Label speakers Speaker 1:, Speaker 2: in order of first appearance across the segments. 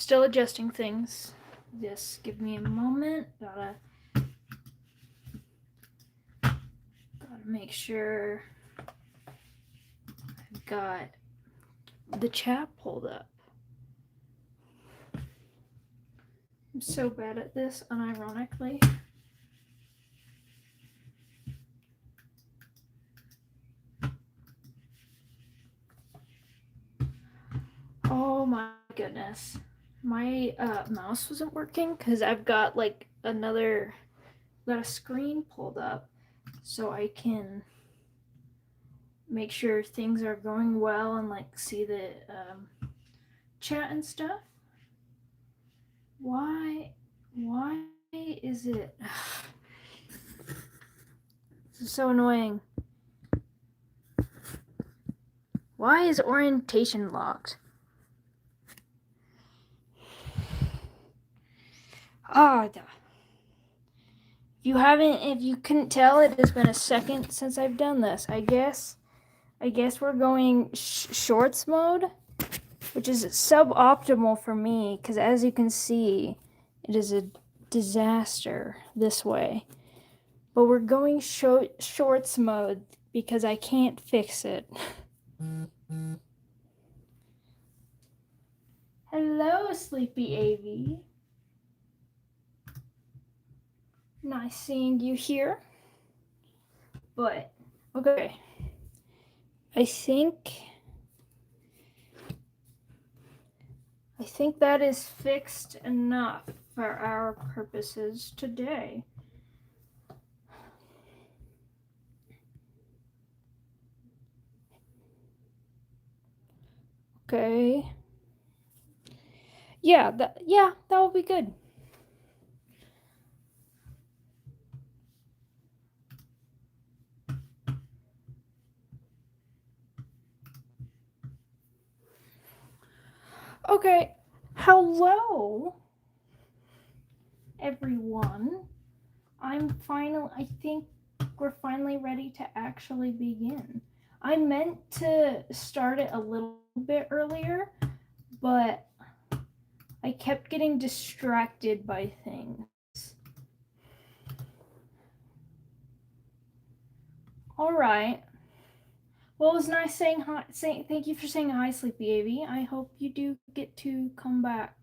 Speaker 1: Still adjusting things. Just give me a moment. Gotta make sure I've got the chat pulled up. I'm so bad at this, unironically. Oh my goodness. My mouse wasn't working because I've got like got a screen pulled up so I can make sure things are going well and like see the chat and stuff. Why is it? This is so annoying. Why is orientation locked? If you couldn't tell, it has been a second since I've done this. I guess we're going shorts mode, which is suboptimal for me because as you can see, it is a disaster this way. But we're going shorts mode because I can't fix it. Hello, Sleepy AV. Nice seeing you here. But, okay. I think that is fixed enough for our purposes today. Okay. Yeah, that will be good. Okay. Hello, everyone. I think we're finally ready to actually begin. I meant to start it a little bit earlier, but I kept getting distracted by things. All right. Well, it was nice saying hi. Thank you for saying hi, Sleepy AV. I hope you do get to come back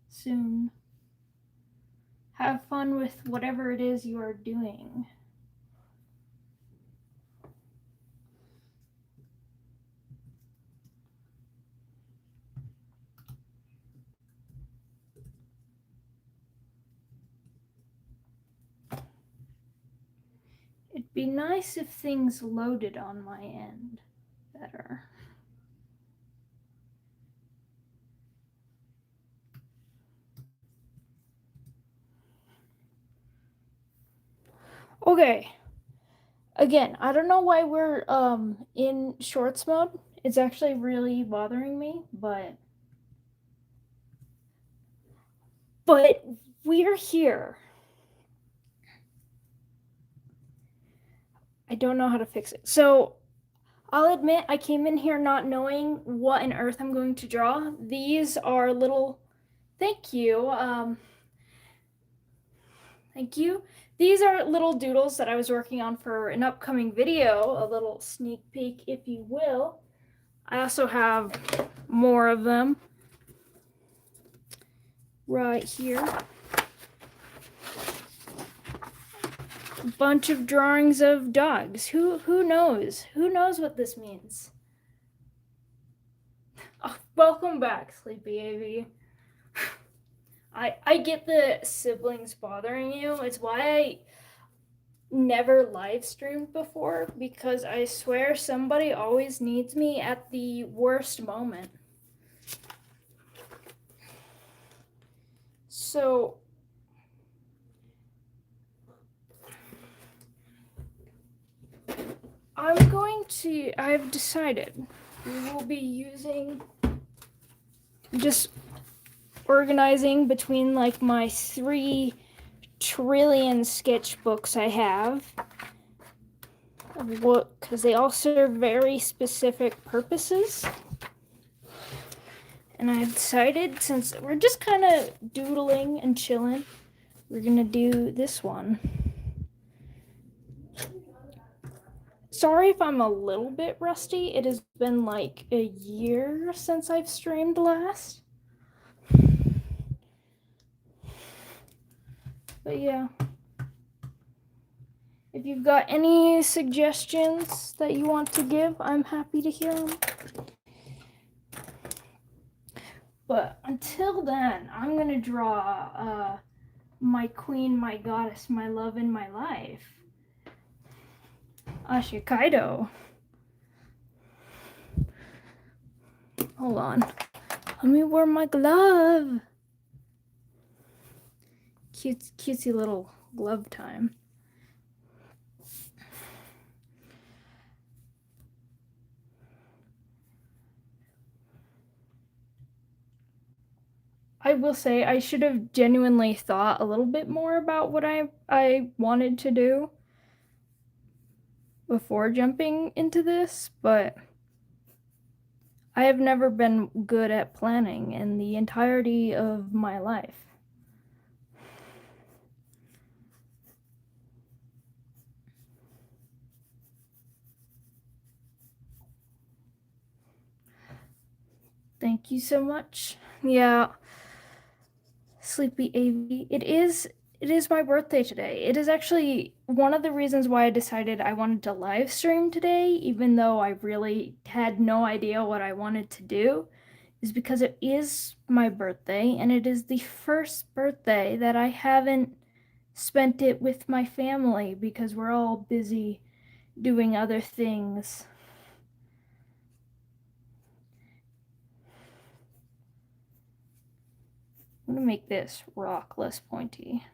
Speaker 1: soon. Have fun with whatever it is you are doing. It'd be nice if things loaded on my end better. Okay. Again, I don't know why we're in shorts mode. It's actually really bothering me, but we're here. I don't know how to fix it. So I'll admit I came in here not knowing what on earth I'm going to draw. These are little, thank you. Thank you. These are little doodles that I was working on for an upcoming video, a little sneak peek, if you will. I also have more of them right here. A bunch of drawings of dogs. Who knows? Who knows what this means? Oh, welcome back, Sleepy AV. I get the siblings bothering you. It's why I never live streamed before, because I swear somebody always needs me at the worst moment. So I've decided we will be using, just organizing between like my 3 trillion sketchbooks I have, because they all serve very specific purposes. And I decided, since we're just kind of doodling and chilling, we're gonna do this one. Sorry if I'm a little bit rusty. It has been like a year since I've streamed last. But yeah. If you've got any suggestions that you want to give, I'm happy to hear them. But until then, I'm gonna draw my queen, my goddess, my love, and my life, Ashikaido. Hold on. Let me wear my glove. Cutesy little glove time. I will say I should have genuinely thought a little bit more about what I wanted to do before jumping into this, but I have never been good at planning in the entirety of my life. Thank you so much. Yeah. Sleepy AV. It is my birthday today. It is actually one of the reasons why I decided I wanted to live stream today, even though I really had no idea what I wanted to do, is because it is my birthday and it is the first birthday that I haven't spent it with my family because we're all busy doing other things. I'm gonna make this rock less pointy.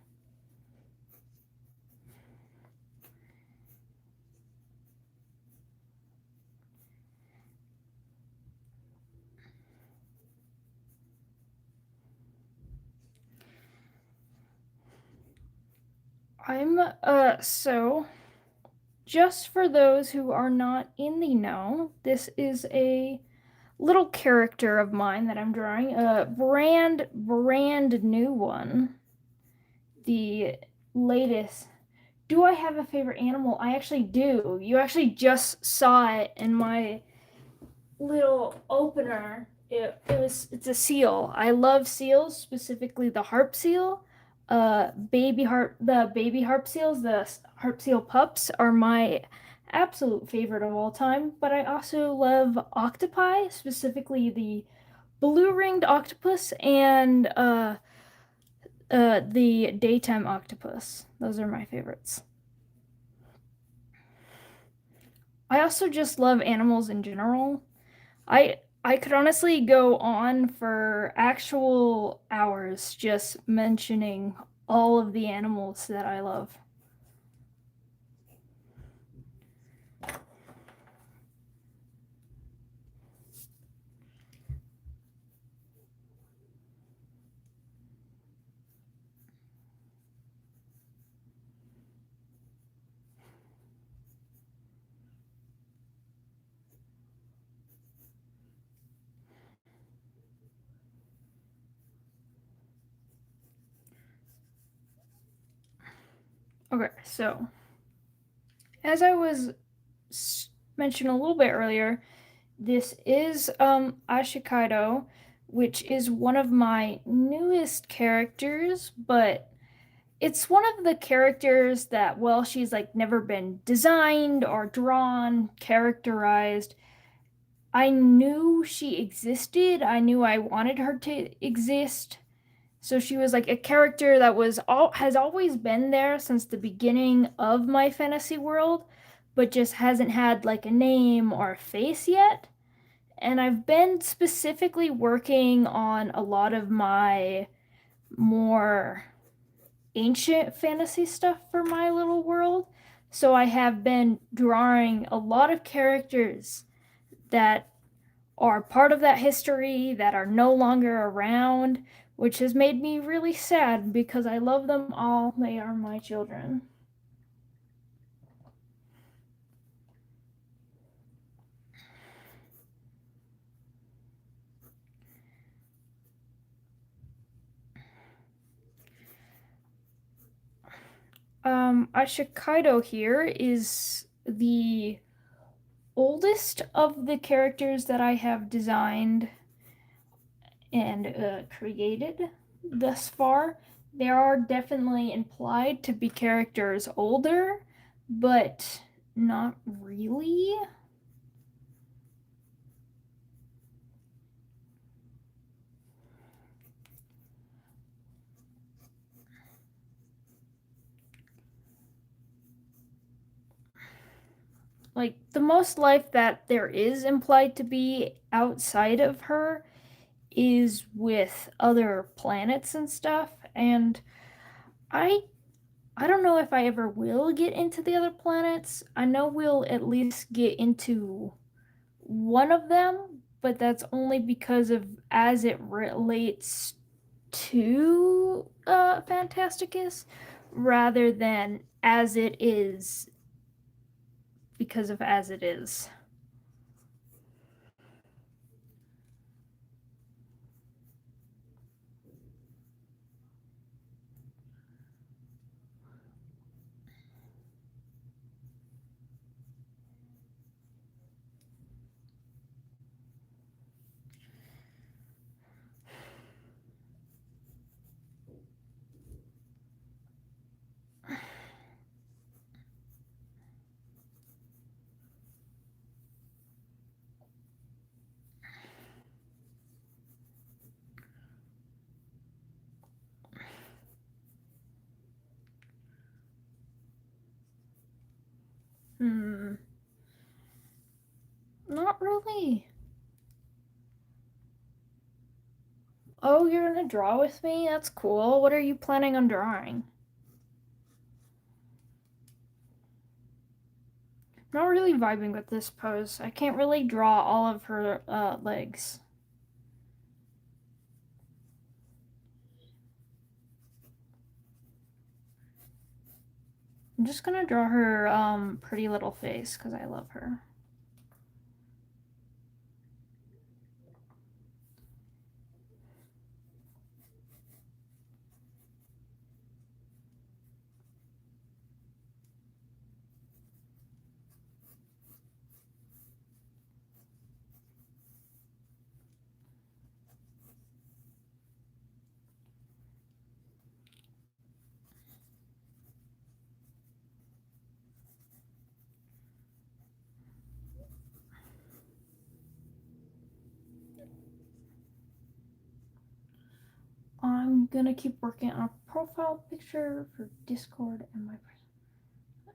Speaker 1: So just for those who are not in the know, this is a little character of mine that I'm drawing, a brand new one. The latest. Do I have a favorite animal? I actually do. You actually just saw it in my little opener. It's a seal. I love seals, specifically the harp seal. The baby harp seals, the harp seal pups are my absolute favorite of all time, but I also love octopi, specifically the blue-ringed octopus and the daytime octopus. Those are my favorites. I also just love animals in general. I could honestly go on for actual hours just mentioning all of the animals that I love. Okay, so as I was mentioned a little bit earlier, this is Ashikaido, which is one of my newest characters, but it's one of the characters that, well, she's like never been designed or drawn, characterized. I knew she existed. I knew I wanted her to exist. So she was like a character that has always been there since the beginning of my fantasy world, but just hasn't had like a name or a face yet. And I've been specifically working on a lot of my more ancient fantasy stuff for my little world. So I have been drawing a lot of characters that are part of that history that are no longer around, which has made me really sad because I love them all. They are my children. Ashikaido here is the oldest of the characters that I have designed and created thus far. There are definitely implied to be characters older, but not really. Like, the most life that there is implied to be outside of her is with other planets and stuff, and I I don't know if I ever will get into the other planets. I know we'll at least get into one of them, but that's only because of as it relates to Fantasticus rather than as it is because of as it is. Hmm, not really. Oh, you're gonna draw with me? That's cool. What are you planning on drawing? Not really vibing with this pose. I can't really draw all of her legs. I'm just gonna draw her pretty little face because I love her. I'm gonna keep working on a profile picture for Discord and my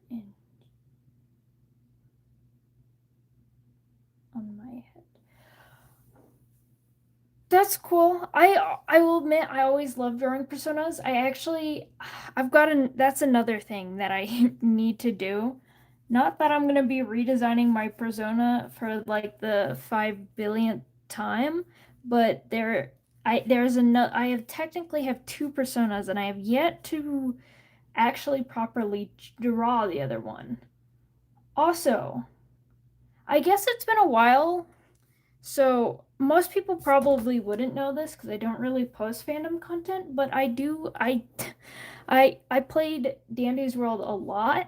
Speaker 1: and on my head. That's cool. I will admit I always love drawing personas. I've got that's another thing that I need to do. Not that I'm gonna be redesigning my persona for like the 5 billionth time, but I have technically have two personas and I have yet to actually properly draw the other one. Also, I guess it's been a while, so most people probably wouldn't know this because I don't really post fandom content, but I do. I played Dandy's World a lot,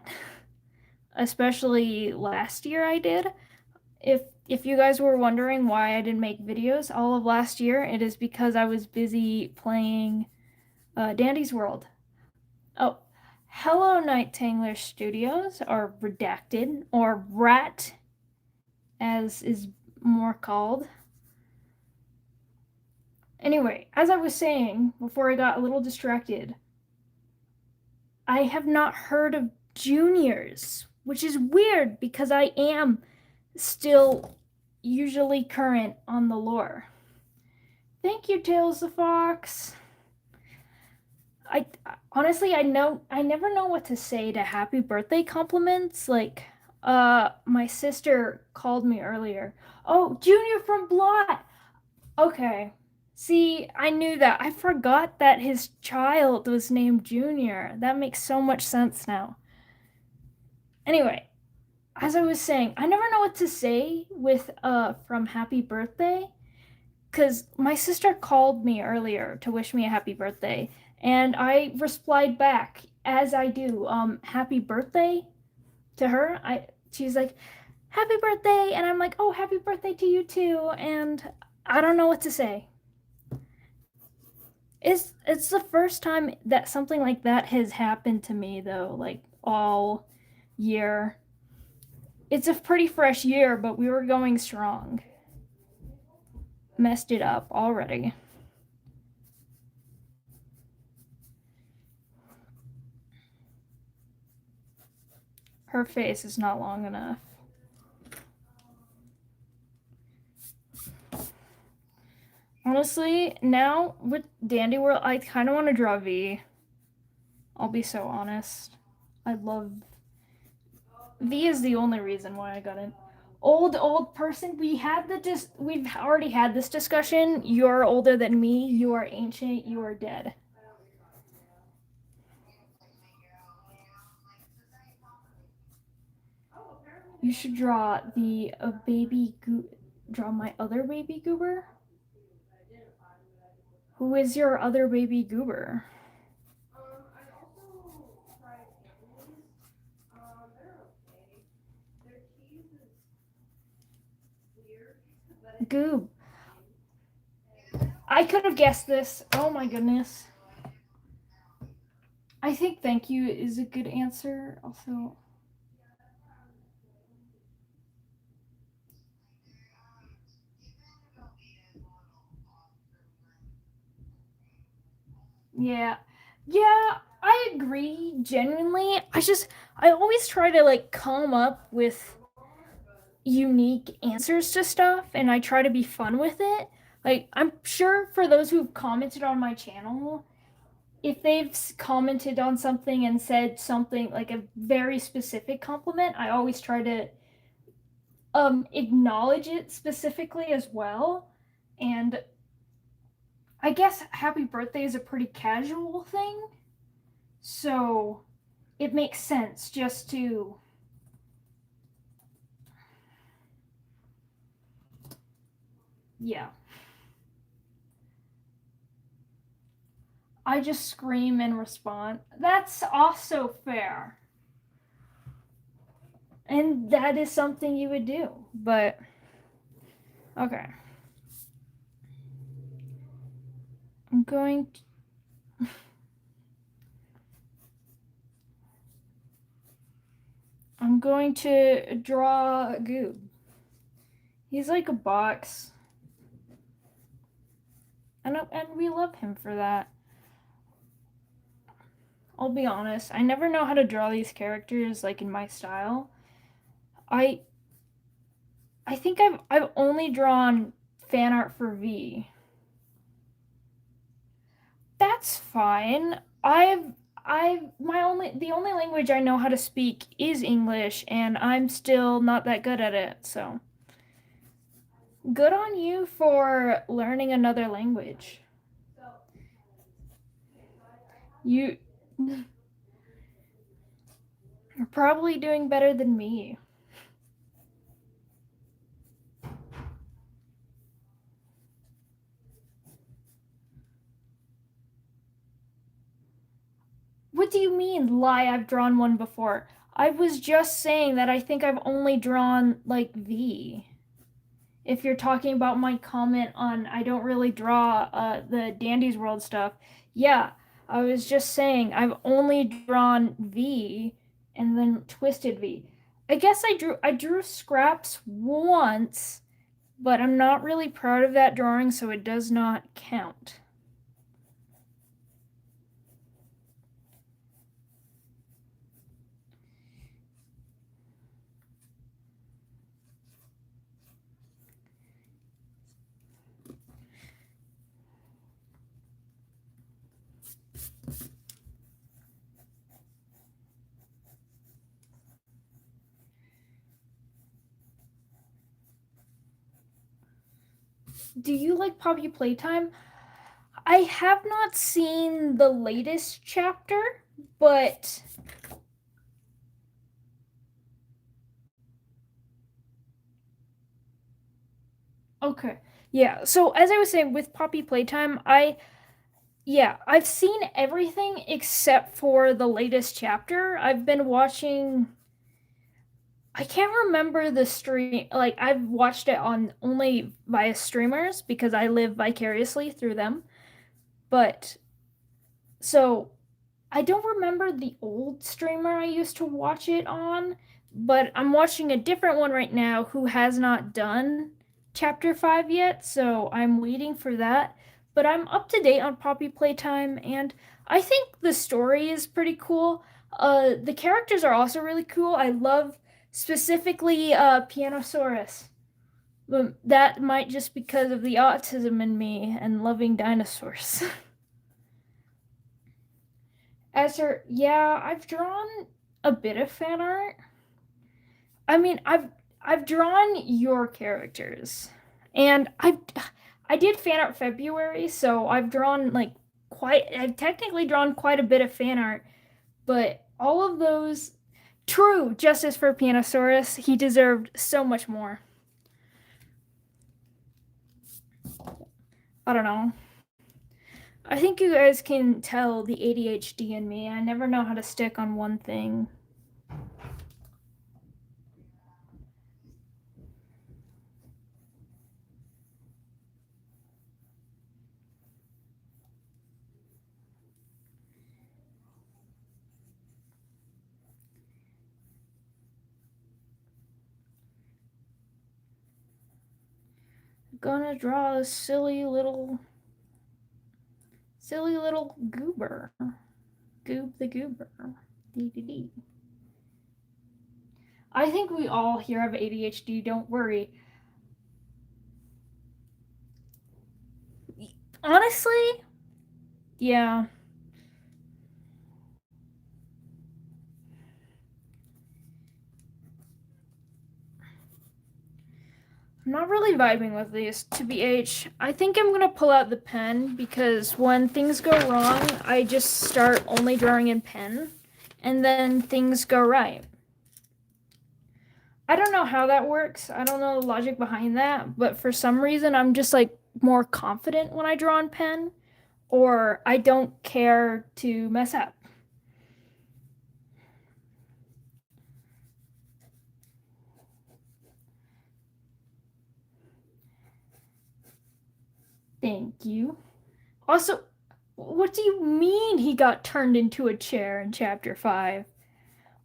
Speaker 1: especially last year I did. If you guys were wondering why I didn't make videos all of last year, it is because I was busy playing Dandy's World. Oh, Hello Night Tangler Studios, or Redacted, or Rat, as is more called. Anyway, as I was saying before I got a little distracted, I have not heard of juniors, which is weird because I am still usually current on the lore. Thank you, Tails the Fox. I honestly I never know what to say to happy birthday compliments. Like, my sister called me earlier. Oh, Junior from Blot. Okay. See, I knew that. I forgot that his child was named Junior. That makes so much sense now. Anyway, as I was saying, I never know what to say with from happy birthday because my sister called me earlier to wish me a happy birthday, and I replied back as I do, happy birthday to her. She's like, happy birthday, and I'm like, oh, happy birthday to you too, and I don't know what to say. It's the first time that something like that has happened to me though, like all year. It's a pretty fresh year, but we were going strong. Messed it up already. Her face is not long enough. Honestly, now with Dandy World, I kind of want to draw V. I'll be so honest. I love V is the only reason why I got it. Old person. We've already had this discussion. You're older than me. You are ancient. You are dead. You should draw the draw my other baby goober. Who is your other baby goober? Goob. I could have guessed this. Oh my goodness. I think thank you is a good answer. Also, yeah. Yeah, I agree genuinely. I always try to like come up with unique answers to stuff and I try to be fun with it. Like I'm sure for those who've commented on my channel, if they've commented on something and said something like a very specific compliment, I always try to acknowledge it specifically as well. And I guess happy birthday is a pretty casual thing. So it makes sense just to yeah. I just scream and respond. That's also fair. And that is something you would do. But okay. I'm going to, I'm going to draw Goob. He's like a box. And we love him for that. I'll be honest, I never know how to draw these characters like in my style. I I think I've only drawn fan art for V. That's fine. I've my only the only language I know how to speak is English and I'm still not that good at it. So, good on you for learning another language. You you're probably doing better than me. What do you mean, lie? I've drawn one before. I was just saying that I think I've only drawn like V. If you're talking about my comment on I don't really draw the Dandy's World stuff, yeah, I was just saying I've only drawn V and then twisted V. I guess I drew scraps once, but I'm not really proud of that drawing, so it does not count. Do you like Poppy Playtime? I have not seen the latest chapter, but okay. Yeah. So as I was saying with Poppy Playtime, Yeah, I've seen everything except for the latest chapter. I've been watching. I can't remember the stream. Like, I've watched it on only via streamers because I live vicariously through them. But so I don't remember the old streamer I used to watch it on, but I'm watching a different one right now who has not done chapter 5 yet, so I'm waiting for that. But I'm up to date on Poppy Playtime, and I think the story is pretty cool. The characters are also really cool. I love specifically Pianosaurus. But that might just because of the autism in me and loving dinosaurs. Yeah, I've drawn a bit of fan art. I mean, I've drawn your characters, and I did fan art February, so I've drawn like quite. I've technically drawn quite a bit of fan art, but all of those. True, justice for Pianosaurus. He deserved so much more. I don't know. I think you guys can tell the ADHD in me. I never know how to stick on one thing. Gonna draw a silly little goober. Goob the goober. Dee dee dee. I think we all here have ADHD, don't worry. Honestly, yeah. I'm not really vibing with these, to BH. I think I'm gonna pull out the pen because when things go wrong, I just start only drawing in pen and then things go right. I don't know how that works. I don't know the logic behind that, but for some reason, I'm just like more confident when I draw in pen, or I don't care to mess up. Thank you. Also, what do you mean he got turned into a chair in chapter 5?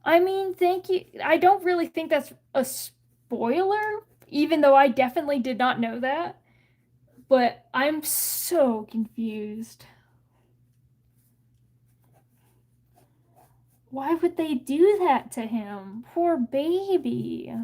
Speaker 1: I mean, thank you. I don't really think that's a spoiler, even though I definitely did not know that. But I'm so confused. Why would they do that to him? Poor baby.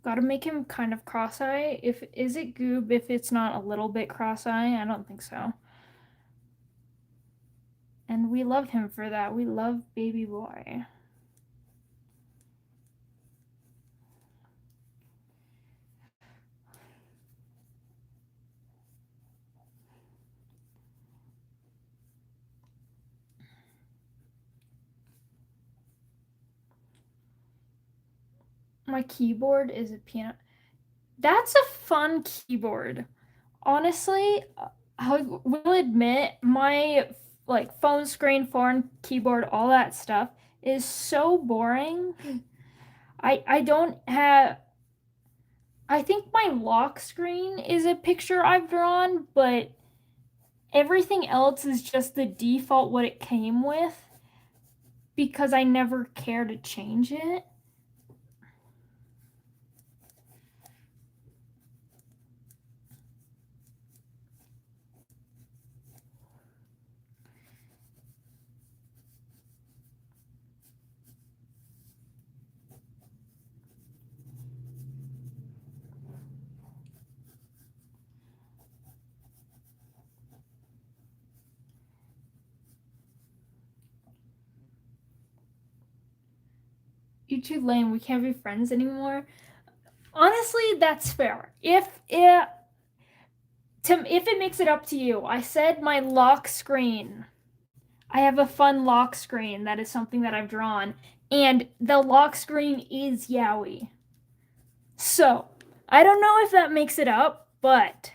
Speaker 1: Gotta make him kind of cross-eye. If is it Goob if it's not a little bit cross-eye? I don't think so. And we love him for that. We love baby boy. My keyboard is a piano. That's a fun keyboard. Honestly, I will admit my like phone screen, phone keyboard, all that stuff is so boring. I don't have I think my lock screen is a picture I've drawn, but everything else is just the default what it came with because I never care to change it. You're too lame. We can't be friends anymore. Honestly, that's fair. If it makes it up to you, I said my lock screen. I have a fun lock screen that is something that I've drawn, and the lock screen is Yowie. So, I don't know if that makes it up, but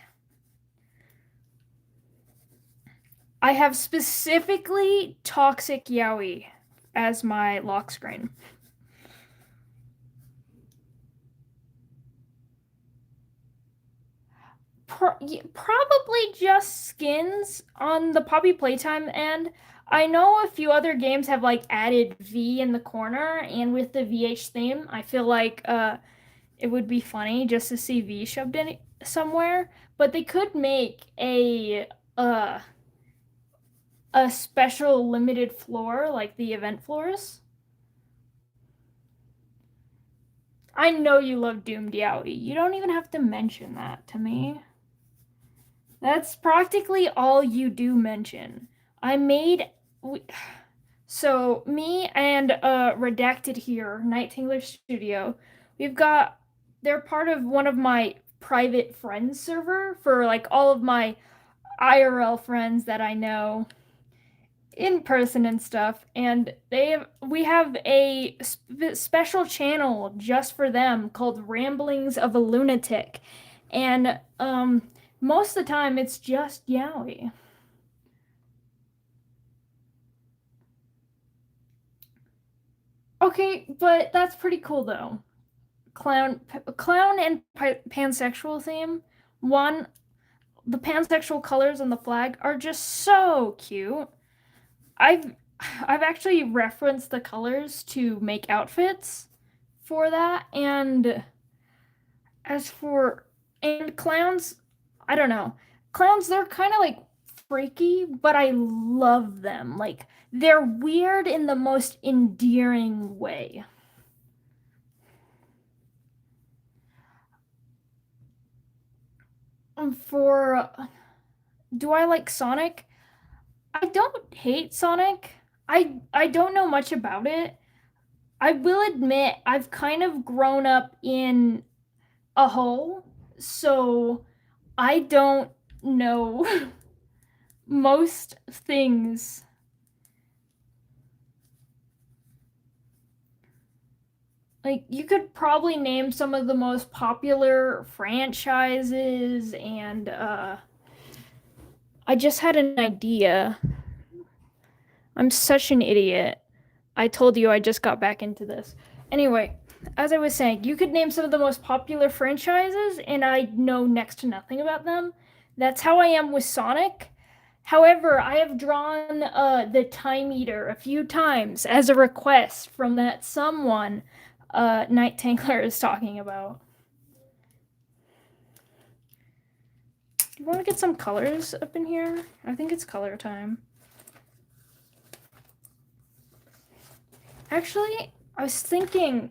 Speaker 1: I have specifically Toxic Yowie as my lock screen. Probably just skins on the Poppy Playtime end. I know a few other games have like added V in the corner, and with the VH theme, I feel like it would be funny just to see V shoved in somewhere. But they could make uh a special limited floor like the event floors. I know you love Doomed Yowie. You don't even have to mention that to me. That's practically all you do mention. I made so me and Redacted here, Night Tingler Studio, they're part of one of my private friends server for like all of my IRL friends that I know in person and stuff, and we have a special channel just for them called Ramblings of a Lunatic, and most of the time it's just Yowie. Okay, but that's pretty cool though. Clown and pansexual theme. One, the pansexual colors on the flag are just so cute. I've I've actually referenced the colors to make outfits for that, and as for clowns, I don't know. Clowns, they're kind of like freaky, but I love them. Like they're weird in the most endearing way. For do I like Sonic? I don't hate Sonic. I don't know much about it. I will admit I've kind of grown up in a hole, so I don't know most things. Like you could probably name some of the most popular franchises, and I just had an idea. I'm such an idiot. I told you I just got back into this. Anyway, as I was saying, you could name some of the most popular franchises, and I know next to nothing about them. That's how I am with Sonic. However, I have drawn the Time Eater a few times as a request from that someone Night Tangler is talking about. Do you want to get some colors up in here? I think it's color time. Actually, I was thinking.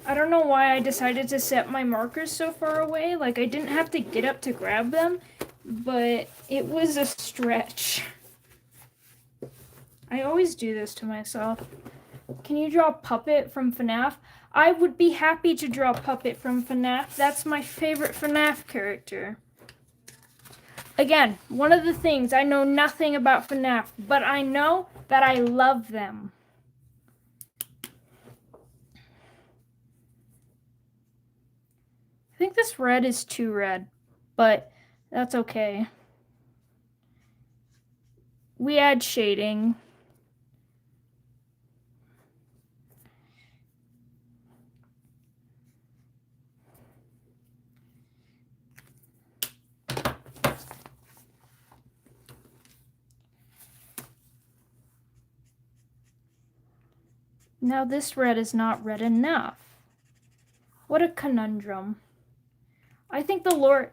Speaker 1: I don't know why I decided to set my markers so far away. Like, I didn't have to get up to grab them, but it was a stretch. I always do this to myself. Can you draw Puppet from FNAF? I would be happy to draw Puppet from FNAF. That's my favorite FNAF character. Again, one of the things, I know nothing about FNAF, but I know that I love them. I think this red is too red, but that's okay. We add shading. Now this red is not red enough. What a conundrum. I think the lore...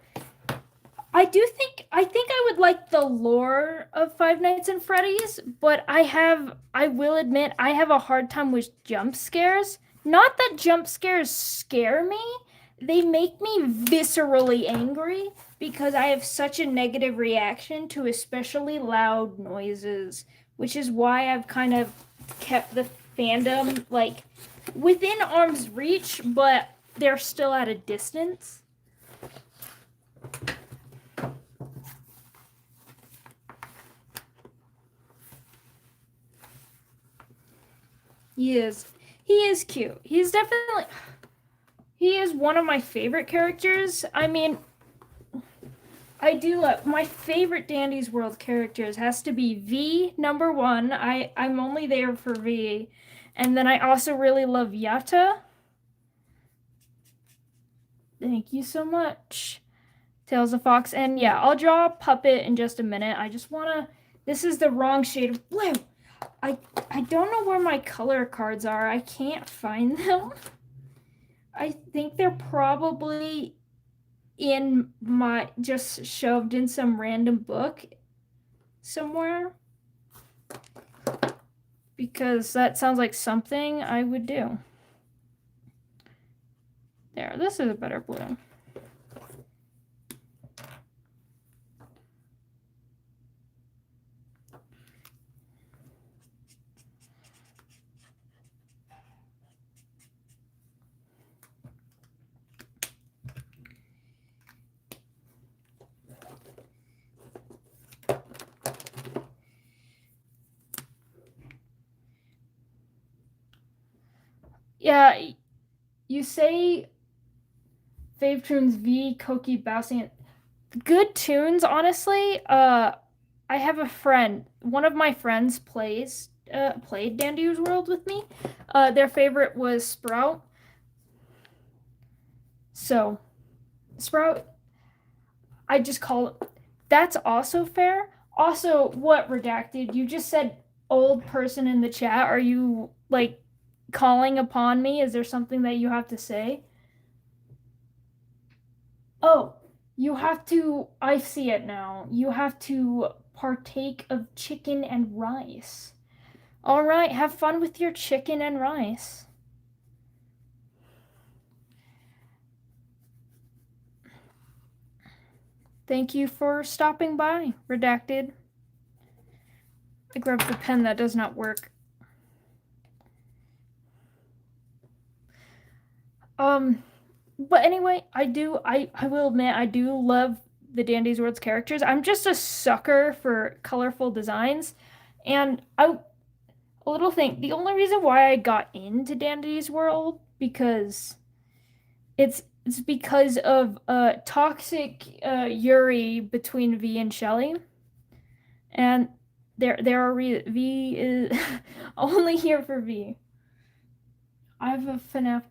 Speaker 1: I think I would like the lore of Five Nights at Freddy's, but I will admit, I have a hard time with jump scares. Not that jump scares scare me, they make me viscerally angry because I have such a negative reaction to especially loud noises which is why I've kind of kept the fandom like within arm's reach, but they're still at a distance. He is cute. He is one of my favorite characters. I mean, I do love my favorite Dandy's World characters has to be V, number one. I'm only there for V. And then I also really love Yatta. Thank you so much. Tails of Fox. And yeah, I'll draw a puppet in just a minute. I just wanna, this is the wrong shade of blue. I don't know where my color cards are. I can't find them. I think they're probably in my, just shoved in some random book somewhere. Because that sounds like something I would do. There, this is a better blue. Yeah, you say fave tunes V, Koki, Bouncing. Good tunes, honestly. I have a friend. One of my friends played Dandy's World with me. Their favorite was Sprout. So, Sprout, I just call it. That's also fair. Also, what, Redacted? You just said old person in the chat. Are you, like, calling upon me? Is there something that you have to say? Oh, you have to, I see it now. You have to partake of chicken and rice. All right, have fun with your chicken and rice. Thank you for stopping by, Redacted. I grabbed the pen that does not work. But anyway, I will admit I do love the Dandy's World's characters. I'm just a sucker for colorful designs. And a little thing, the only reason why I got into Dandy's World because it's because of toxic Yuri between V and Shelly. And there are V is only here for V. I have a FNAF.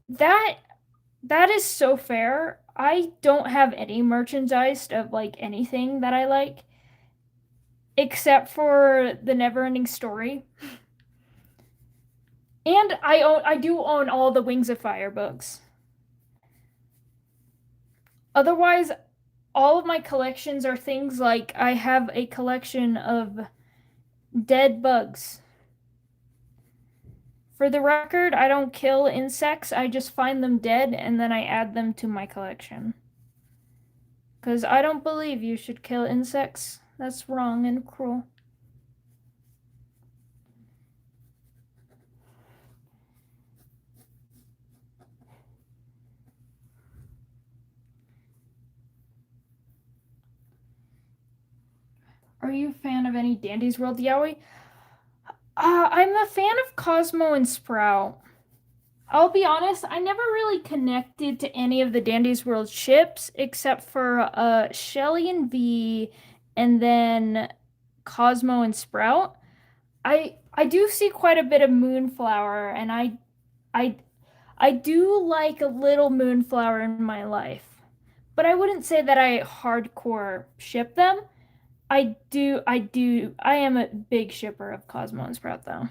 Speaker 1: That is so fair. I don't have any merchandise of like anything that I like except for the Neverending Story. And I do own all the Wings of Fire books. Otherwise, all of my collections are things like I have a collection of dead bugs. For the record, I don't kill insects. I just find them dead and then I add them to my collection. Because I don't believe you should kill insects. That's wrong and cruel. Are you a fan of any Dandy's World yaoi? I'm a fan of Cosmo and Sprout. I'll be honest, I never really connected to any of the Dandy's World ships except for Shelly and V and then Cosmo and Sprout. I do see quite a bit of Moonflower and I do like a little Moonflower in my life. But I wouldn't say that I hardcore ship them. I am a big shipper of Cosmo and Sprout though.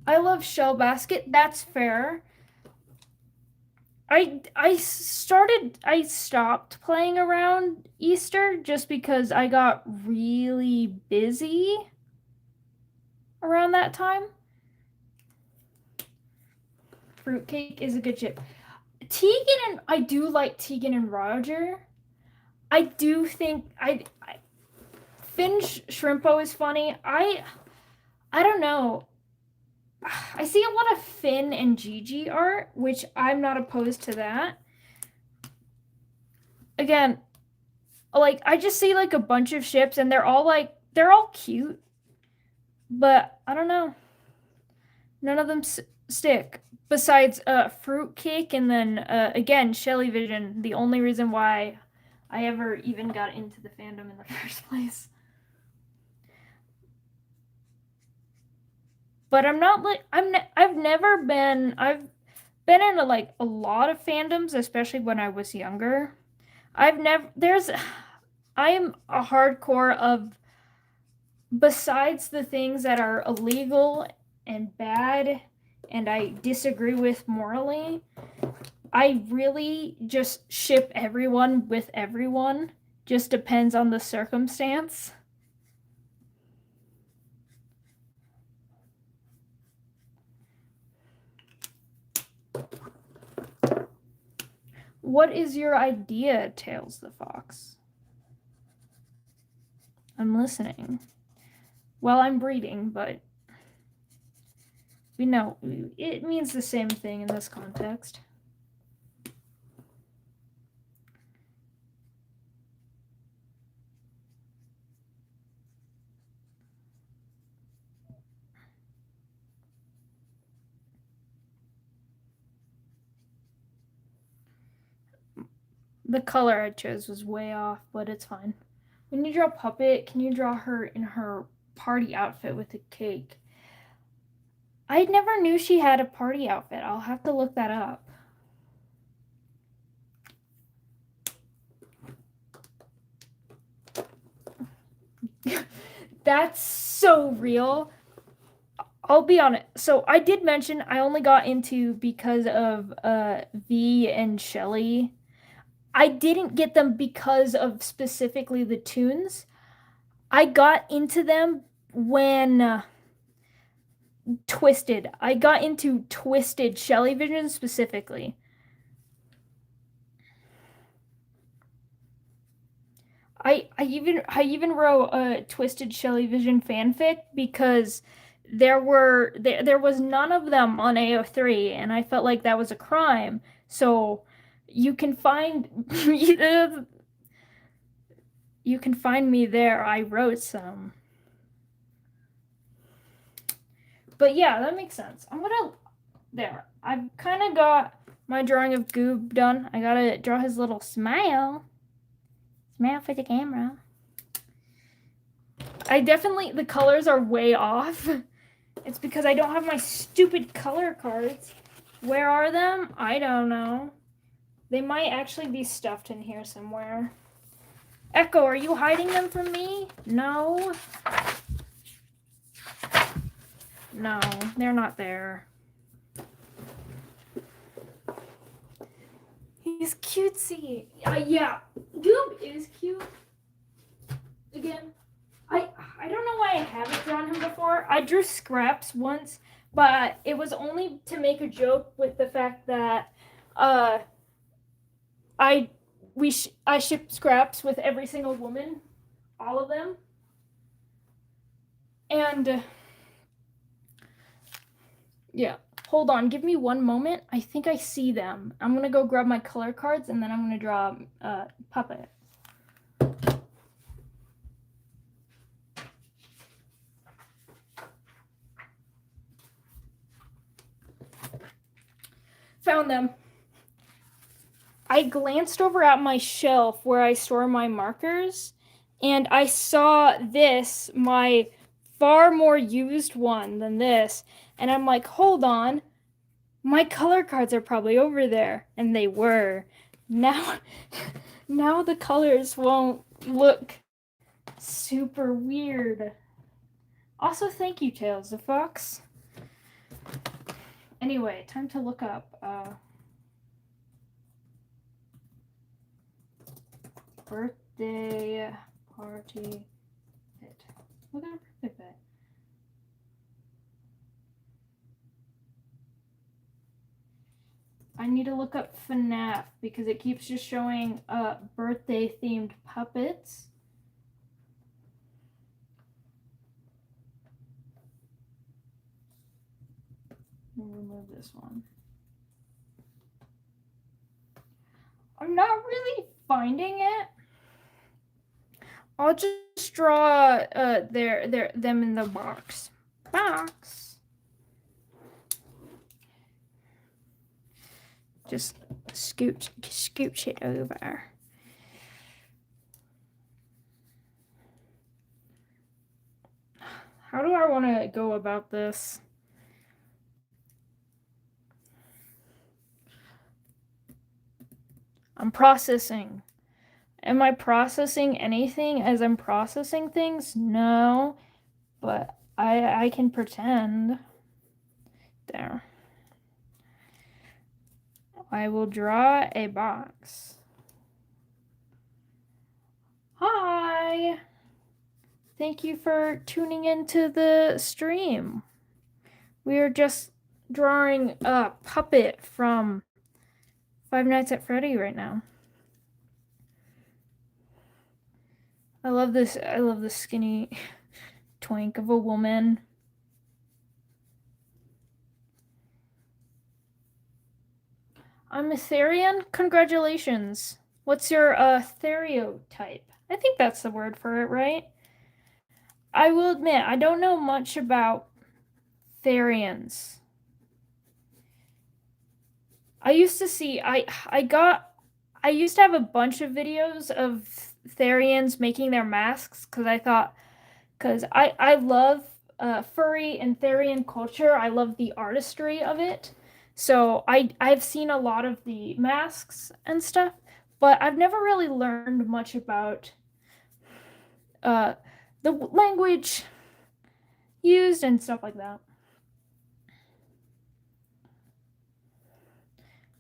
Speaker 1: I love Shell Basket. That's fair. I stopped playing around Easter just because I got really busy around that time. Fruitcake is a good chip. Tegan and I do like Tegan and Roger. I do think Finn Shrimpo is funny. I don't know. I see a lot of Finn and Gigi art, which I'm not opposed to that. Again, like I just see like a bunch of ships and they're all cute, but I don't know. None of them stick. Besides Fruitcake and then again Shelly Vision, the only reason why I ever even got into the fandom in the first place. But I'm not like I've been in a lot of fandoms, especially when I was younger. I am a hardcore of, besides the things that are illegal and bad and I disagree with morally, I really just ship everyone with everyone. Just depends on the circumstance. What is your idea, Tails the Fox? I'm listening. Well, I'm breeding, but we know it means the same thing in this context. The color I chose was way off, but it's fine. When you draw Puppet, can you draw her in her party outfit with a cake? I never knew she had a party outfit. I'll have to look that up. That's so real. I'll be honest. So I did mention I only got into because of V and Shelly. I didn't get them because of specifically the tunes. I got into them when Twisted. I got into Twisted Shelly Vision specifically. I even wrote a Twisted Shelly Vision fanfic because there was none of them on AO3 and I felt like that was a crime. So you can find you can find me there. I wrote some. But yeah, that makes sense. There. I've kind of got my drawing of Goob done. I gotta draw his little smile. Smile for the camera. The colors are way off. It's because I don't have my stupid color cards. Where are them? I don't know. They might actually be stuffed in here somewhere. Echo, are you hiding them from me? No. No, they're not there. He's cutesy. Yeah, Goob is cute. Again, I don't know why I haven't drawn him before. I drew Scraps once, but it was only to make a joke with the fact that I ship Scraps with every single woman, all of them, and yeah. Hold on, give me one moment. I think I see them. I'm gonna go grab my color cards and then I'm gonna draw Puppet. Found them. I glanced over at my shelf where I store my markers and I saw this, my far more used one than this, and I'm like, hold on, my color cards are probably over there, and they were. Now the colors won't look super weird. Also, thank you, Tails the Fox. Anyway, time to look up birthday party pit. Look at a birthday pit. I need to look up FNAF because it keeps just showing birthday themed puppets. We'll remove this one. I'm not really finding it. I'll just draw them in the box. Just scooch it over. How do I want to go about this? I'm processing. Am I processing anything as I'm processing things? No, but I can pretend. There. I will draw a box. Hi! Thank you for tuning into the stream. We are just drawing a puppet from Five Nights at Freddy right now. I love this skinny twink of a woman. I'm a Therian? Congratulations. What's your stereotype? I think that's the word for it, right? I will admit, I don't know much about Therians. I used to see, I used to have a bunch of videos of Therians making their masks because I love furry and Therian culture. I love the artistry of it. So I've seen a lot of the masks and stuff, but I've never really learned much about the language used and stuff like that.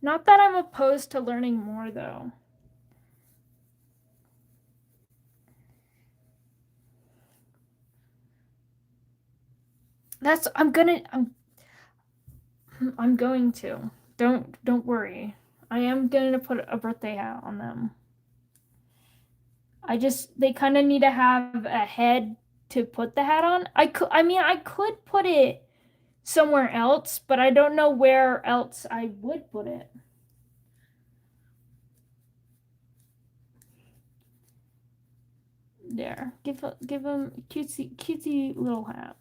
Speaker 1: Not that I'm opposed to learning more though. I'm going to. Don't worry. I am going to put a birthday hat on them. They kind of need to have a head to put the hat on. I could put it somewhere else, but I don't know where else I would put it. There. Give him cutesy little hat.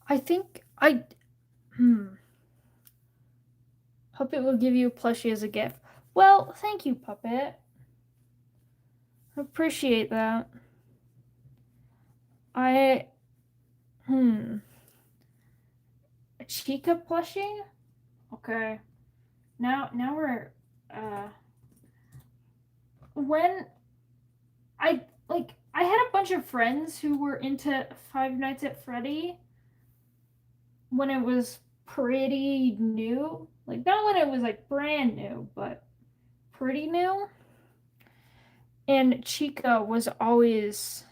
Speaker 1: I think Puppet will give you a plushie as a gift. Well, thank you, Puppet. Appreciate that. A Chica plushie? Okay. Now we're when I had a bunch of friends who were into Five Nights at Freddy when it was pretty new. Like not when it was like brand new, but pretty new. And Chica was always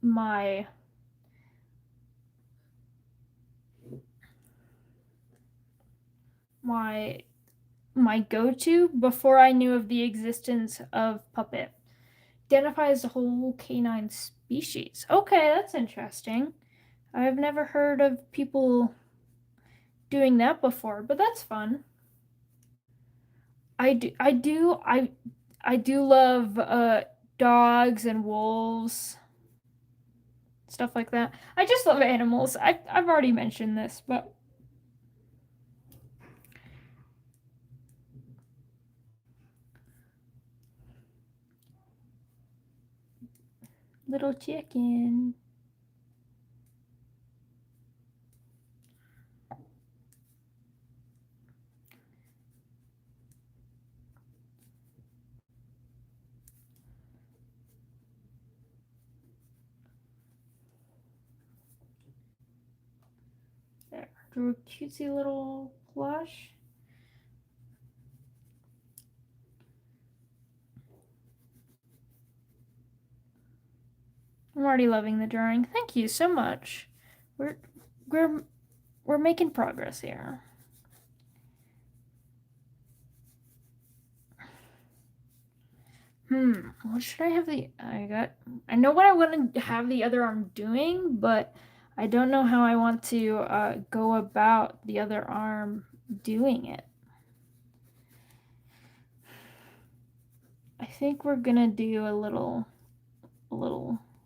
Speaker 1: my go-to before I knew of the existence of Puppet. Identifies the whole canine species. Okay, that's interesting. I've never heard of people doing that before, but that's fun. I do love dogs and wolves, stuff like that. I just love animals. I've already mentioned this, but little chicken. There, drew a cutesy little plush. already loving the drawing. Thank you so much. We're making progress here. What should I have I know what I want to have the other arm doing, but I don't know how I want to go about the other arm doing it. I think we're gonna do a little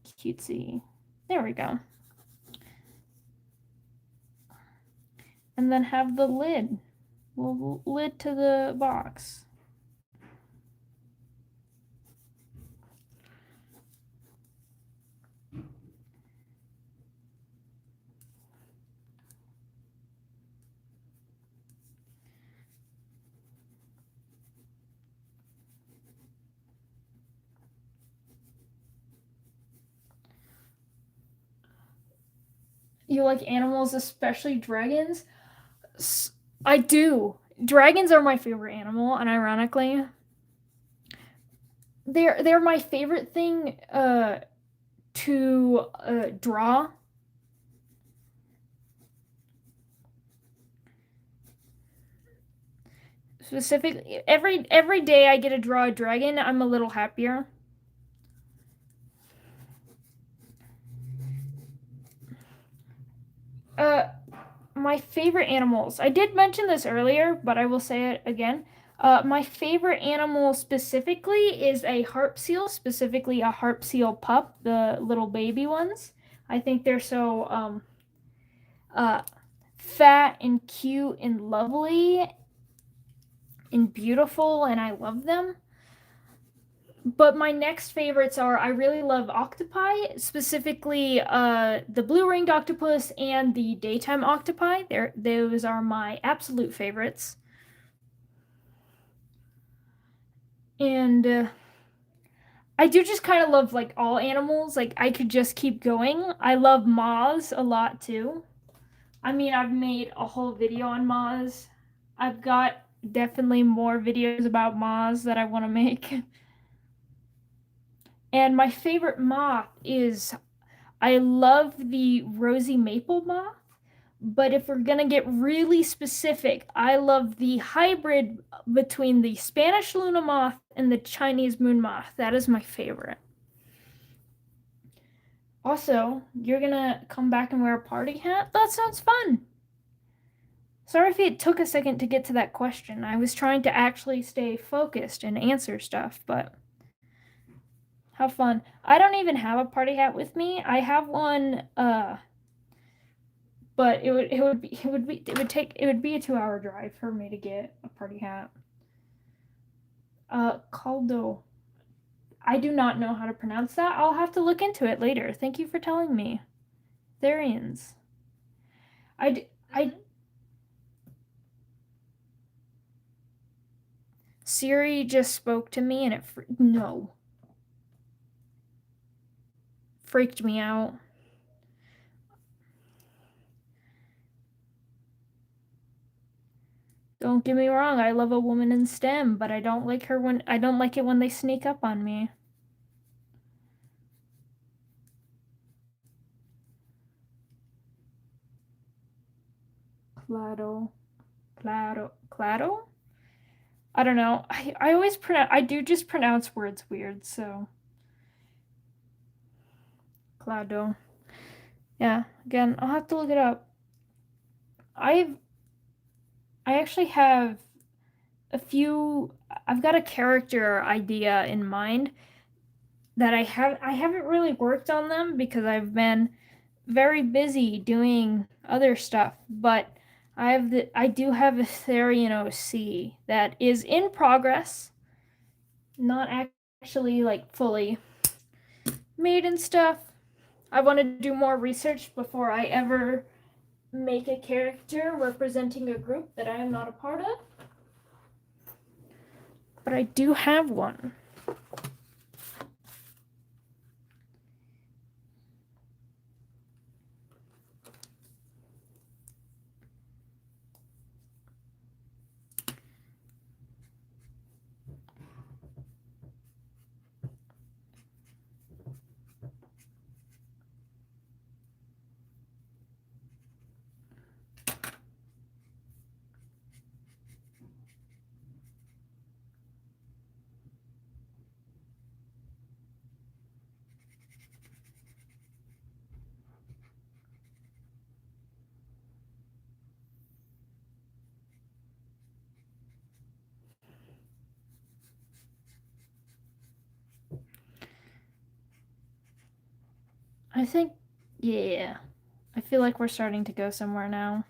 Speaker 1: cutesy. There we go. And then have the lid to the box. You like animals, especially dragons? I do. Dragons are my favorite animal, and ironically, they're my favorite thing to draw. Specifically, every day I get to draw a dragon, I'm a little happier. My favorite animals. I did mention this earlier, but I will say it again. My favorite animal specifically is a harp seal, specifically a harp seal pup, the little baby ones. I think they're so fat and cute and lovely and beautiful, and I love them. But my next favorites are, I really love octopi, specifically the blue-ringed octopus and the daytime octopi. Those are my absolute favorites. And I do just kind of love like all animals. Like I could just keep going. I love moths a lot too. I mean, I've made a whole video on moths. I've got definitely more videos about moths that I want to make. And my favorite moth is, I love the rosy maple moth, but if we're gonna get really specific, I love the hybrid between the Spanish Luna moth and the Chinese moon moth. That is my favorite. Also, you're gonna come back and wear a party hat? That sounds fun. Sorry if it took a second to get to that question. I was trying to actually stay focused and answer stuff, but how fun. I don't even have a party hat with me. I have one, but it would be a 2-hour drive for me to get a party hat. Caldo. I do not know how to pronounce that. I'll have to look into it later. Thank you for telling me. Therians. Siri just spoke to me and it freaked me out. Don't get me wrong, I love a woman in STEM, but I don't like it when they sneak up on me. Claro. I don't know. I do just pronounce words weird, so. Claro. Yeah, again, I'll have to look it up. I actually have I've got a character idea in mind that I haven't really worked on them because I've been very busy doing other stuff, but I do have a Therian OC that is in progress, not actually like fully made and stuff. I want to do more research before I ever make a character representing a group that I am not a part of. But I do have one. I think, yeah. I feel like we're starting to go somewhere now.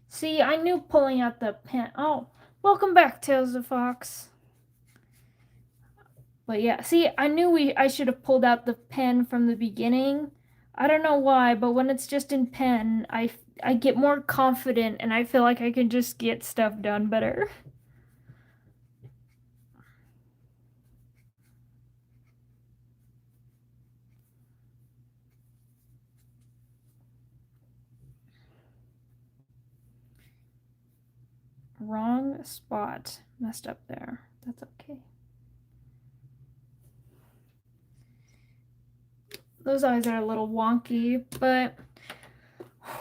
Speaker 1: See, I knew pulling out the pen. Oh, welcome back, Tales of Fox. But yeah, see, I knew I should have pulled out the pen from the beginning. I don't know why, but when it's just in pen, I get more confident and I feel like I can just get stuff done better. Wrong spot. Messed up there. That's okay. Those eyes are a little wonky, but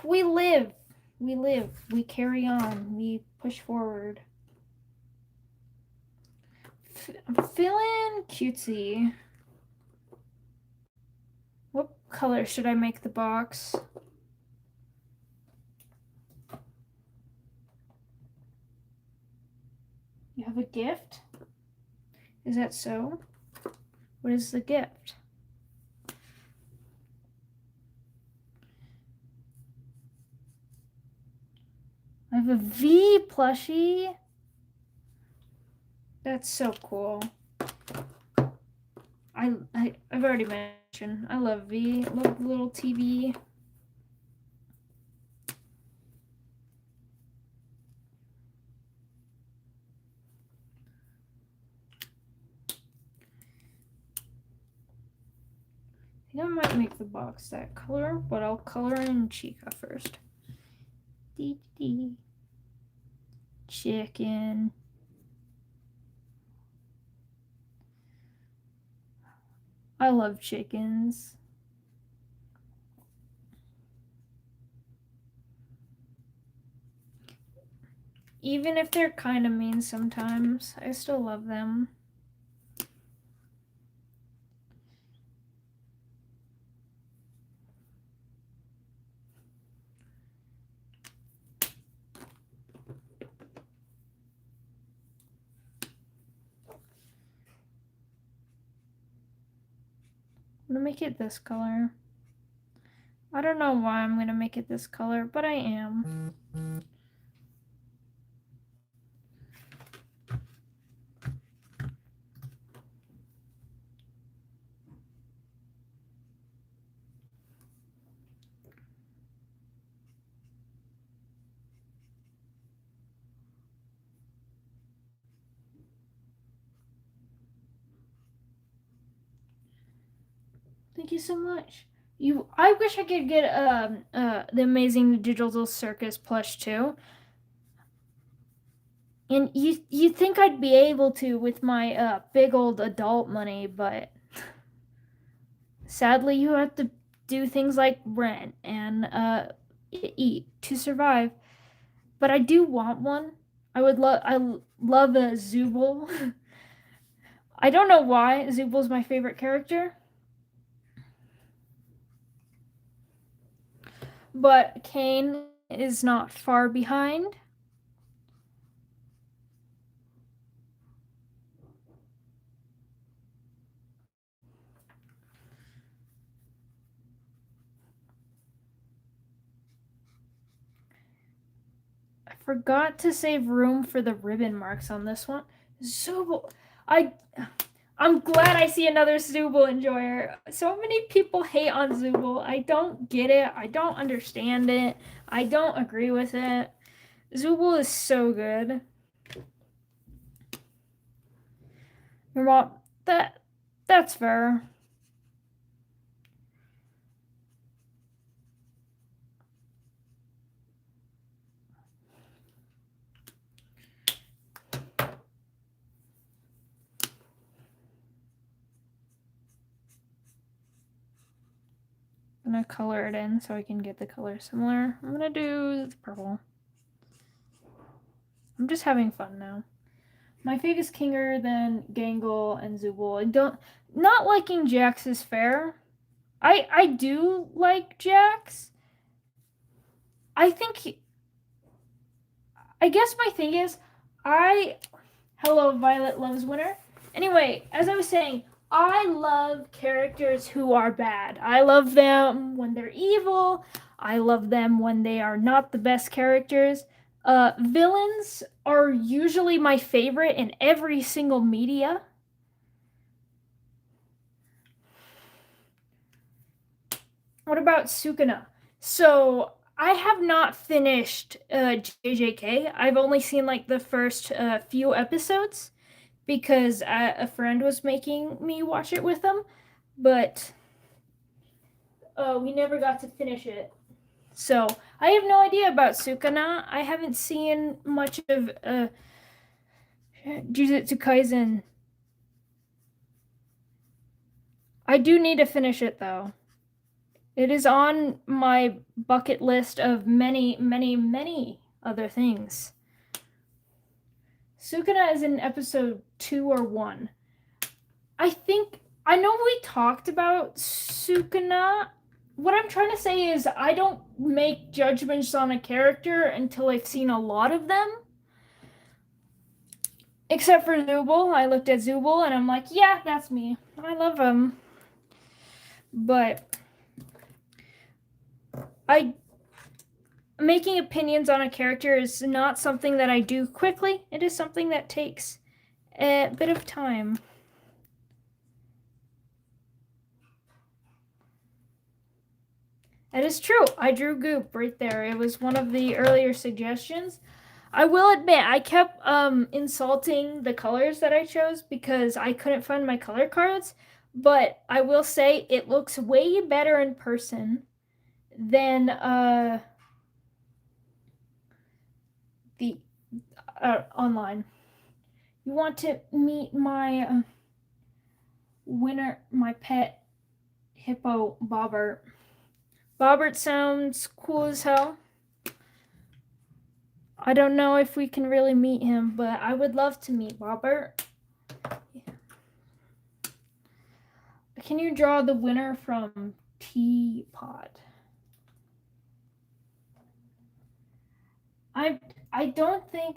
Speaker 1: we live. We live. We carry on. We push forward. I'm feeling cutesy. What color should I make the box? You have a gift? Is that so? What is the gift? I have a V plushie. That's so cool. I've already mentioned I love V. I love the little TV. I think I might make the box that color, but I'll color in Chica first. Chicken. I love chickens. Even if they're kind of mean sometimes, I still love them. I'm gonna make it this color. I don't know why I'm gonna make it this color, but I am. Thank you so much. I wish I could get the Amazing Digital Circus plush too. And you think I'd be able to with my big old adult money, but sadly you have to do things like rent and eat to survive. But I do want one. I love a Zooble. I don't know why Zooble's my favorite character. But Kane is not far behind. I forgot to save room for the ribbon marks on this one. Zooble. I'm glad I see another Zooble enjoyer. So many people hate on Zooble. I don't get it. I don't understand it. I don't agree with it. Zooble is so good. Your mom, that's fair. I'm gonna color it in so I can get the color similar. I'm gonna do the purple. I'm just having fun now. My fave is Kinger, then Gangle, and Zooble. Not liking Jax is fair. I do like Jax. I guess my thing is, hello Violet Loves Winter. Anyway, as I was saying, I love characters who are bad. I love them when they're evil. I love them when they are not the best characters. Villains are usually my favorite in every single media. What about Sukuna? So I have not finished JJK. I've only seen like the first few episodes because a friend was making me watch it with them, but we never got to finish it. So I have no idea about Sukuna. I haven't seen much of Jujutsu Kaisen. I do need to finish it though. It is on my bucket list of many, many, many other things. Sukuna is in episode 2 or 1. I know we talked about Sukuna. What I'm trying to say is I don't make judgments on a character until I've seen a lot of them. Except for Zubul. I looked at Zubul and I'm like, yeah, that's me. I love him. But making opinions on a character is not something that I do quickly. It is something that takes a bit of time. That is true. I drew Goop right there. It was one of the earlier suggestions. I will admit, I kept insulting the colors that I chose because I couldn't find my color cards. But I will say it looks way better in person than the online. You want to meet my winner, my pet hippo, Bobbert. Bobbert sounds cool as hell. I don't know if we can really meet him, but I would love to meet Bobbert. Can you draw the winner from Teapot? I don't think.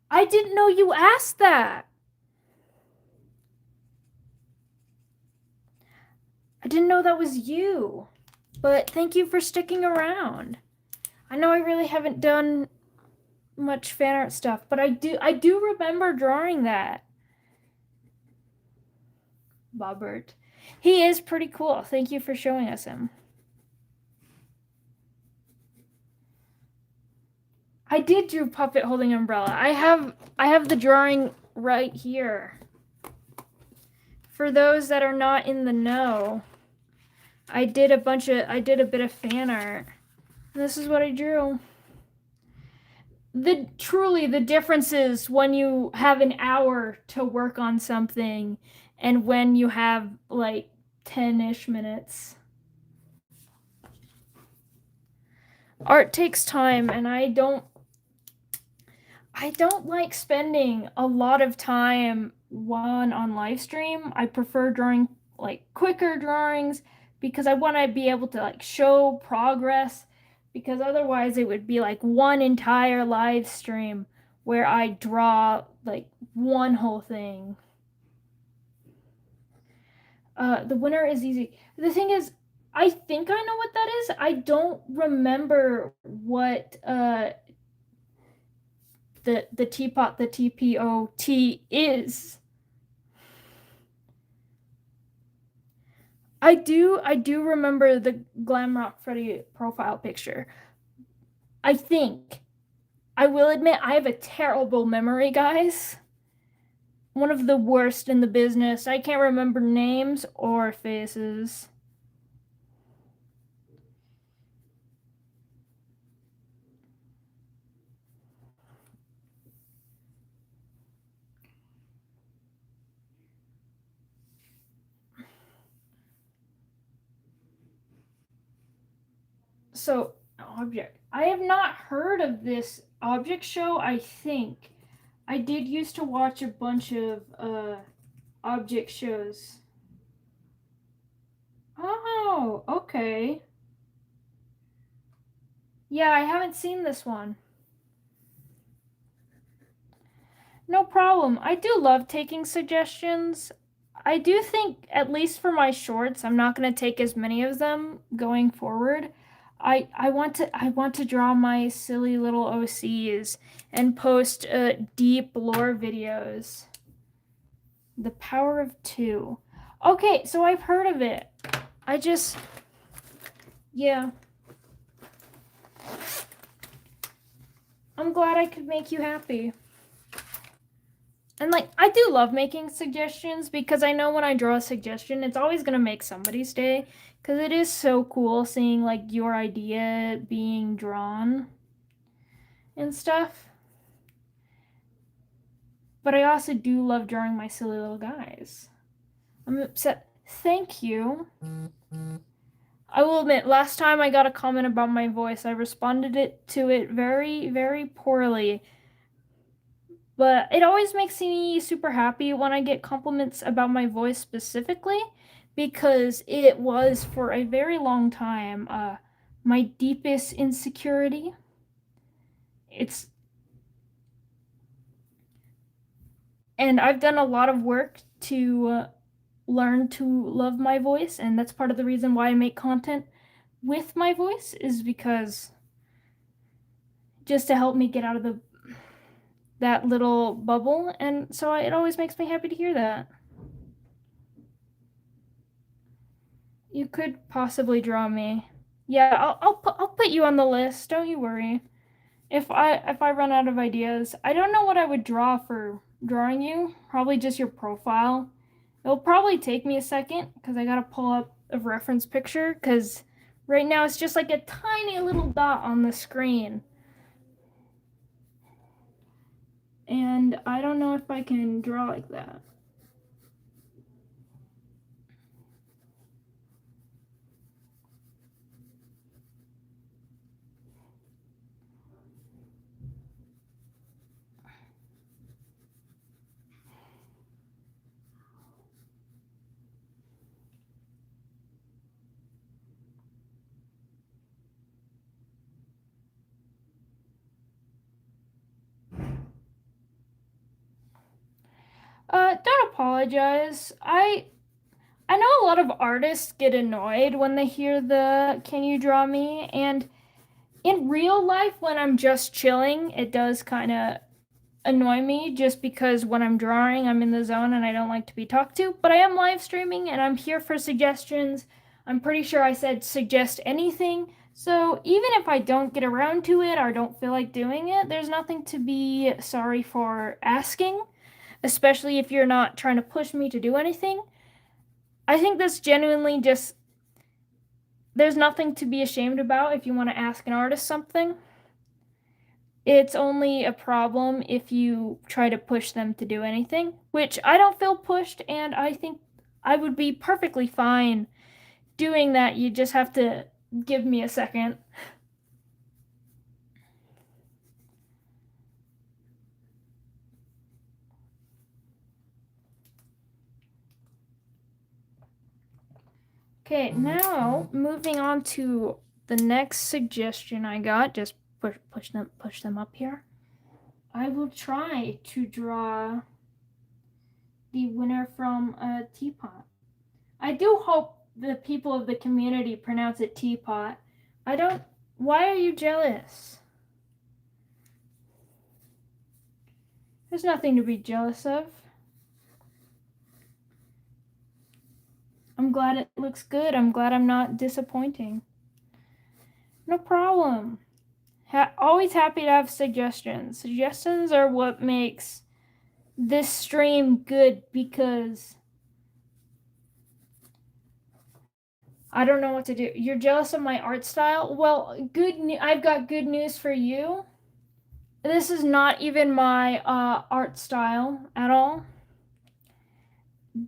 Speaker 1: I didn't know you asked that. I didn't know that was you. But thank you for sticking around. I know I really haven't done much fan art stuff, but I do remember drawing that. Bobbert. He is pretty cool. Thank you for showing us him. I did do puppet holding umbrella. I have the drawing right here. For those that are not in the know, I did a bit of fan art. This is what I drew. The difference is when you have an hour to work on something and when you have like 10-ish minutes. Art takes time, and I don't like spending a lot of time on live stream. I prefer drawing like quicker drawings because I want to be able to like show progress, because otherwise it would be like one entire live stream where I draw like one whole thing. The winner is easy. The thing is, I think I know what that is. I don't remember what the teapot, the TPOT is. I do remember the Glamrock Freddy profile picture. I think. I will admit I have a terrible memory, guys. One of the worst in the business. I can't remember names or faces. So, object. I have not heard of this object show, I think. I did used to watch a bunch of object shows. Oh, okay. Yeah, I haven't seen this one. No problem. I do love taking suggestions. I do think, at least for my shorts, I'm not going to take as many of them going forward. I want to draw my silly little OCs and post deep lore videos. The Power of Two. Okay, so I've heard of it. Yeah. I'm glad I could make you happy. And like, I do love making suggestions because I know when I draw a suggestion, it's always going to make somebody's day. Because it is so cool seeing like your idea being drawn and stuff. But I also do love drawing my silly little guys. I'm upset. Thank you. I will admit, last time I got a comment about my voice, I responded to it very, very poorly. But it always makes me super happy when I get compliments about my voice specifically, because it was for a very long time my deepest insecurity. And I've done a lot of work to learn to love my voice, and that's part of the reason why I make content with my voice, is because just to help me get out of that little bubble. And so it always makes me happy to hear that. You could possibly draw me. Yeah, I'll put you on the list. Don't you worry. If I run out of ideas, I don't know what I would draw for drawing you. Probably just your profile. It'll probably take me a second because I gotta pull up a reference picture, because right now it's just like a tiny little dot on the screen. And I don't know if I can draw like that. Don't apologize. I know a lot of artists get annoyed when they hear the "can you draw me?" And in real life, when I'm just chilling, it does kind of annoy me, just because when I'm drawing, I'm in the zone and I don't like to be talked to. But I am live streaming and I'm here for suggestions. I'm pretty sure I said suggest anything. So even if I don't get around to it or don't feel like doing it, there's nothing to be sorry for asking, especially if you're not trying to push me to do anything. I think that's genuinely just, there's nothing to be ashamed about if you want to ask an artist something. It's only a problem if you try to push them to do anything, which I don't feel pushed, and I think I would be perfectly fine doing that. You just have to give me a second. Okay, now moving on to the next suggestion I got. Just push them up here. I will try to draw the winner from a teapot. I do hope the people of the community pronounce it teapot. I don't. Why are you jealous? There's nothing to be jealous of. I'm glad it looks good. I'm glad I'm not disappointing. No problem. Always happy to have suggestions. Suggestions are what makes this stream good, because I don't know what to do. You're jealous of my art style? Well, I've got good news for you. This is not even my art style at all.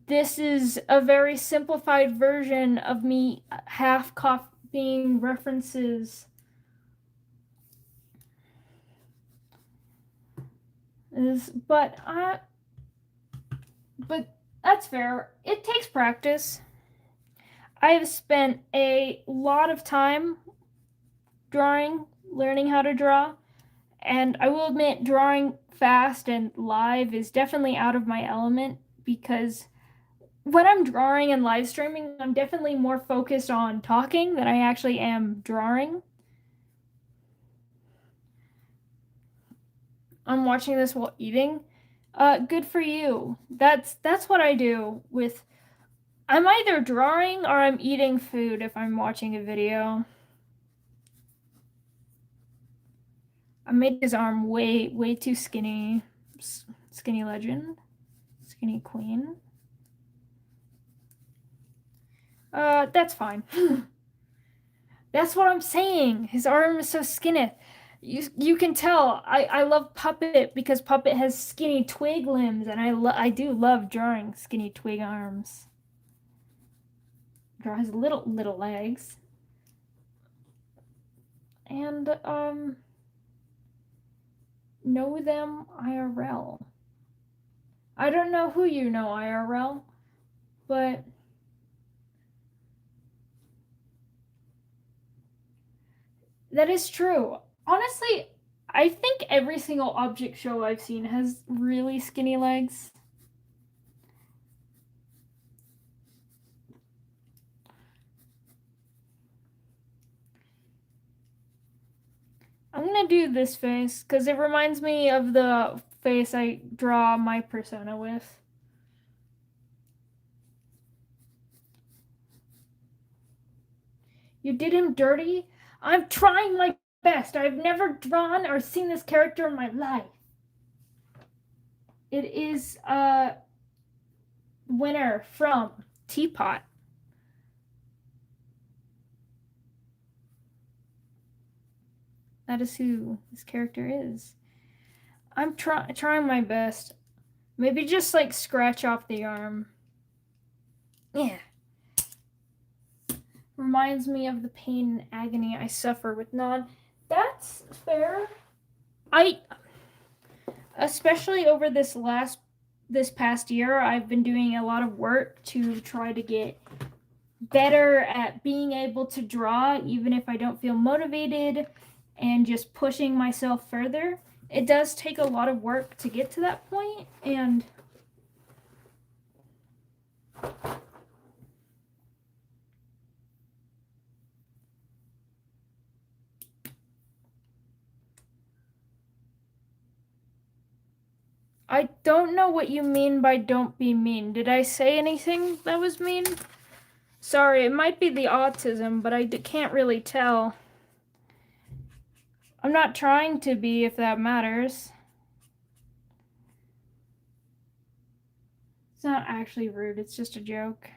Speaker 1: This is a very simplified version of me half copying references. But that's fair. It takes practice. I have spent a lot of time drawing, learning how to draw, And I will admit, drawing fast and live is definitely out of my element because when I'm drawing and live streaming, I'm definitely more focused on talking than I actually am drawing. I'm watching this while eating. Good for you. That's what I do with. I'm either drawing or I'm eating food if I'm watching a video. I made his arm way too skinny. Skinny legend. Skinny queen. That's fine. That's what I'm saying. His arm is so skinny. You can tell. I love Puppet because Puppet has skinny twig limbs, and I do love drawing skinny twig arms. Draw his little legs. And know them IRL. I don't know who you know IRL, but that is true. Honestly, I think every single object show I've seen has really skinny legs. I'm gonna do this face because it reminds me of the face I draw my persona with. You did him dirty? I'm trying my best. I've never drawn or seen this character in my life. It is a winner from Teapot. That is who this character is. I'm trying my best. Maybe just like scratch off the arm. Yeah. Reminds me of the pain and agony I suffer with non. That's fair. Especially over this past year, I've been doing a lot of work to try to get better at being able to draw even if I don't feel motivated and just pushing myself further. It does take a lot of work to get to that point, and I don't know what you mean by don't be mean. Did I say anything that was mean? Sorry, it might be the autism, but I can't really tell. I'm not trying to be, if that matters. It's not actually rude, it's just a joke.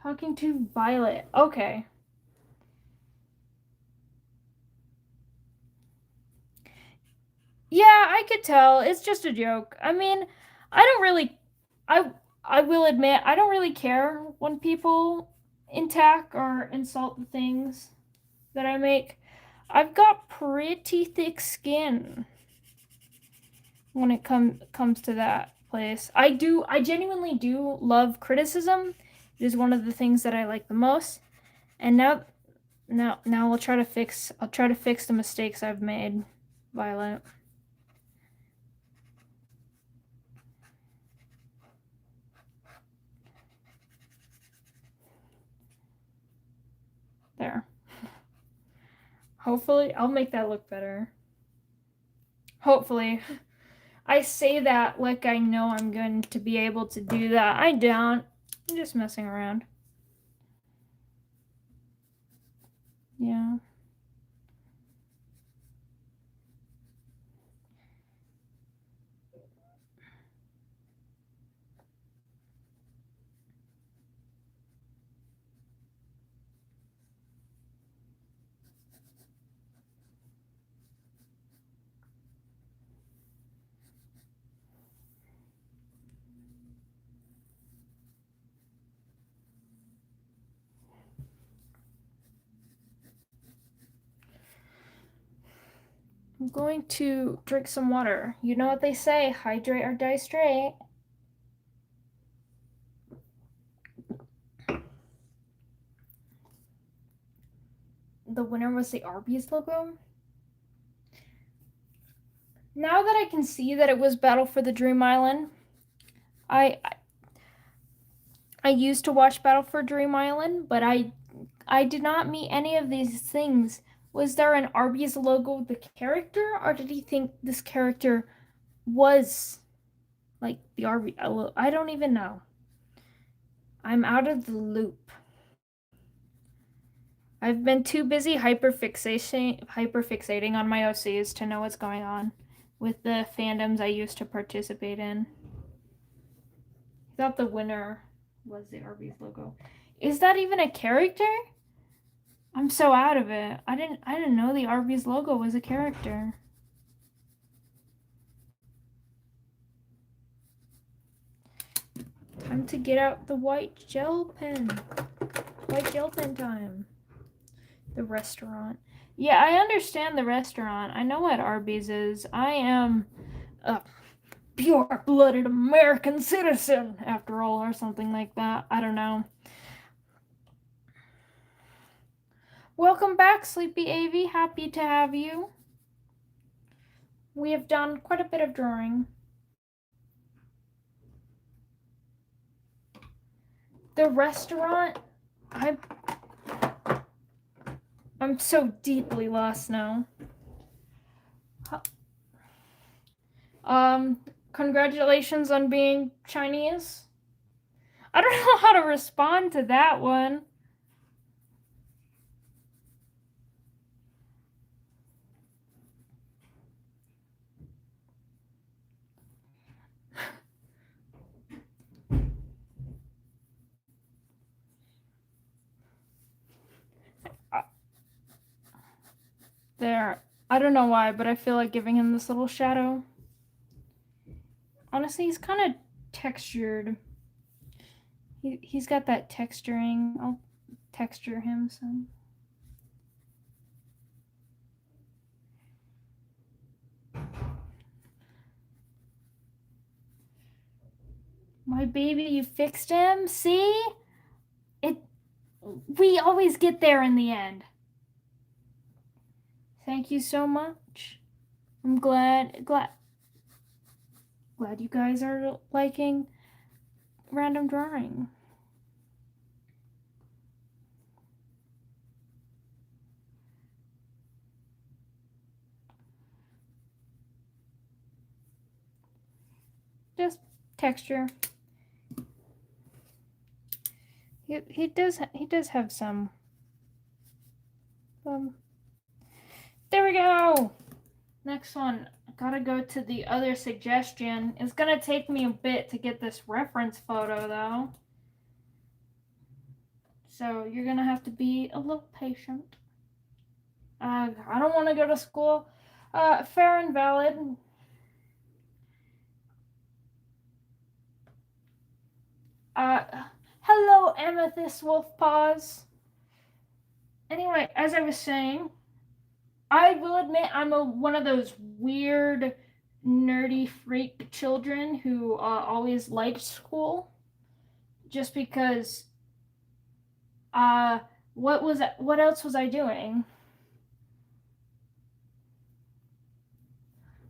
Speaker 1: Talking to Violet. Okay. Yeah, I could tell. It's just a joke. I mean, I don't really I will admit I don't really care when people attack or insult the things that I make. I've got pretty thick skin when it comes to that place. I genuinely do love criticism. It is one of the things that I like the most. And now I'll try to fix the mistakes I've made, Violet. There. Hopefully, I'll make that look better. Hopefully. I say that like I know I'm going to be able to do that. I don't. I'm just messing around. Yeah. I'm going to drink some water. You know what they say, hydrate or die straight. the winner was the Arby's logo. Now that I can see that it was Battle for the Dream Island, I used to watch Battle for Dream Island, but I did not meet any of these things. Was there an Arby's logo with the character, or did he think this character was like the Arby's? I don't even know. I'm out of the loop. I've been too busy hyperfixating on my OCs to know what's going on with the fandoms I used to participate in. I thought the winner was the Arby's logo. Is that even a character? I'm so out of it. I didn't know the Arby's logo was a character. Time to get out the white gel pen. White gel pen time. The restaurant. Yeah, I understand the restaurant. I know what Arby's is. I am a pure-blooded American citizen, after all, or something like that. I don't know. Welcome back, Sleepy AV. Happy to have you. We have done quite a bit of drawing. The restaurant, I'm so deeply lost now. Congratulations on being Chinese. I don't know how to respond to that one. There. I don't know why, but I feel like giving him this little shadow. Honestly, he's kind of textured. He's got that texturing. I'll texture him some. My baby, you fixed him? See? We always get there in the end. Thank you so much. I'm glad you guys are liking random drawing. Just texture. He does have some. There we go. Next one. I gotta go to the other suggestion. It's gonna take me a bit to get this reference photo though. So you're gonna have to be a little patient. I don't want to go to school. Fair and valid. Hello, Amethyst Wolf Paws. Anyway, as I was saying, I will admit I'm one of those weird, nerdy freak children who always liked school. Just because, what else was I doing?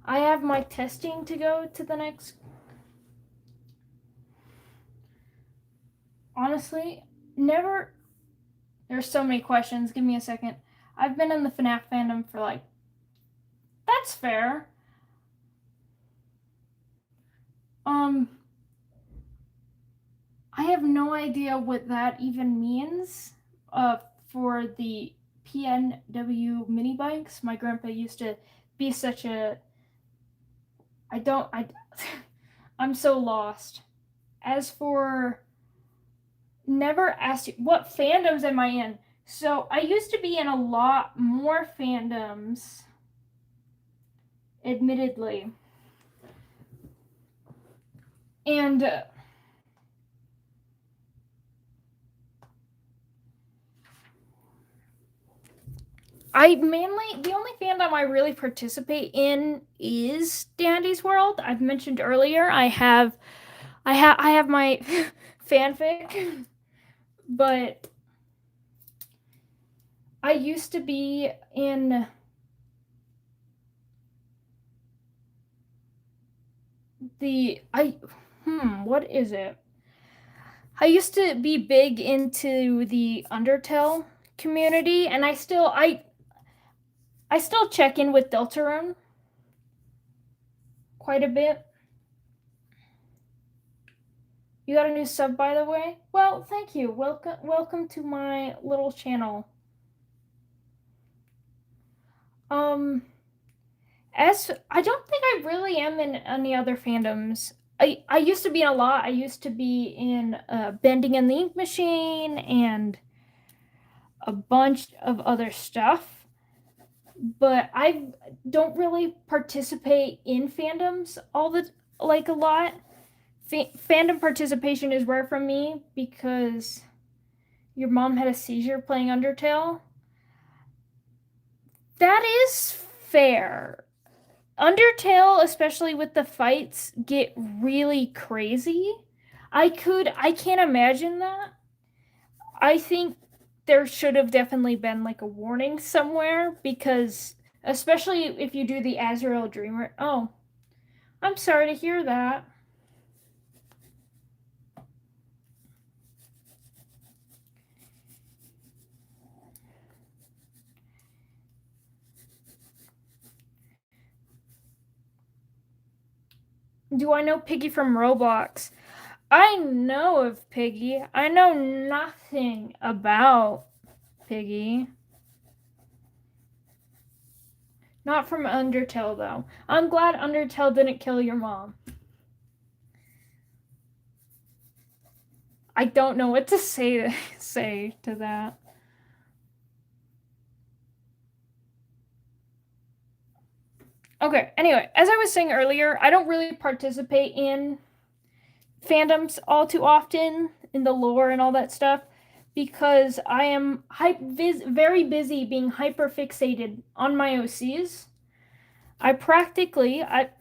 Speaker 1: I have my testing to go to the next. Honestly, never. There's so many questions. Give me a second. I've been in the FNAF fandom for like. That's fair. I have no idea what that even means. For the PNW mini bikes, my grandpa used to be such a. I'm so lost. As for. Never asked you, what fandoms am I in? So I used to be in a lot more fandoms, admittedly. And the only fandom I really participate in is Dandy's World. I've mentioned earlier I have my fanfic. But I used to be in what is it? I used to be big into the Undertale community, and I still check in with Deltarune quite a bit. You got a new sub, by the way? Well, thank you. Welcome to my little channel. As I don't think I really am in any other fandoms. I used to be in a lot. I used to be in Bending in the Ink Machine and a bunch of other stuff, but I don't really participate in fandoms a lot. Fandom participation is rare for me because your mom had a seizure playing Undertale. That is fair. Undertale, especially with the fights, get really crazy. I can't imagine that. I think there should have definitely been like a warning somewhere because especially if you do the Azrael Dreamer. Oh, I'm sorry to hear that. Do I know Piggy from Roblox? I know of Piggy. I know nothing about Piggy. Not from Undertale, though. I'm glad Undertale didn't kill your mom. I don't know what to say to that. Okay, anyway, as I was saying earlier, I don't really participate in fandoms all too often in the lore and all that stuff because I am very busy being hyper fixated on my OCs.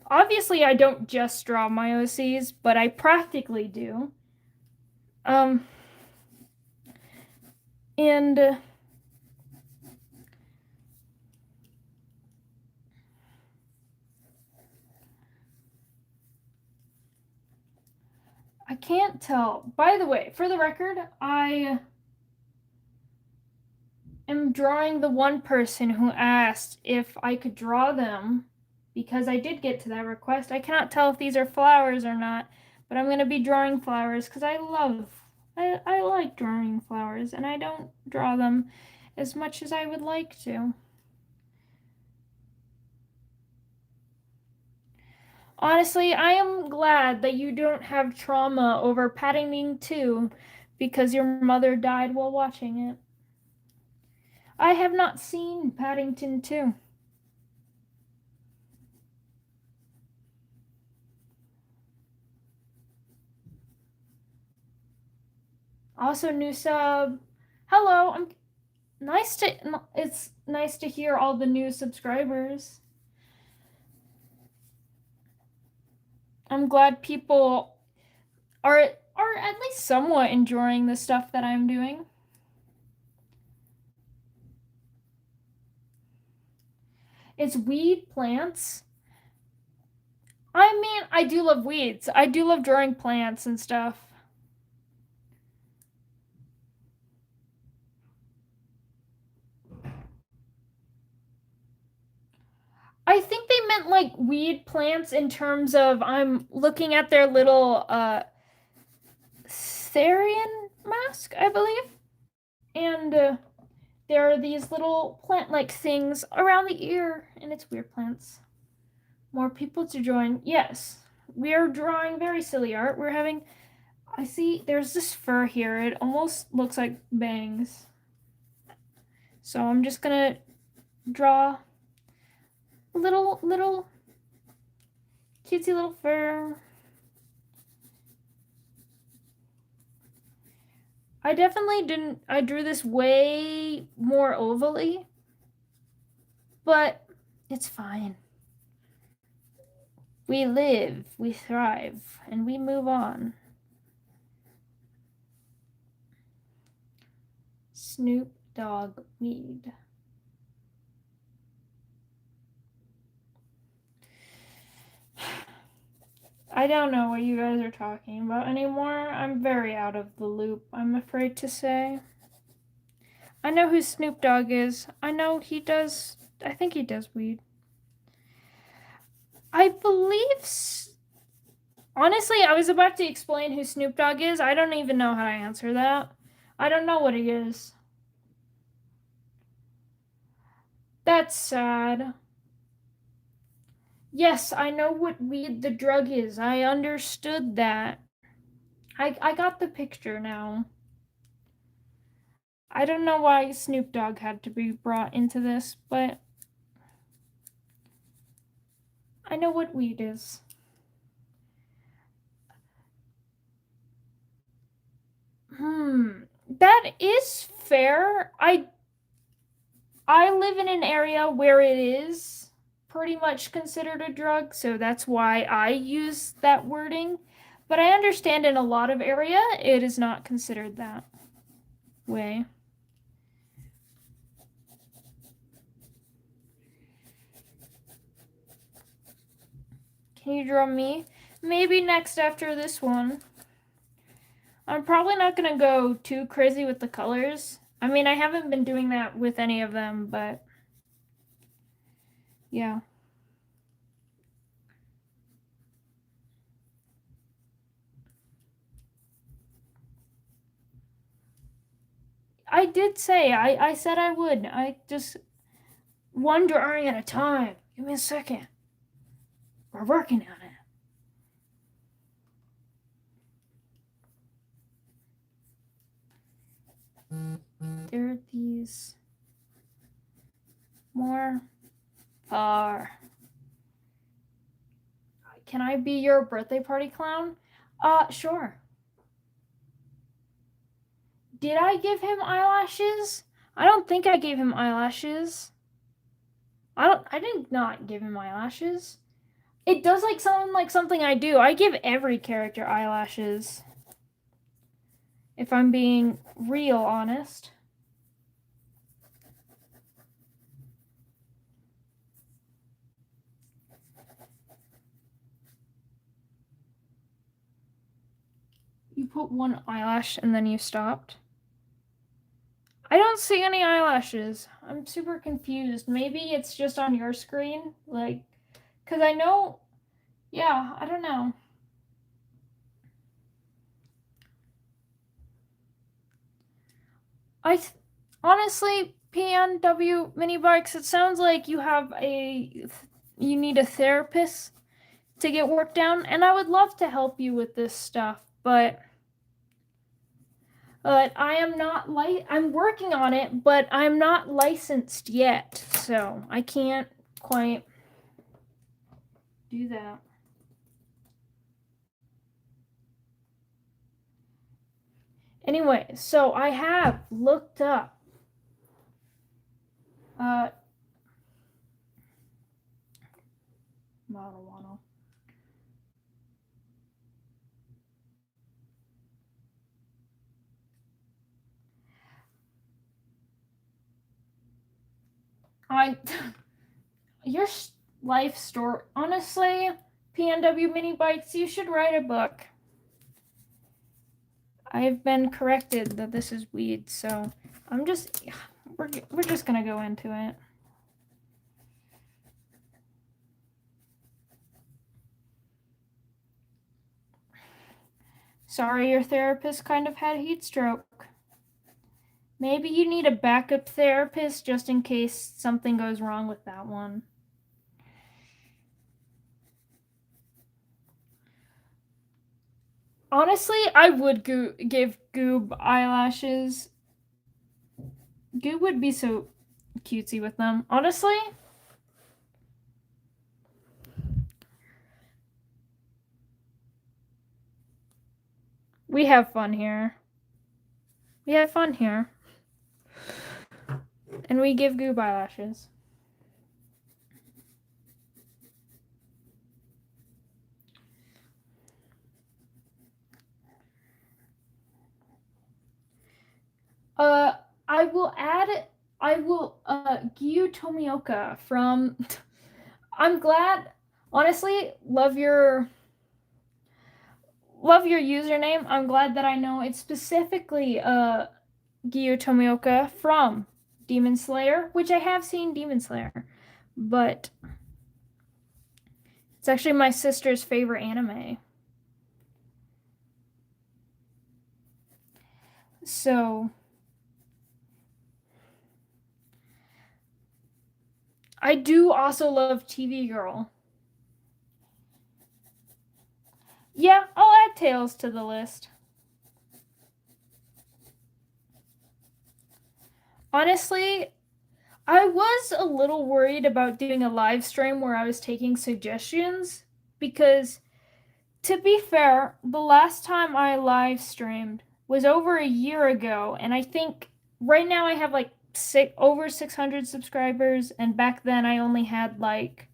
Speaker 1: Obviously I don't just draw my OCs, but I practically do. And I can't tell. By the way, for the record, I am drawing the one person who asked if I could draw them because I did get to that request. I cannot tell if these are flowers or not, but I'm going to be drawing flowers because I like drawing flowers and I don't draw them as much as I would like to. Honestly, I am glad that you don't have trauma over Paddington 2 because your mother died while watching it. I have not seen Paddington 2. Also, new sub. Hello, it's nice to hear all the new subscribers. I'm glad people are at least somewhat enjoying the stuff that I'm doing. It's weed plants. I mean, I do love weeds. I do love drawing plants and stuff. I think they meant like weed plants in terms of I'm looking at their little Therian mask, I believe. And there are these little plant-like things around the ear, and it's weird plants. More people to join. Yes, we are drawing very silly art. I see there's this fur here. It almost looks like bangs. So I'm just gonna draw a little cutesy little fur. I drew this way more ovally, but it's fine. We live, we thrive, and we move on. Snoop Dog weed. I don't know what you guys are talking about anymore. I'm very out of the loop, I'm afraid to say. I know who Snoop Dogg is. I know he does. I think he does weed. I believe. Honestly, I was about to explain who Snoop Dogg is. I don't even know how to answer that. I don't know what he is. That's sad. Yes, I know what weed the drug is. I understood that. I got the picture now. I don't know why Snoop Dogg had to be brought into this, but I know what weed is. That is fair. I live in an area where it is pretty much considered a drug, so that's why I use that wording. But I understand in a lot of area it is not considered that way. Can you draw me? Maybe next after this one. I'm probably not going to go too crazy with the colors. I mean, I haven't been doing that with any of them, but yeah. I did say, I said I would. I just, one drawing at a time. Give me a second. We're working on it. There are these more far. Can I be your birthday party clown? Sure. Did I give him eyelashes? I don't think I gave him eyelashes. I did not give him eyelashes. It does sound like something I do. I give every character eyelashes. If I'm being real honest. You put one eyelash and then you stopped? I don't see any eyelashes. I'm super confused. Maybe it's just on your screen, because I know, yeah, I don't know. Honestly, PNW mini bikes, it sounds like you need a therapist to get work down, and I would love to help you with this stuff, but I am not I'm working on it, but I'm not licensed yet, so I can't quite do that. Anyway, so I have looked up model. Your life story, honestly, PNW mini bikes, you should write a book. I've been corrected that this is weed, so we're just gonna go into it. Sorry, your therapist kind of had heat stroke. Maybe you need a backup therapist just in case something goes wrong with that one. Honestly, I would give Goob eyelashes. Goob would be so cutesy with them. Honestly, we have fun here. We have fun here. And we give Goob eyelashes. I will add I will Gyu Tomioka from I'm glad, honestly, love your username. I'm glad that I know it's specifically Gyu Tomioka from Demon Slayer, which I have seen Demon Slayer, but it's actually my sister's favorite anime. So I do also love TV Girl. Yeah, I'll add Tails to the list. Honestly, I was a little worried about doing a live stream where I was taking suggestions because, to be fair, the last time I live streamed was over a year ago, and I think right now I have like over 600 subscribers, and back then I only had like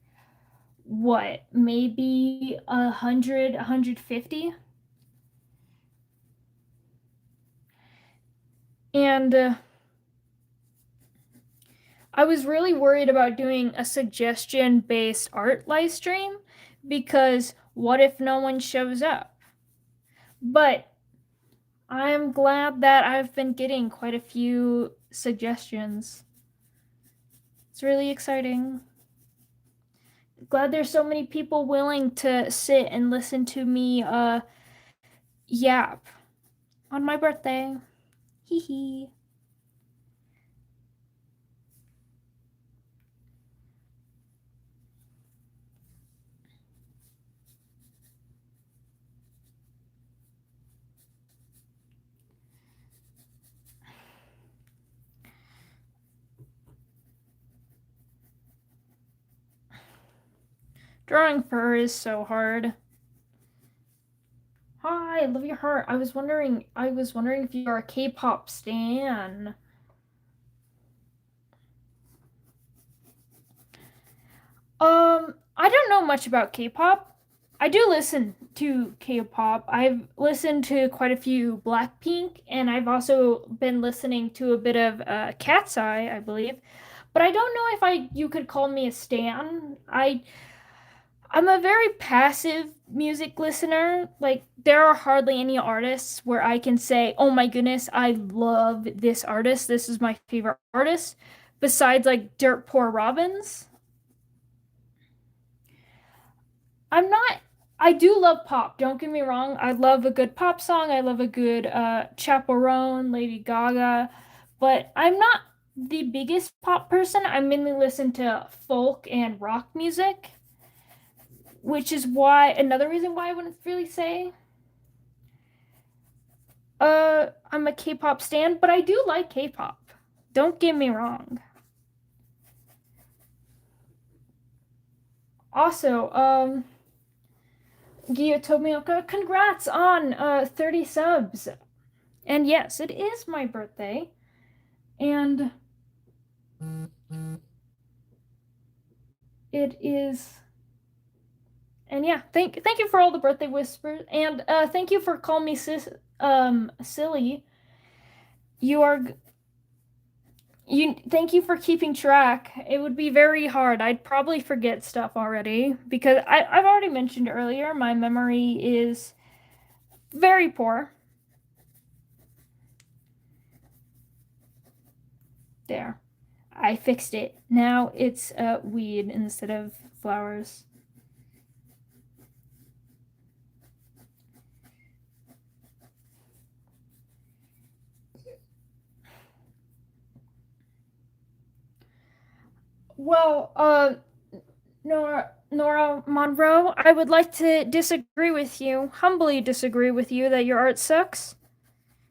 Speaker 1: what, maybe 100, 150. And I was really worried about doing a suggestion based art live stream because what if no one shows up? But I'm glad that I've been getting quite a few suggestions. It's really exciting. Glad there's so many people willing to sit and listen to me yap on my birthday. Hee hee. Drawing fur is so hard. Hi, I love your heart. I was wondering if you are a K-pop stan. I don't know much about K-pop. I do listen to K-pop. I've listened to quite a few Blackpink, and I've also been listening to a bit of Cat's Eye, I believe. But I don't know if you could call me a stan. I'm a very passive music listener. Like, there are hardly any artists where I can say, "Oh my goodness, I love this artist. This is my favorite artist." Besides like Dirt Poor Robins. I'm not I do love pop, don't get me wrong. I love a good pop song. I love a good Chaperone, Lady Gaga, but I'm not the biggest pop person. I mainly listen to folk and rock music, which is why another reason why I wouldn't really say I'm a K-pop stan, but I do like K-pop. Don't get me wrong. Also, Gia Tomioka, congrats on 30 subs. And yes, it is my birthday. And it is and yeah, thank you for all the birthday whispers, and thank you for calling me silly. You are you Thank you for keeping track. It would be very hard. I'd probably forget stuff already because I've already mentioned earlier my memory is very poor. There. I fixed it. Now it's weed instead of flowers. Well, Nora Monroe, I would like to disagree with you, humbly disagree with you that your art sucks.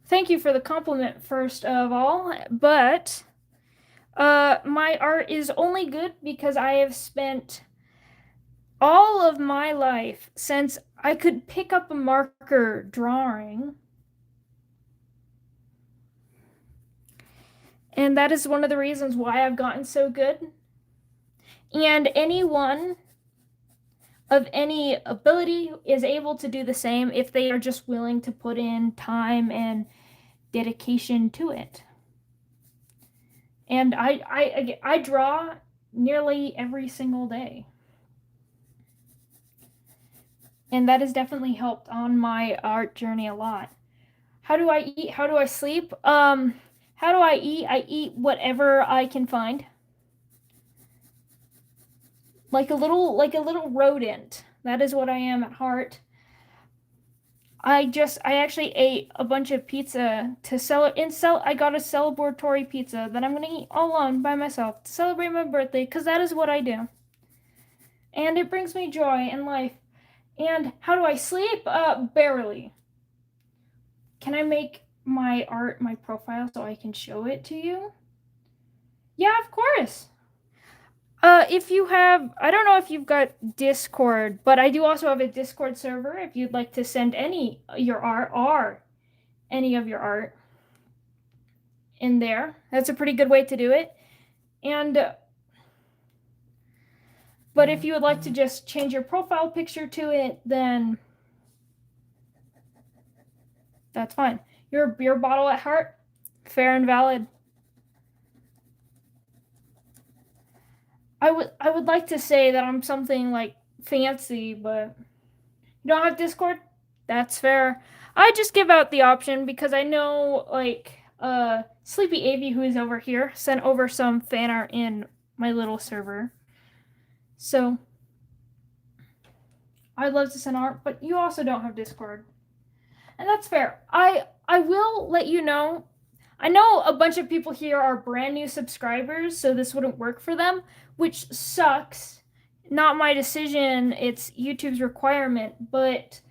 Speaker 1: Thank you for the compliment, first of all, but my art is only good because I have spent all of my life since I could pick up a marker drawing. And that is one of the reasons why I've gotten so good. And anyone of any ability is able to do the same if they are just willing to put in time and dedication to it. And I draw nearly every single day. And that has definitely helped on my art journey a lot. How do I eat? How do I sleep? How do I eat? I eat whatever I can find. Like a little rodent. That is what I am at heart. I actually ate a bunch of pizza I got a celebratory pizza that I'm gonna eat all alone by myself to celebrate my birthday, because that is what I do. And it brings me joy in life. And how do I sleep? Barely. Can I make my art my profile so I can show it to you? Yeah, of course. If you have, I don't know if you've got Discord, but I do also have a Discord server if you'd like to send any your art or any of your art in there. That's a pretty good way to do it. And but if you would like to just change your profile picture to it, then that's fine. You're a beer bottle at heart? Fair and valid. I would like to say that I'm something like fancy, but you don't have Discord? That's fair. I just give out the option because I know like Sleepy Avy, who is over here, sent over some fan art in my little server. So I'd love to send art, but you also don't have Discord. And that's fair. I will let you know. I know a bunch of people here are brand new subscribers, so this wouldn't work for them, which sucks. Not my decision, it's YouTube's requirement, but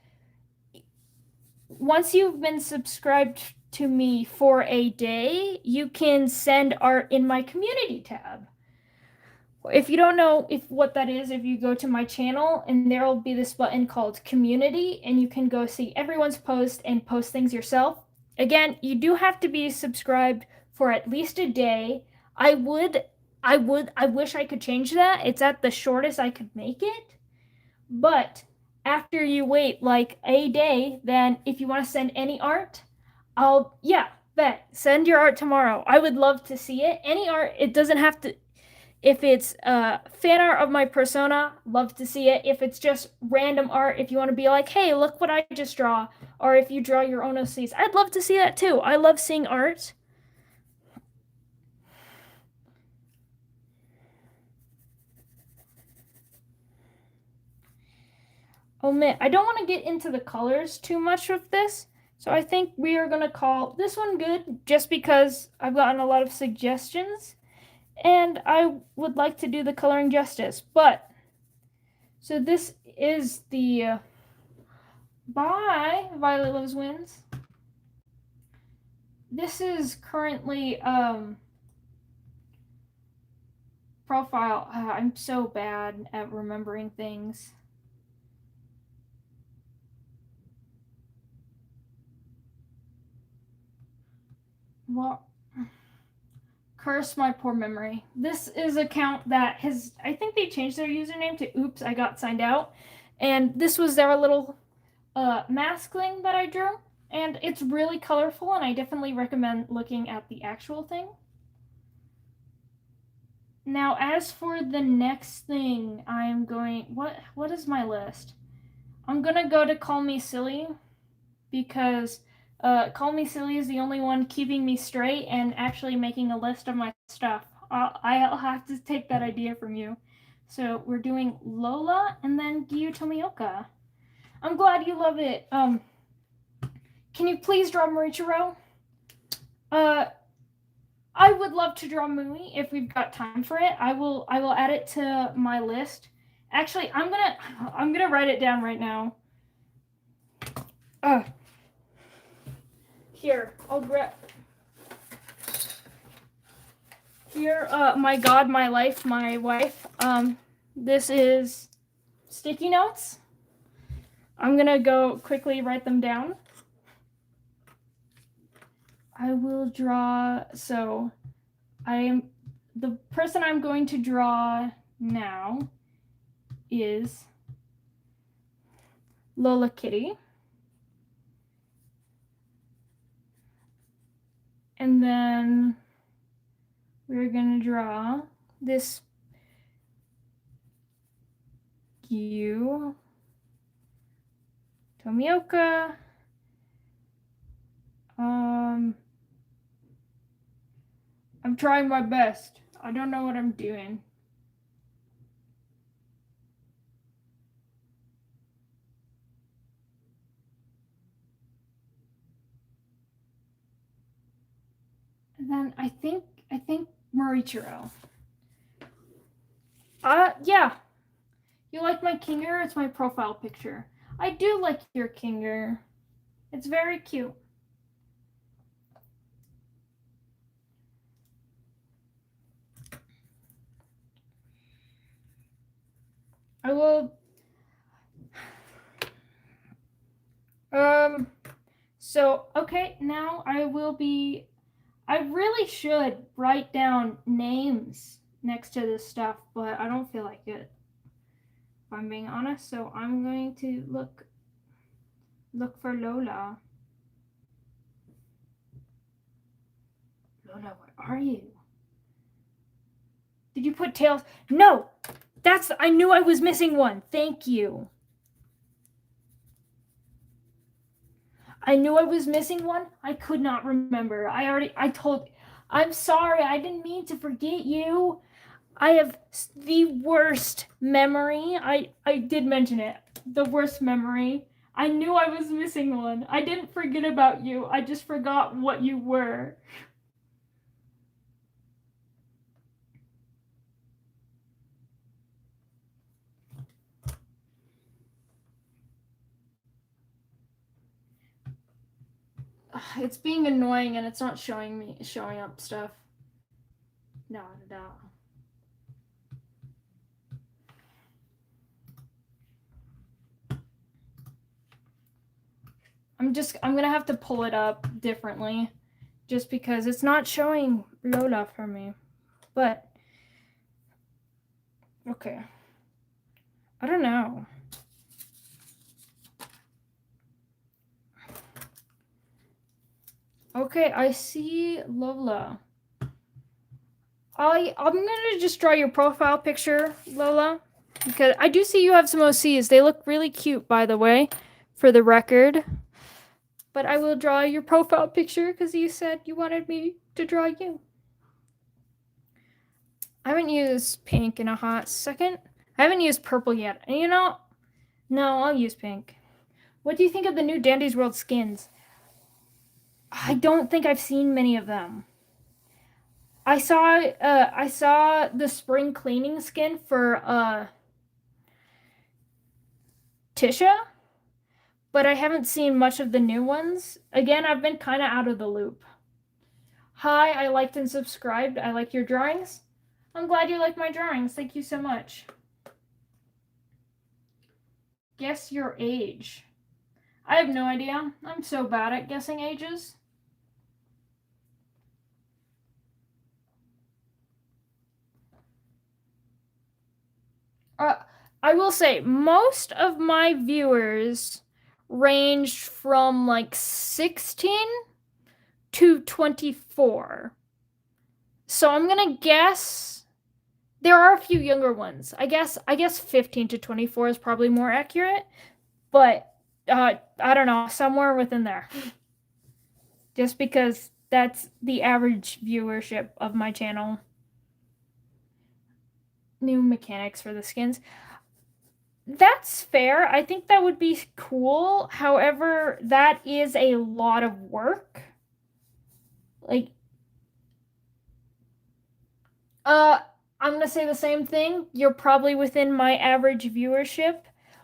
Speaker 1: once you've been subscribed to me for a day, you can send art in my community tab. If you don't know what that is, if you go to my channel, and there will be this button called community, and you can go see everyone's post and post things yourself. Again, you do have to be subscribed for at least a day. I wish I could change that. It's at the shortest I could make it. But after you wait like a day, then if you want to send any art, send your art tomorrow. I would love to see it. Any art, it doesn't have to, if it's fan art of my persona, love to see it. If it's just random art, if you want to be like, hey, look what I just draw, or if you draw your own OCs, I'd love to see that too. I love seeing art. Oh man, I don't want to get into the colors too much with this, so I think we are going to call this one good just because I've gotten a lot of suggestions and I would like to do the coloring justice. But so this is the by Violet Loves Wins. This is currently profile. I'm so bad at remembering things. Well, curse my poor memory. This is an account that has, I think they changed their username to Oops, I Got Signed Out. And this was their little mask thing that I drew. And it's really colorful, and I definitely recommend looking at the actual thing. Now, as for the next thing, I'm going, what is my list? I'm gonna go to Call Me Silly, because Call Me Silly is the only one keeping me straight and actually making a list of my stuff. I'll have to take that idea from you. So we're doing Lola and then Gyu Tomioka. I'm glad you love it. Can you please draw Marichiro? I would love to draw Mui if we've got time for it. I will add it to my list. Actually, I'm gonna write it down right now. Here, I'll grab. Here, my God, my life, my wife. This is sticky notes. I'm gonna go quickly write them down. I will draw, so the person I'm going to draw now is Lola Kitty. And then we're gonna draw this you, Tomioka. I'm trying my best. I don't know what I'm doing. And then I think Morichiro. Yeah. You like my Kinger? It's my profile picture. I do like your Kinger. It's very cute. I will. So, okay, now I will be. I really should write down names next to this stuff, but I don't feel like it, if I'm being honest. So I'm going to look for Lola. Lola, where are you? Did you put tails? No! I knew I was missing one. Thank you. I knew I was missing one. I could not remember. I'm sorry. I didn't mean to forget you. I have the worst memory. I did mention it. The worst memory. I knew I was missing one. I didn't forget about you. I just forgot what you were. It's being annoying and it's not showing up stuff. No. I'm gonna have to pull it up differently just because it's not showing Lola for me. But okay. I don't know. Okay, I see Lola. I'm gonna just draw your profile picture, Lola, because I do see you have some OCs. They look really cute, by the way, for the record. But I will draw your profile picture because you said you wanted me to draw you. I haven't used pink in a hot second. I haven't used purple yet. And you know, no, I'll use pink. What do you think of the new Dandy's World skins? I don't think I've seen many of them. I saw the spring cleaning skin for Tisha, but I haven't seen much of the new ones. Again, I've been kind of out of the loop. Hi, I liked and subscribed. I like your drawings. I'm glad you like my drawings. Thank you so much. Guess your age. I have no idea. I'm so bad at guessing ages. I will say most of my viewers ranged from like 16 to 24. So I'm gonna guess there are a few younger ones. I guess 15 to 24 is probably more accurate, but I don't know, somewhere within there. Just because that's the average viewership of my channel. New mechanics for the skins. That's fair. I think that would be cool. However, that is a lot of work. Like, I'm gonna say the same thing. You're probably within my average viewership,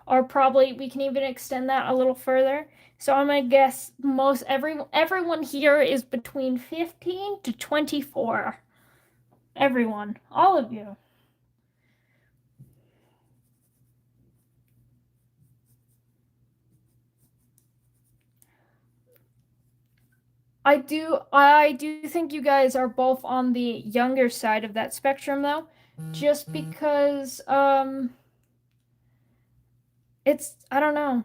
Speaker 1: or probably we can even extend that a little further. So I'm gonna guess everyone here is between 15 to 24. Everyone, all of you. I do think you guys are both on the younger side of that spectrum though, just because it's I don't know.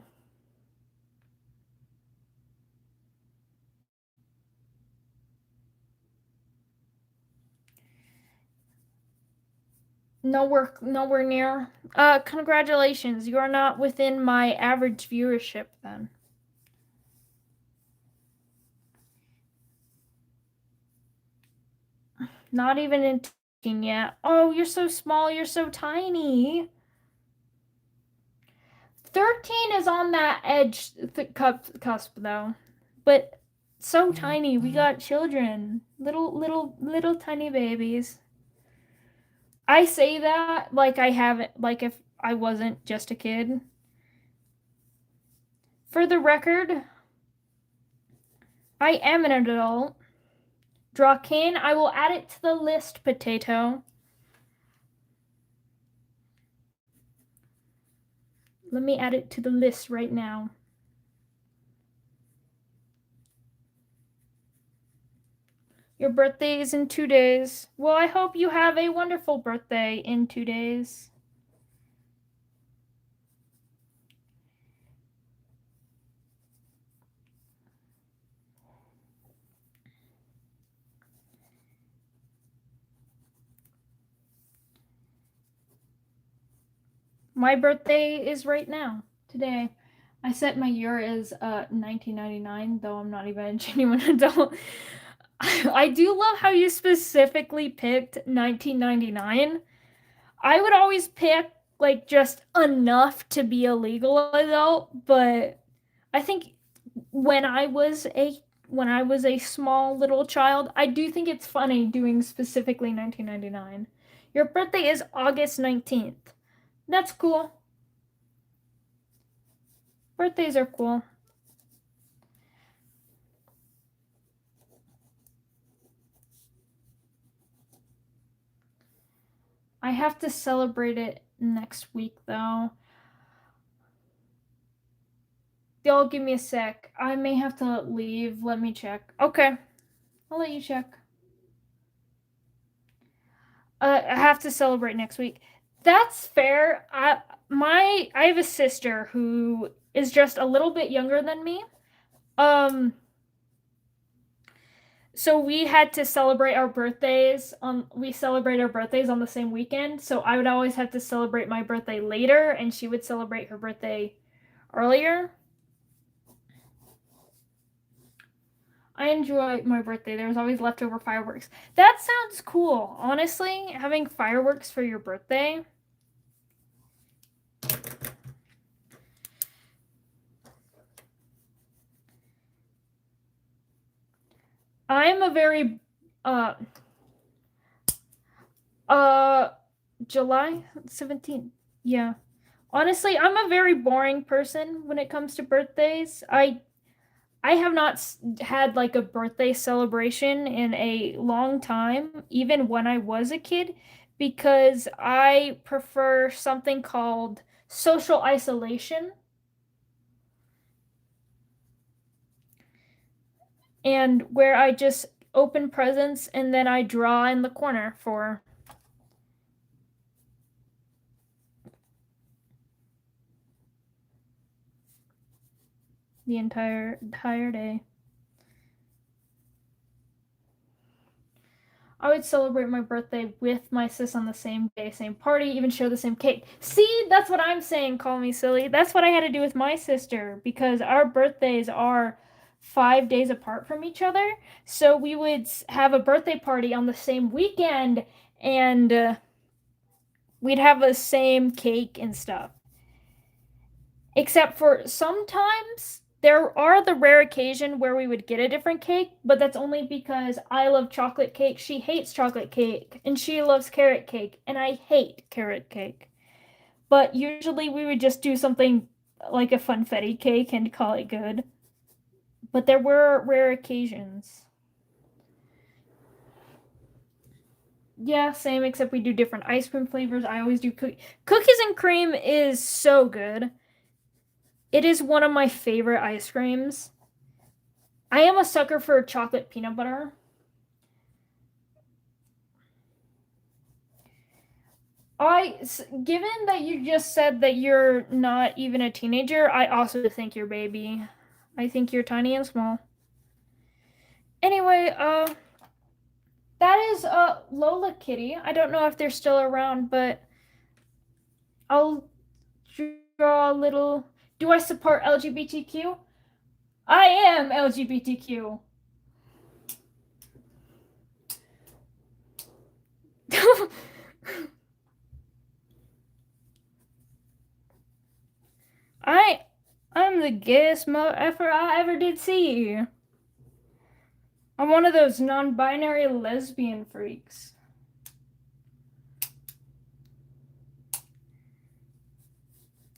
Speaker 1: Nowhere near. Congratulations. You are not within my average viewership then. Not even in talking yet. Oh, you're so small. You're so tiny. 13 is on that edge cusp though. But so tiny. We got children. Little tiny babies. I say that like I haven't, like if I wasn't just a kid. For the record, I am an adult. Draken, I will add it to the list, potato. Let me add it to the list right now. Your birthday is in 2 days. Well, I hope you have a wonderful birthday in 2 days. My birthday is right now, today. I set my year as 1999, though I'm not even a genuine adult. I do love how you specifically picked 1999. I would always pick like just enough to be a legal adult, but I think when I was a small little child, I do think it's funny doing specifically 1999. Your birthday is August 19th. That's cool. Birthdays are cool. I have to celebrate it next week though. Y'all give me a sec. I may have to leave. Let me check. Okay. I'll let you check. I have to celebrate next week. That's fair. I have a sister who is just a little bit younger than me. So we had to celebrate our birthdays we celebrate our birthdays on the same weekend. So I would always have to celebrate my birthday later and she would celebrate her birthday earlier. I enjoy my birthday. There's always leftover fireworks. That sounds cool. Honestly, having fireworks for your birthday. I'm a very July 17th. Yeah. Honestly, I'm a very boring person when it comes to birthdays. I have not had like a birthday celebration in a long time, even when I was a kid, because I prefer something called social isolation. And where I just open presents and then I draw in the corner for the entire day. I would celebrate my birthday with my sis on the same day, same party, even share the same cake. See, that's what I'm saying. Call me silly. That's what I had to do with my sister because our birthdays are 5 days apart from each other. So we would have a birthday party on the same weekend and we'd have the same cake and stuff. Except for sometimes there are the rare occasion where we would get a different cake, but that's only because I love chocolate cake, she hates chocolate cake, and she loves carrot cake, and I hate carrot cake. But usually we would just do something like a funfetti cake and call it good. But there were rare occasions. Yeah, same, except we do different ice cream flavors. I always do cookies and cream is so good. It is one of my favorite ice creams. I am a sucker for chocolate peanut butter. Given that you just said that you're not even a teenager, I also think you're baby. I think you're tiny and small. Anyway, That is Lola Kitty. I don't know if they're still around, but I'll draw a little. Do I support LGBTQ? I am LGBTQ. I I'm the gayest effer I ever did see. I'm one of those non-binary lesbian freaks.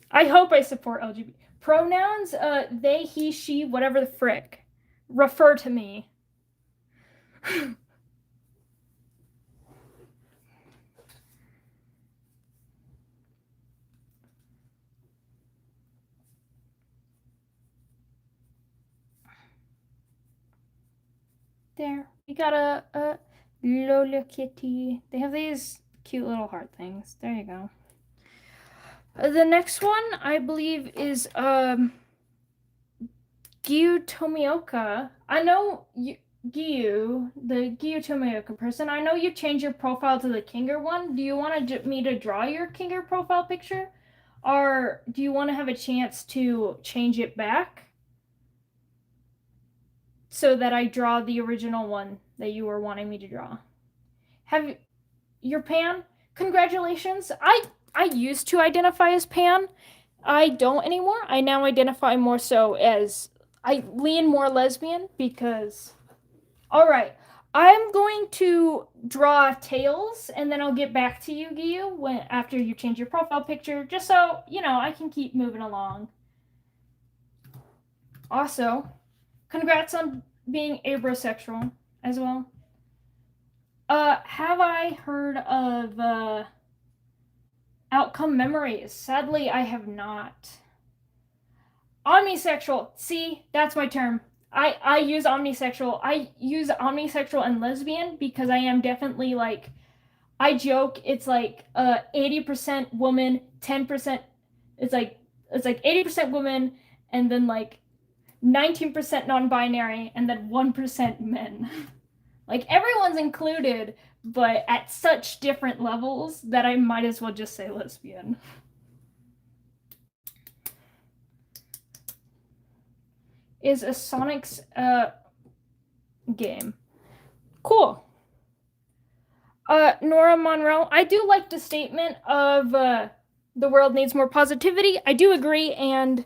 Speaker 1: I hope I support LGBT pronouns. They, he, she, whatever the frick. Refer to me. There, we got a Lola Kitty. They have these cute little heart things. There you go. The next one, I believe, is Gyu Tomioka. I know you, Gyu, the Gyu Tomioka person. I know you changed your profile to the Kinger one. Do you want me to draw your Kinger profile picture, or do you want to have a chance to change it back so that I draw the original one that you were wanting me to draw? Have your Pan? Congratulations. I used to identify as Pan. I don't anymore. I now identify more so as I lean more lesbian because all right. I'm going to draw tails and then I'll get back to you, Gyu, when after you change your profile picture, just so, you know, I can keep moving along. Also, congrats on being abrosexual as well. Have I heard of Outcome Memories? Sadly, I have not. Omnisexual. See, that's my term. I use omnisexual. I use omnisexual and lesbian because I am definitely like, I joke it's like 80% woman, 10%, it's like 80% woman and then like 19% non-binary and then 1% men. Like everyone's included, but at such different levels that I might as well just say lesbian. Is a Sonic's game. Cool. Nora Monroe, I do like the statement of the world needs more positivity. I do agree, and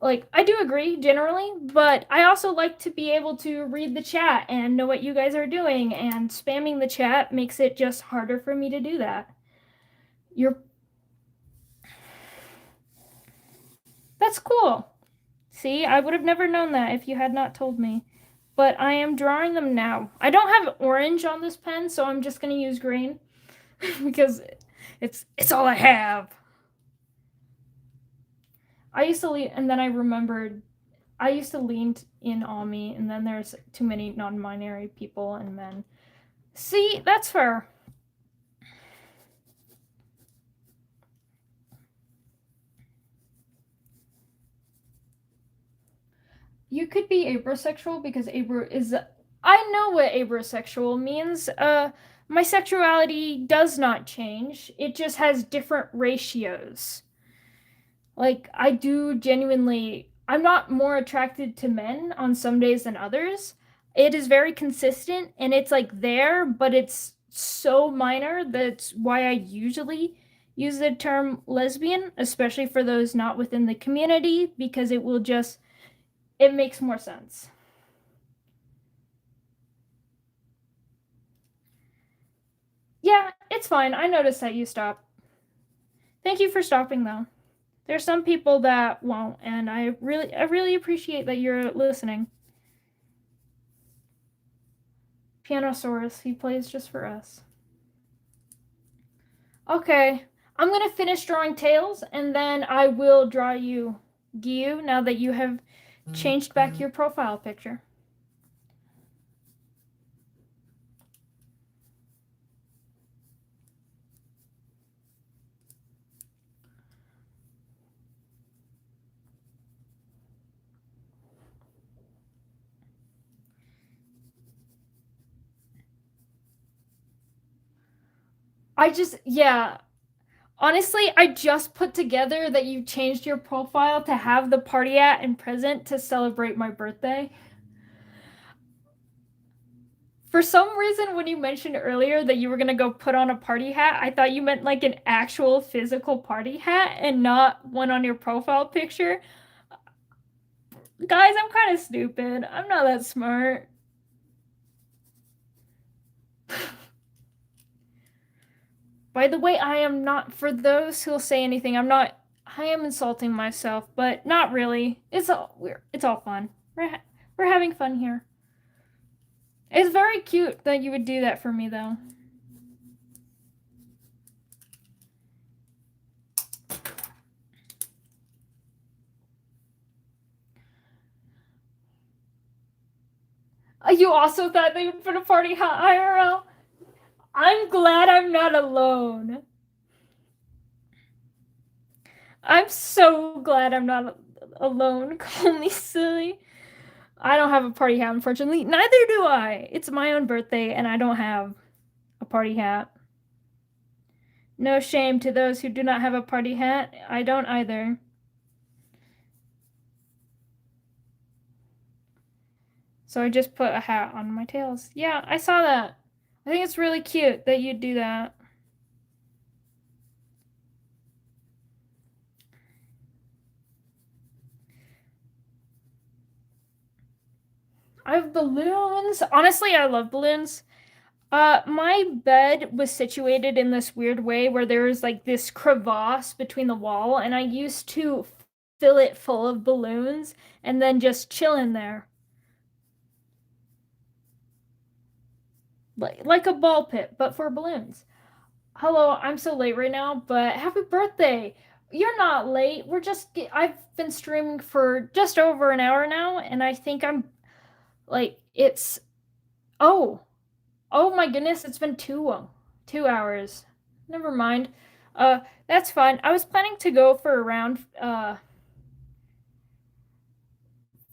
Speaker 1: like I do agree generally, but I also like to be able to read the chat and know what you guys are doing, and spamming the chat makes it just harder for me to do that. That's cool. See, I would have never known that if you had not told me. But I am drawing them now. I don't have orange on this pen, so I'm just gonna use green because it's all I have. I used to lean, and then I remembered I used to lean in on me, and then there's too many non-binary people and men. See, that's fair. You could be abrosexual because abro is. I know what abrosexual means. My sexuality does not change. It just has different ratios. Like I do genuinely. I'm not more attracted to men on some days than others. It is very consistent and it's like there, but it's so minor that's why I usually use the term lesbian, especially for those not within the community, because it will just it makes more sense. Yeah, it's fine. I noticed that you stopped. Thank you for stopping though. There's some people that won't, and I really appreciate that you're listening. Pianosaurus, he plays just for us. Okay, I'm gonna finish drawing tails, and then I will draw you Gyu now that you have changed back your profile picture. Yeah. Honestly, I just put together that you changed your profile to have the party hat and present to celebrate my birthday. For some reason, when you mentioned earlier that you were gonna go put on a party hat, I thought you meant like an actual physical party hat and not one on your profile picture. Guys, I'm kind of stupid. I'm not that smart. By the way, I am not, for those who'll say anything, I am insulting myself, but not really. It's all fun. We're having fun here. It's very cute that you would do that for me, though. You also thought they would put a party hat IRL? I'm glad I'm not alone. I'm so glad I'm not alone. Call me silly. I don't have a party hat, unfortunately. Neither do I. It's my own birthday, and I don't have a party hat. No shame to those who do not have a party hat. I don't either. So I just put a hat on my tails. Yeah, I saw that. I think it's really cute that you do that. I have balloons. Honestly, I love balloons. My bed was situated in this weird way where there was like this crevasse between the wall, and I used to fill it full of balloons and then just chill in there. Like a ball pit, but for balloons. Hello, I'm so late right now, but happy birthday. You're not late. I've been streaming for just over an hour now, and I think I'm like, oh, oh my goodness, it's been 2 hours. Never mind. Uh, that's fine. I was planning to go for around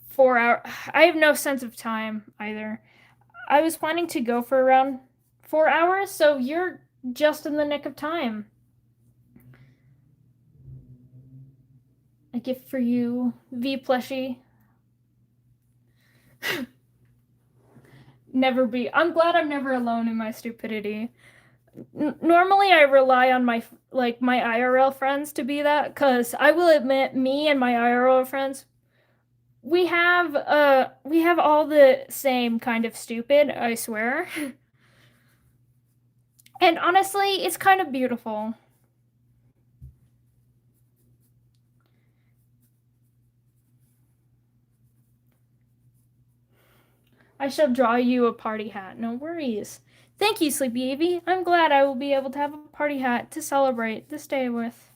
Speaker 1: 4 hours. I have no sense of time either. I was planning to go for around 4 hours, so you're just in the nick of time. A gift for you, V plushie. Never be. I'm glad I'm never alone in my stupidity. Normally, I rely on my IRL friends to be that, because I will admit, me and my IRL friends, we have all the same kind of stupid, I swear. And honestly, it's kind of beautiful. I shall draw you a party hat. No worries. Thank you, Sleepy Avy. I'm glad I will be able to have a party hat to celebrate this day with.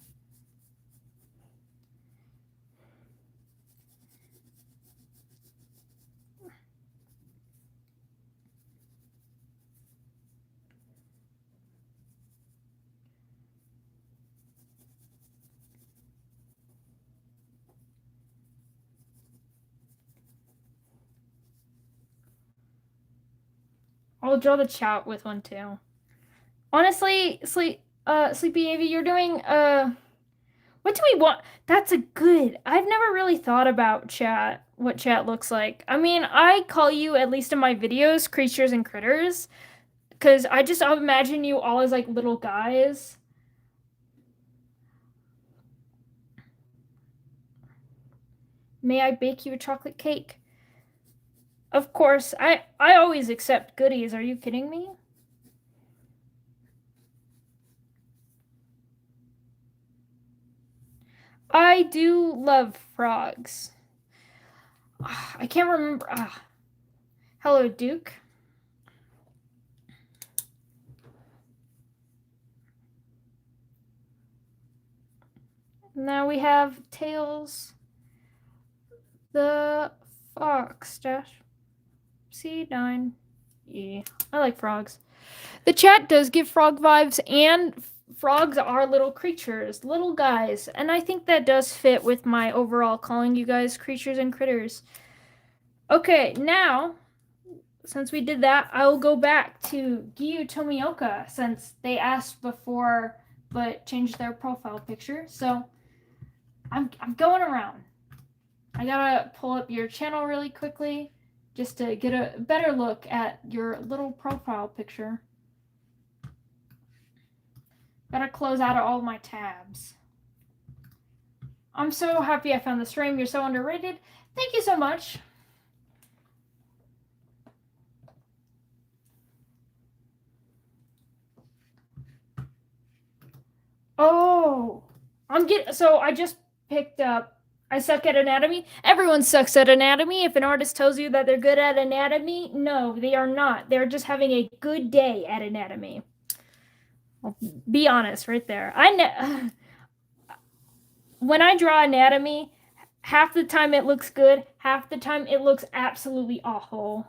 Speaker 1: I'll draw the chat with one too. Honestly, Sleepy Avy, you're doing what do we want? That's a good. I've never really thought about chat, what chat looks like. I mean, I call you, at least in my videos, creatures and critters, because I just imagine you all as like little guys. May I bake you a chocolate cake? Of course, I always accept goodies. Are you kidding me? I do love frogs. I can't remember. Hello, Duke. Now we have Tails, the fox dash C9. Yeah, I like frogs. The chat does give frog vibes, and frogs are little creatures, little guys, and I think that does fit with my overall calling you guys creatures and critters. Okay, now since we did that, I will go back to Giyu Tomioka since they asked before but changed their profile picture. So I'm going around. I gotta pull up your channel really quickly just to get a better look at your little profile picture. Gotta close out all my tabs. I'm so happy I found the stream. You're so underrated. Thank you so much. Oh, so I just picked up I suck at anatomy. Everyone sucks at anatomy. If an artist tells you that they're good at anatomy, no, they are not. They're just having a good day at anatomy. I'll be honest right there. When I draw anatomy, half the time it looks good, half the time it looks absolutely awful.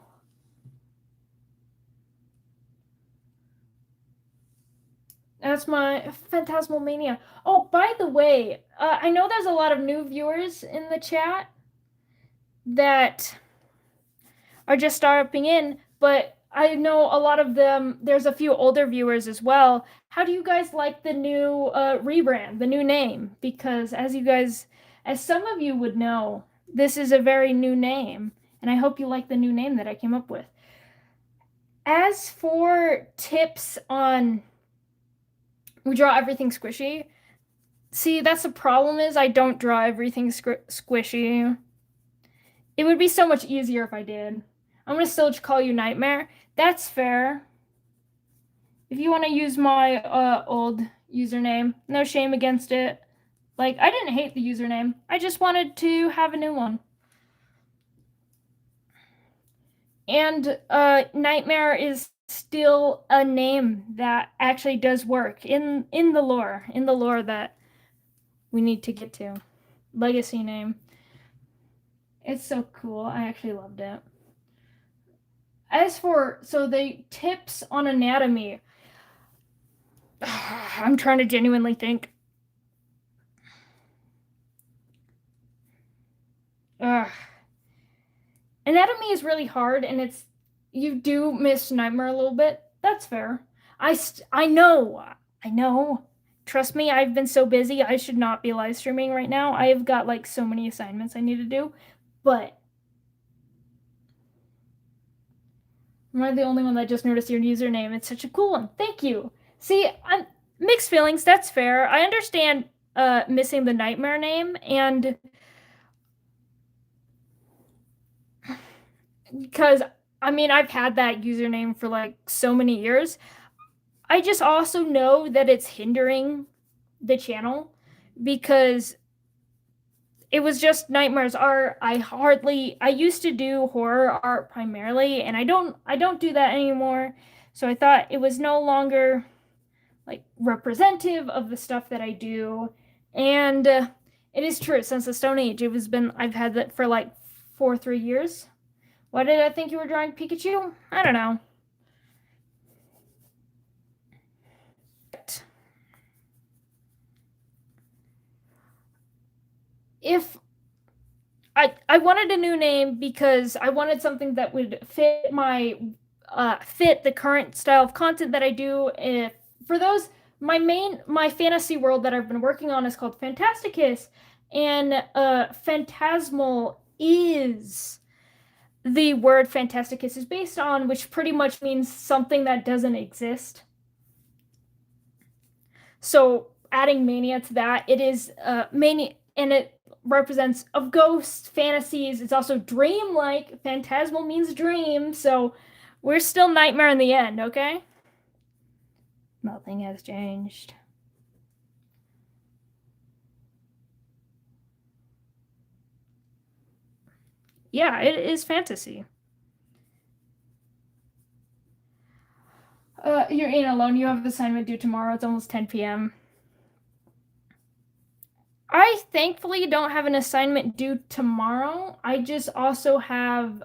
Speaker 1: That's my Phantasmal Mania. Oh, by the way, I know there's a lot of new viewers in the chat that are just starting in, but I know a lot of them, there's a few older viewers as well. How do you guys like the new rebrand, the new name? Because as some of you would know, this is a very new name, and I hope you like the new name that I came up with. As for tips on we draw everything squishy, see, that's the problem is I don't draw everything squishy. It would be so much easier if I did. I'm gonna still call you Nightmare. That's fair. If you want to use my old username, no shame against it. Like, I didn't hate the username. I just wanted to have a new one. And Nightmare is still a name that actually does work in the lore that we need to get to. Legacy name. It's so cool. I actually loved it. As for the tips on anatomy, I'm trying to genuinely think. Anatomy is really hard, and you do miss Nightmare a little bit. That's fair. I know. Trust me, I've been so busy. I should not be live streaming right now. I have got like so many assignments I need to do, but am I the only one that just noticed your username? It's such a cool one. Thank you. See, I'm mixed feelings. That's fair. I understand missing the Nightmare name, and because I mean, I've had that username for like so many years. I just also know that it's hindering the channel because it was just Nightmare's art. I used to do horror art primarily, and I don't do that anymore. So I thought it was no longer like representative of the stuff that I do. And it is true, since the Stone Age, I've had that for like 3 years. Why did I think you were drawing Pikachu? I don't know. If I wanted a new name because I wanted something that would fit fit the current style of content that I do. For those, my fantasy world that I've been working on is called Fantasticus, and phantasmal is the word Fantasticus is based on, which pretty much means something that doesn't exist. So adding mania to that, it is mania, and it represents of ghosts, fantasies. It's also dream-like. Phantasmal means dream, so we're still Nightmare in the end, okay? Nothing has changed. Yeah, it is fantasy. You're in alone. You have an assignment due tomorrow. It's almost 10 p.m. I thankfully don't have an assignment due tomorrow. I just also have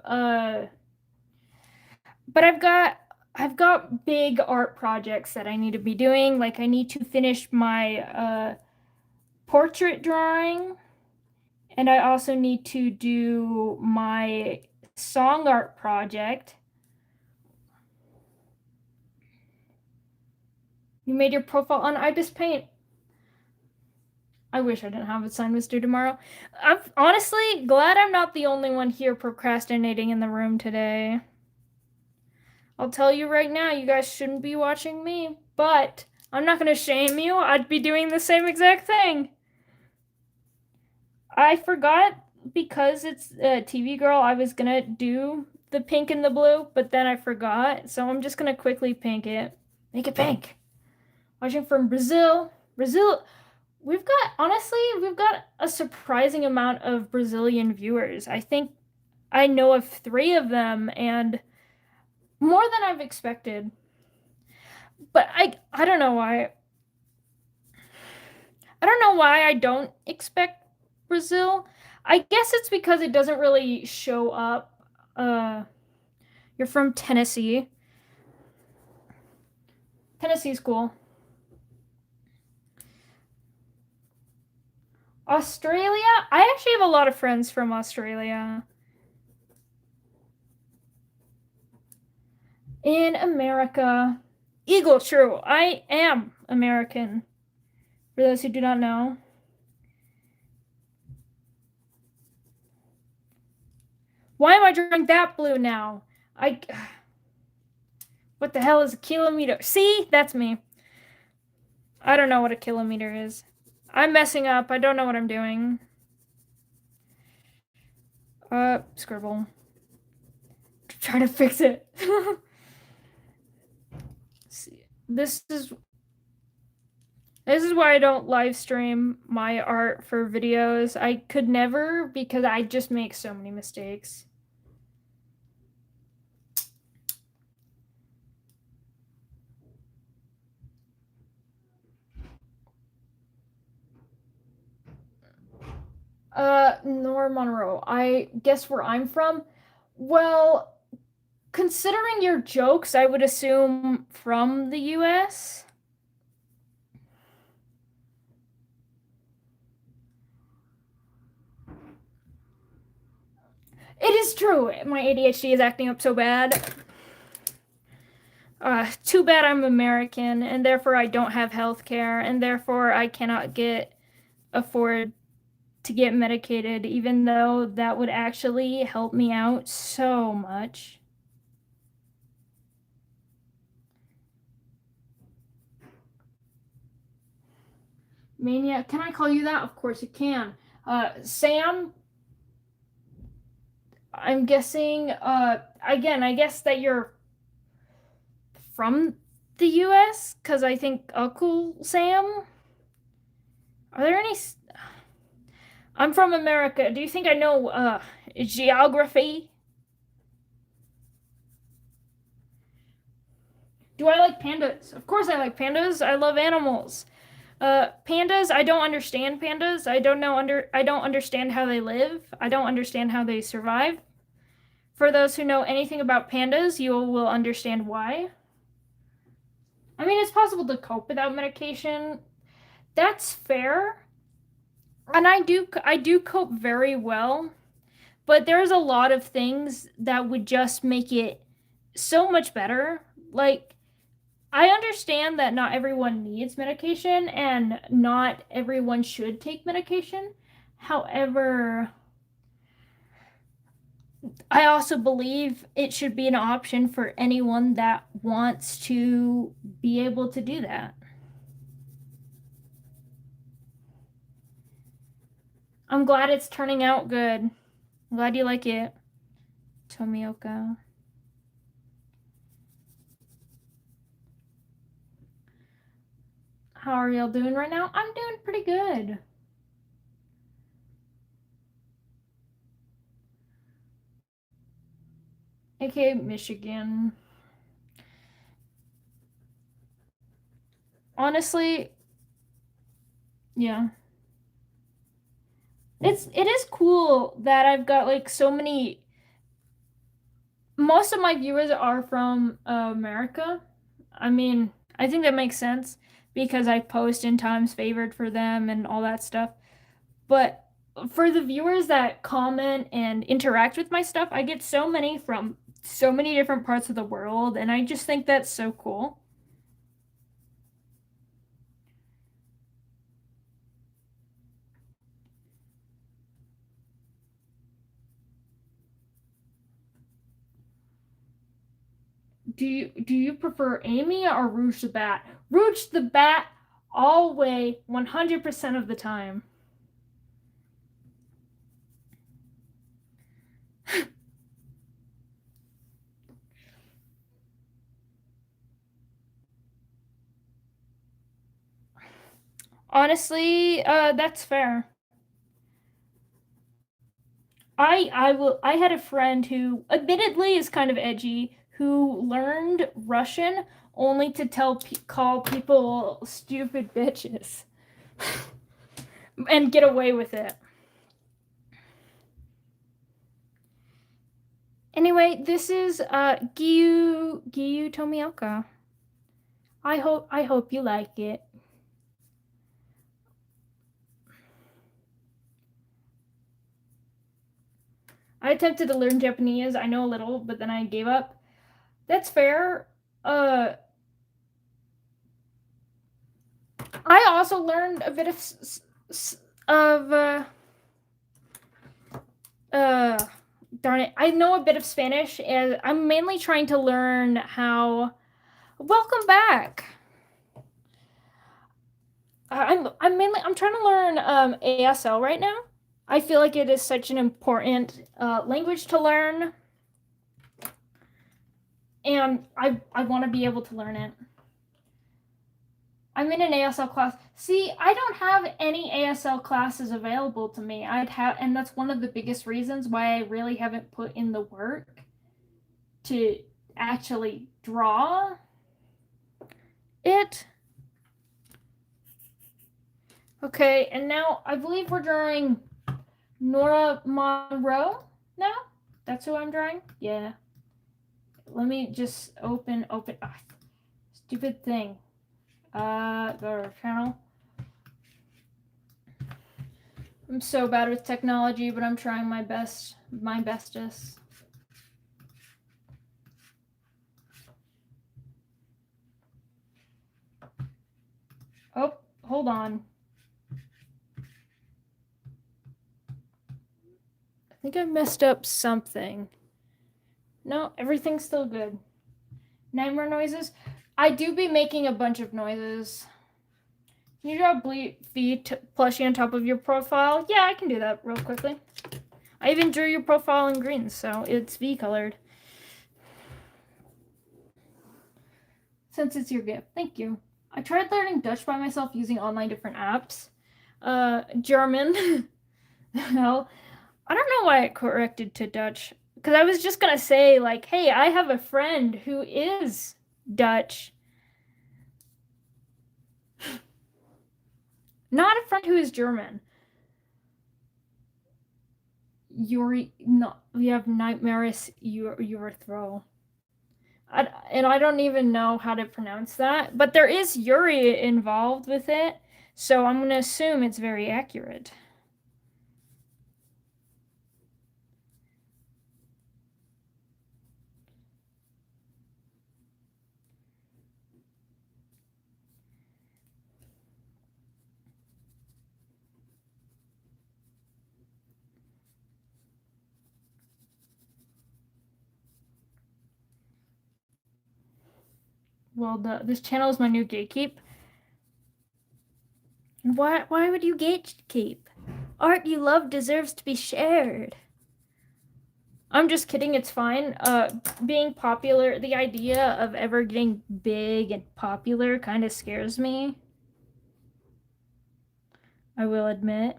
Speaker 1: but I've got big art projects that I need to be doing. Like I need to finish my portrait drawing, and I also need to do my song art project. You made your profile on Ibis Paint. I wish I didn't have assignments due tomorrow. I'm honestly glad I'm not the only one here procrastinating in the room today. I'll tell you right now, you guys shouldn't be watching me, but I'm not going to shame you. I'd be doing the same exact thing. I forgot because it's a TV Girl, I was going to do the pink and the blue, but then I forgot. So I'm just going to quickly pink it. Make it pink. Watching from Brazil. Brazil, we've got a surprising amount of Brazilian viewers. I think I know of 3 of them and more than I've expected. But I don't know why. I don't know why I don't expect Brazil. I guess it's because it doesn't really show up. You're from Tennessee. Tennessee's cool. Australia? I actually have a lot of friends from Australia. In America. Eagle, true. I am American. For those who do not know. Why am I drawing that blue now? What the hell is a kilometer? See? That's me. I don't know what a kilometer is. I'm messing up. I don't know what I'm doing. Scribble. Try to fix it. See, this is why I don't live stream my art for videos. I could never because I just make so many mistakes. Nor Monroe. I guess where I'm from. Well, considering your jokes, I would assume from the US. It is true. My ADHD is acting up so bad. Too bad I'm American, and therefore I don't have health care, and therefore I cannot afford to get medicated, even though that would actually help me out so much. Mania, can I call you that? Of course you can. Sam, I'm guessing, again, I guess that you're from the US, because I think Uncle Sam. Are there any? I'm from America. Do you think I know geography? Do I like pandas? Of course I like pandas. I love animals. Pandas, I don't understand pandas. I don't understand how they live. I don't understand how they survive. For those who know anything about pandas, you will understand why. I mean, it's possible to cope without medication. That's fair. And I do cope very well. But there's a lot of things that would just make it so much better. Like, I understand that not everyone needs medication and not everyone should take medication. However, I also believe it should be an option for anyone that wants to be able to do that. I'm glad it's turning out good. I'm glad you like it, Tomioka. How are y'all doing right now? I'm doing pretty good. AKA Michigan. Honestly, yeah. It is cool that I've got like so many. Most of my viewers are from America. I mean, I think that makes sense because I post in times favored for them and all that stuff. But for the viewers that comment and interact with my stuff, I get so many from so many different parts of the world, and I just think that's so cool. Do you prefer Amy or Rouge the Bat? Rouge the Bat all way 100% of the time. Honestly, that's fair. I had a friend who admittedly is kind of edgy who learned Russian only to call people stupid bitches and get away with it. Anyway, this is Giyu Tomioka. I hope you like it. I attempted to learn Japanese. I know a little, but then I gave up. That's fair. I also learned a bit of darn it. I know a bit of Spanish, and I'm mainly trying to learn how. Welcome back. I'm trying to learn ASL right now. I feel like it is such an important language to learn, and I want to be able to learn it. I'm in an ASL class. See, I don't have any ASL classes available to me. And that's one of the biggest reasons why I really haven't put in the work to actually draw it. Okay, and now I believe we're drawing Nora Monroe now. That's who I'm drawing? Yeah. Let me just open. Stupid thing. Go to our channel. I'm so bad with technology, but I'm trying my bestest. Oh, hold on. I think I messed up something. No, everything's still good. Nightmare noises. I do be making a bunch of noises. Can you draw feet plushie on top of your profile? Yeah, I can do that real quickly. I even drew your profile in green, so it's V colored. Since it's your gift. Thank you. I tried learning Dutch by myself using online different apps. German. Hell, I don't know why it corrected to Dutch. Because I was just going to say, like, hey, I have a friend who is Dutch. Not a friend who is German. Yuri, no, we have nightmares urethral. And I don't even know how to pronounce that, but there is Yuri involved with it, so I'm going to assume it's very accurate. Well, this channel is my new gatekeep. Why would you gatekeep? Art you love deserves to be shared. I'm just kidding, it's fine. Being popular, the idea of ever getting big and popular kind of scares me. I will admit.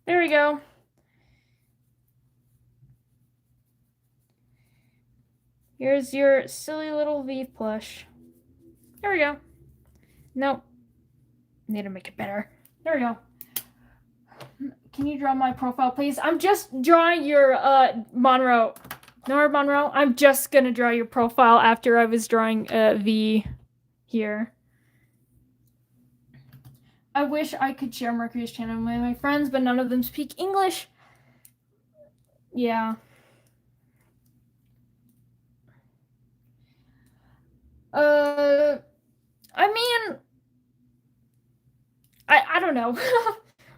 Speaker 1: There we go. Here's your silly little V plush. There we go. Nope. Need to make it better. There we go. Can you draw my profile, please? I'm just drawing your Monroe. Nora Monroe. I'm just gonna draw your profile after I was drawing V here. I wish I could share Mercury's channel with my friends, but none of them speak English. Yeah. Uh, I mean, I don't know.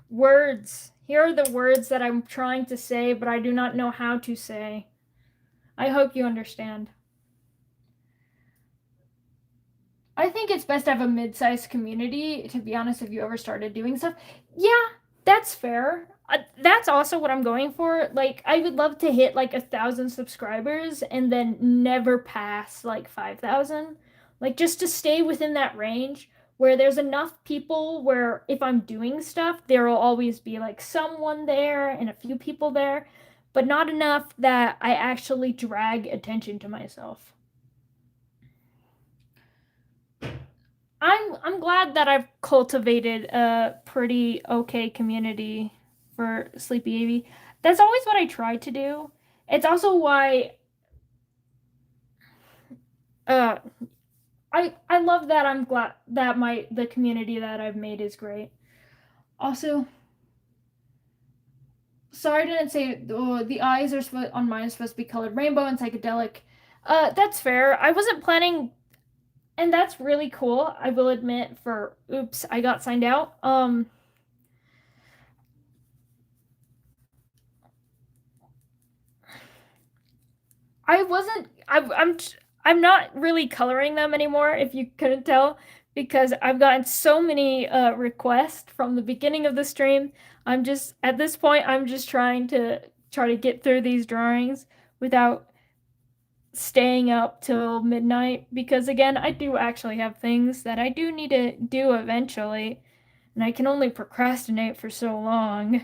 Speaker 1: Words. Here are the words that I'm trying to say, but I do not know how to say. I hope you understand. I think it's best to have a mid-sized community, to be honest, if you ever started doing stuff. Yeah, that's fair. That's also what I'm going for. Like, I would love to hit like 1,000 subscribers and then never pass like 5,000. Like, just to stay within that range where there's enough people where if I'm doing stuff, there will always be like someone there and a few people there, but not enough that I actually drag attention to myself. I'm glad that I've cultivated a pretty okay community for Sleepy AV. That's always what I try to do. It's also why uh I love that I'm glad that the community that I've made is great. Also, sorry I didn't say the eyes are supposed on mine are supposed to be colored rainbow and psychedelic. That's fair. I wasn't planning, and that's really cool. I will admit for oops, I got signed out. I wasn't. I'm not really coloring them anymore. If you couldn't tell, because I've gotten so many requests from the beginning of the stream. I'm just at this point. I'm just try to get through these drawings without staying up till midnight. Because again, I do actually have things that I do need to do eventually, and I can only procrastinate for so long.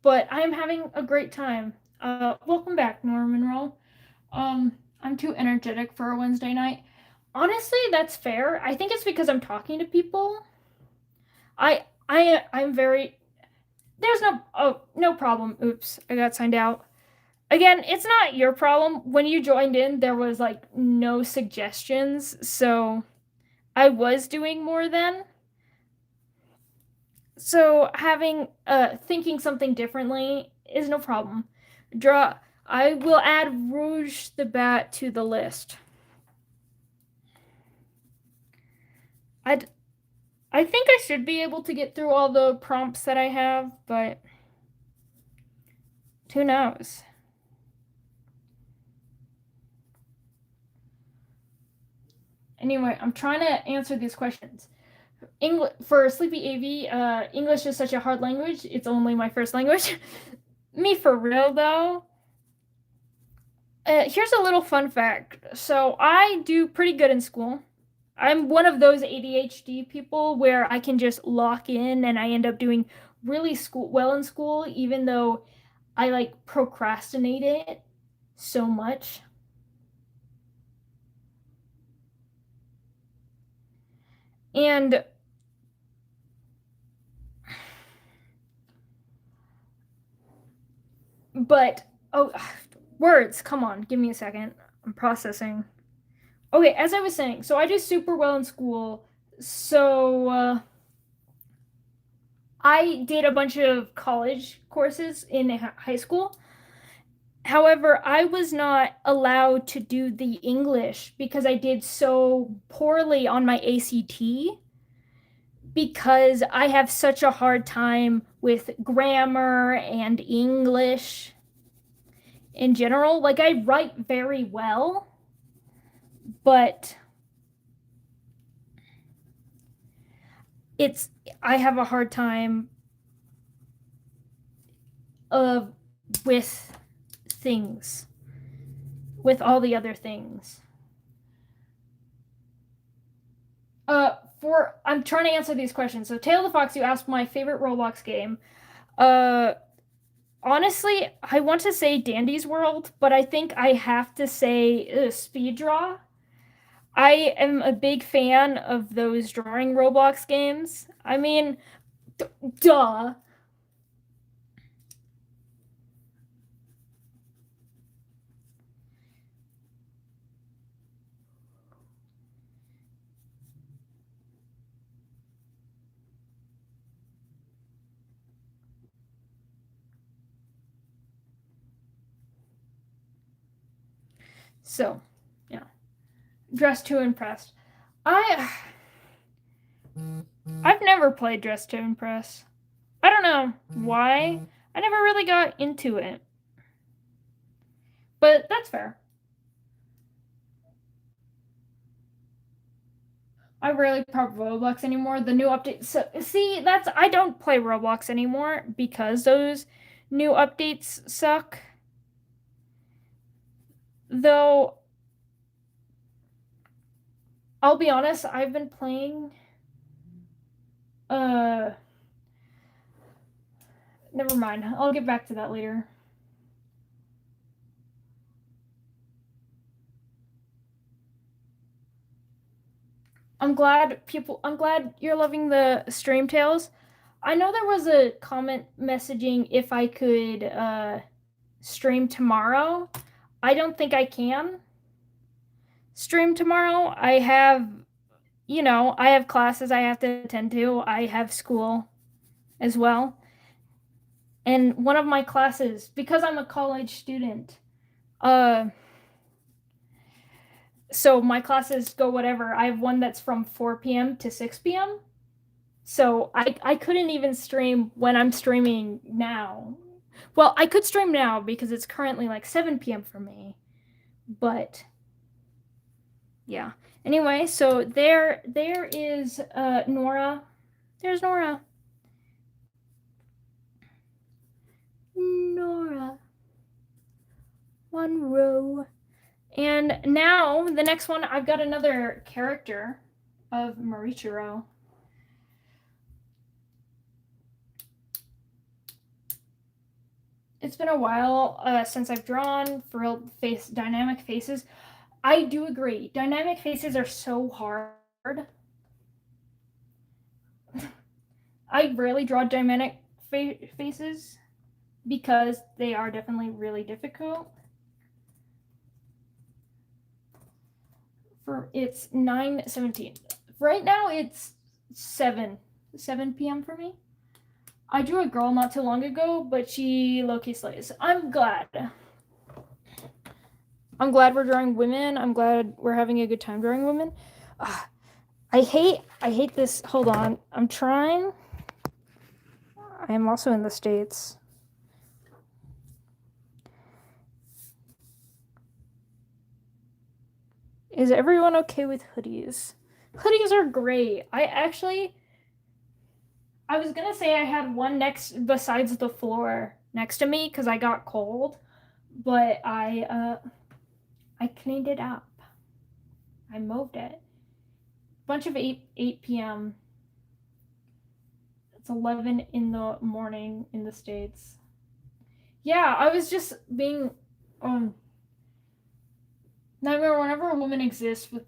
Speaker 1: But I'm having a great time. Welcome back, Norman Roll. I'm too energetic for a Wednesday night. Honestly, that's fair. I think it's because I'm talking to people. I'm very there's no problem. Oops, I got signed out. Again, it's not your problem. When you joined in, there was like no suggestions, so I was doing more then. So having thinking something differently is no problem. Draw I will add Rouge the Bat to the list. I I think I should be able to get through all the prompts that I have, but who knows? Anyway, I'm trying to answer these questions. For Sleepy AV, English is such a hard language. It's only my first language. Me for real though. Here's a little fun fact. So I do pretty good in school. I'm one of those ADHD people where I can just lock in and I end up doing really well in school, even though I like procrastinate it so much. And but oh, words, come on, give me a second. I'm processing. Okay, as I was saying, so I do super well in school. So I did a bunch of college courses in high school. However, I was not allowed to do the English because I did so poorly on my ACT because I have such a hard time with grammar and English in general. Like, I write very well, but it's I have a hard time of with things, with all the other things. For I'm trying to answer these questions. So, Tail the Fox, you asked my favorite Roblox game. Uh, Honestly, I want to say Dandy's World, but I think I have to say Speed Draw. I am a big fan of those drawing Roblox games. I mean, duh. So, yeah. Dress to Impress. I've never played Dress to Impress. I don't know why. I never really got into it. But that's fair. I rarely play Roblox anymore. The new update. So see, that's I don't play Roblox anymore because those new updates suck. Though I'll be honest, I've been playing. Uh, Never mind. I'll get back to that later. I'm glad you're loving the stream tales. I know there was a comment messaging if I could stream tomorrow. I don't think I can stream tomorrow. I have classes I have to attend to. I have school as well. And one of my classes, because I'm a college student, uh, so my classes go whatever. I have one that's from 4 p.m. to 6 p.m. So I couldn't even stream when I'm streaming now. Well, I could stream now because it's currently like 7 p.m. for me. But yeah. Anyway, so there is Nora. There's Nora. Nora. One row. And now the next one, I've got another character of Marichiro. It's been a while since I've drawn for dynamic faces. I do agree. Dynamic faces are so hard. I rarely draw dynamic faces because they are definitely really difficult. It's 9:17. Right now it's 7 p.m. for me. I drew a girl not too long ago, but she low-key slays. I'm glad we're drawing women. I'm glad we're having a good time drawing women. I hate this. Hold on. I'm trying. I am also in the States. Is everyone okay with hoodies? Hoodies are great. I was gonna say I had one besides the floor next to me because I got cold, but I cleaned it up. I moved it. Bunch of 8 p.m. It's 11 in the morning in the States. Yeah, I was just being Nightmare, whenever a woman exists with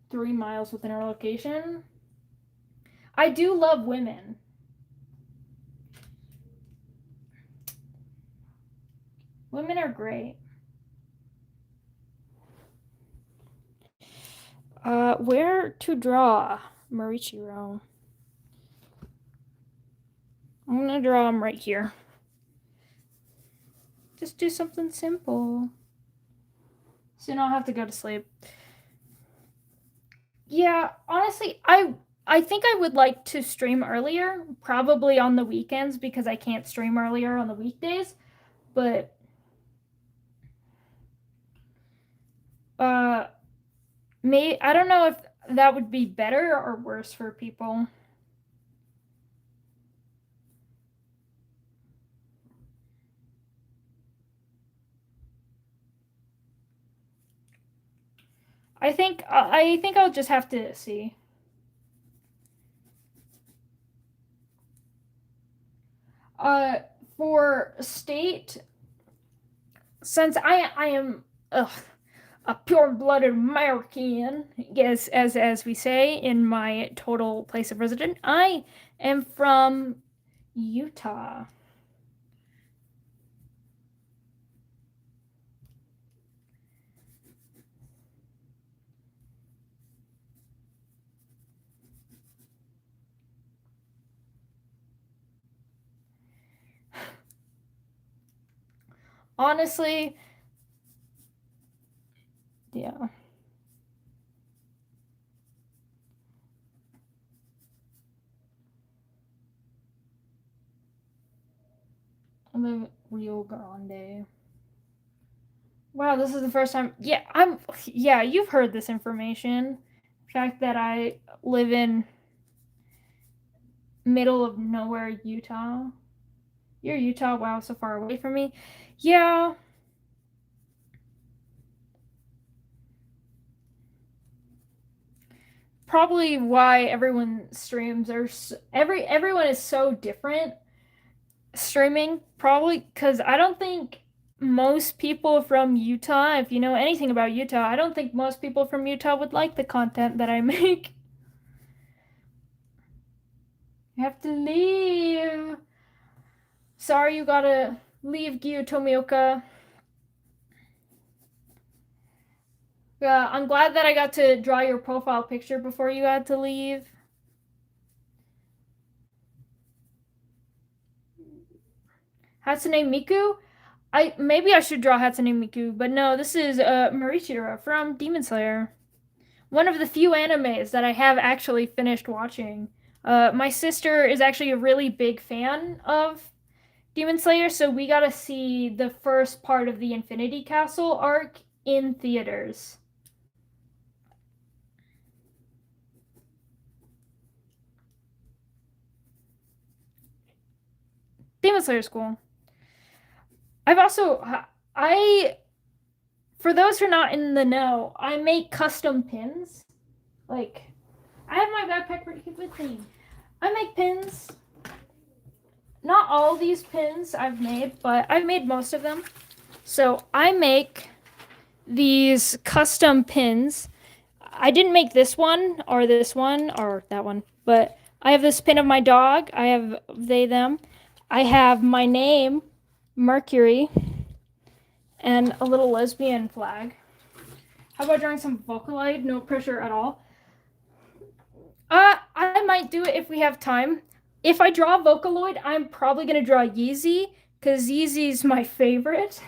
Speaker 1: 3 miles within her location, I do love women. Women are great. Where to draw Marichiro? I'm gonna draw him right here. Just do something simple. Soon I'll have to go to sleep. Yeah, honestly, I think I would like to stream earlier, probably on the weekends because I can't stream earlier on the weekdays. But I don't know if that would be better or worse for people. I think I'll just have to see. For state, since I am a pure-blooded American, yes, as we say in my total place of residence, I am from Utah. Honestly, the Rio Grande. Wow, this is the first time. Yeah, you've heard this information. The fact that I live in middle of nowhere, Utah. You're Utah, wow, so far away from me. Yeah. Probably why everyone streams are everyone is so different streaming, probably because I don't think most people from Utah, if you know anything about Utah, I don't think most people from Utah would like the content that I make. You have to leave. Sorry you gotta leave, Gyu Tomioka. Yeah, I'm glad that I got to draw your profile picture before you had to leave. Hatsune Miku? Maybe I should draw Hatsune Miku, but no, this is Marichira from Demon Slayer. One of the few animes that I have actually finished watching. My sister is actually a really big fan of Demon Slayer, so we got to see the first part of the Infinity Castle arc in theaters. Demon Slayer is cool. I've also I for those who are not in the know, I make custom pins. Like I have my backpack with me. I make pins. Not all these pins I've made, but I've made most of them. So I make these custom pins. I didn't make this one or that one, but I have this pin of my dog. I have they, them. I have my name, Mercury, and a little lesbian flag. How about drawing some Vocaloid? No pressure at all. I might do it if we have time. If I draw Vocaloid, I'm probably gonna draw Yeezy, because Yeezy's my favorite.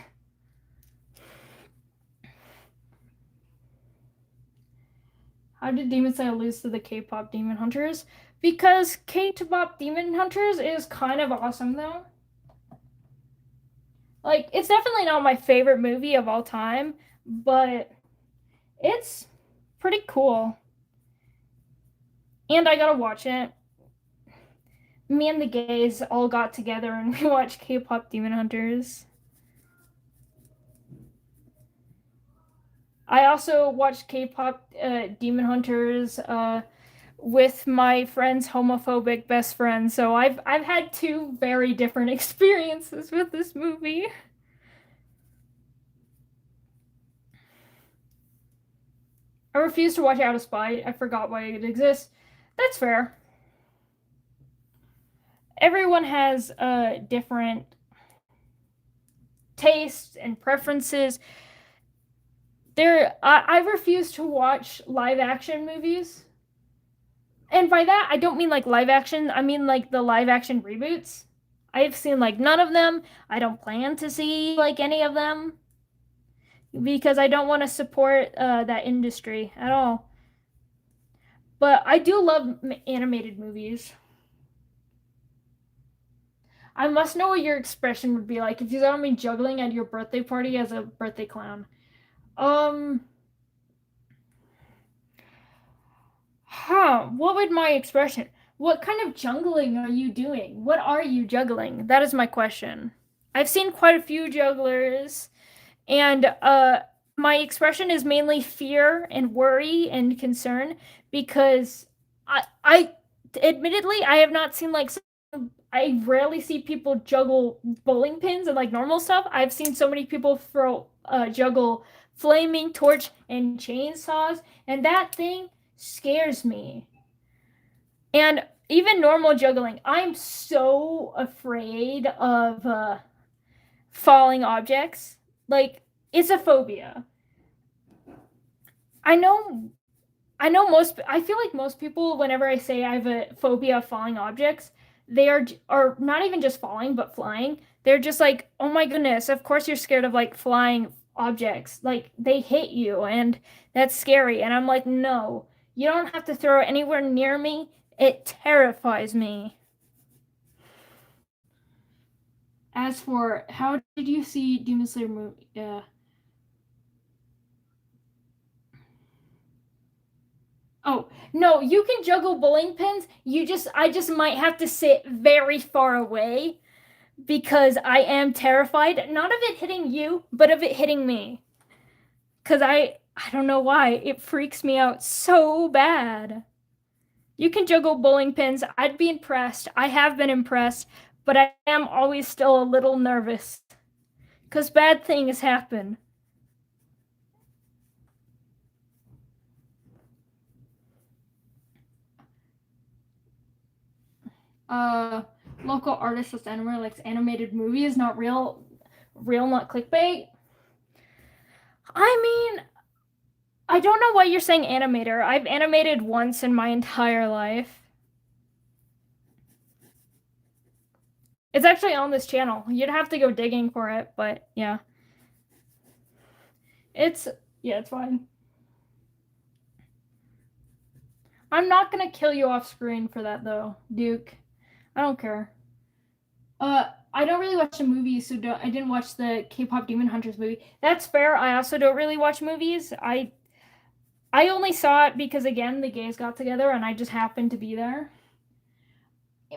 Speaker 1: How did Demon Slayer lose to the K-pop Demon Hunters? Because K-pop Demon Hunters is kind of awesome though. Like, it's definitely not my favorite movie of all time, but it's pretty cool. And I gotta watch it. Me and the gays all got together and we watched K-pop Demon Hunters. I also watched K-pop Demon Hunters with my friend's homophobic best friend. So I've had two very different experiences with this movie. I refuse to watch Out of Spite. I forgot why it exists. That's fair. Everyone has different tastes and preferences. I refuse to watch live action movies. And by that, I don't mean like live action, I mean like the live action reboots. I've seen like none of them. I don't plan to see like any of them because I don't want to support that industry at all. But I do love animated movies. I must know what your expression would be like if you saw me juggling at your birthday party as a birthday clown. Um, what would my expression? What kind of juggling are you doing? What are you juggling? That is my question. I've seen quite a few jugglers, and my expression is mainly fear and worry and concern because I admittedly I have not seen like I rarely see people juggle bowling pins and like normal stuff. I've seen so many people juggle flaming torch and chainsaws, and that thing scares me. And even normal juggling, I'm so afraid of falling objects. Like it's a phobia. I know I feel like most people whenever I say I have a phobia of falling objects, they are not even just falling but flying. They're just like, "Oh my goodness, of course you're scared of like flying objects. Like they hit you and that's scary." And I'm like, "No. You don't have to throw it anywhere near me. It terrifies me." As for how did you see Demon Slayer movie? Oh, no, you can juggle bowling pins. I just might have to sit very far away because I am terrified, not of it hitting you, but of it hitting me. Because I don't know why. It freaks me out so bad. You can juggle bowling pins. I'd be impressed. I have been impressed, but I am always still a little nervous because bad things happen. Uh, Local artist with anime likes animated movies, not real, not clickbait. I mean, I don't know why you're saying animator. I've animated once in my entire life. It's actually on this channel. You'd have to go digging for it, but yeah. It's it's fine. I'm not gonna kill you off screen for that though, Duke. I don't care. I don't really watch the movies, so I didn't watch the K-pop Demon Hunters movie. That's fair. I also don't really watch movies. I only saw it because again the gays got together and I just happened to be there.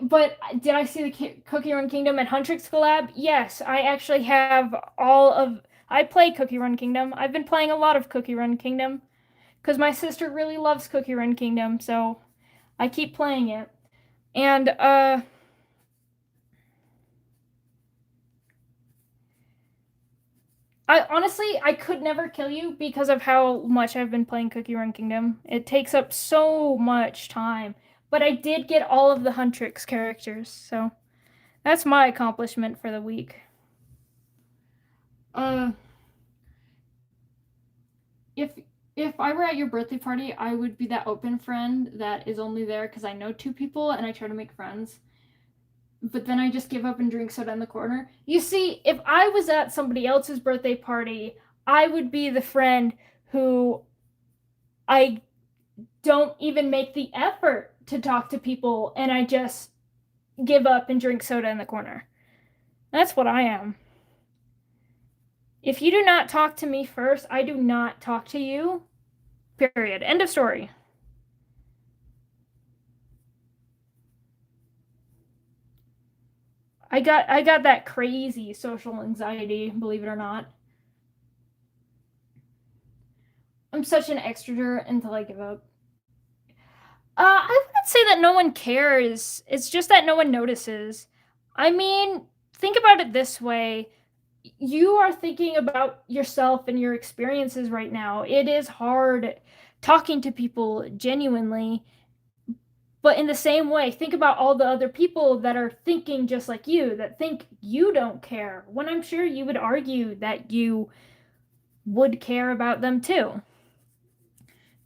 Speaker 1: But did I see the Cookie Run Kingdom and Huntrix collab? Yes, I actually have all of. I play Cookie Run Kingdom. I've been playing a lot of Cookie Run Kingdom because my sister really loves Cookie Run Kingdom, so I keep playing it. And I could never kill you because of how much I've been playing Cookie Run Kingdom. It takes up so much time. But I did get all of the Huntrix characters, so that's my accomplishment for the week. Uh, if if I were at your birthday party, I would be that open friend that is only there because I know two people and I try to make friends. But then I just give up and drink soda in the corner. You see, if I was at somebody else's birthday party, I would be the friend who I don't even make the effort to talk to people and I just give up and drink soda in the corner. That's what I am. If you do not talk to me first, I do not talk to you. Period. End of story. I got that crazy social anxiety, believe it or not. I'm such an extrovert until I give up. I wouldn't say that no one cares. It's just that no one notices. I mean, think about it this way. You are thinking about yourself and your experiences right now. It is hard talking to people genuinely. But in the same way, think about all the other people that are thinking just like you, that think you don't care, when I'm sure you would argue that you would care about them too.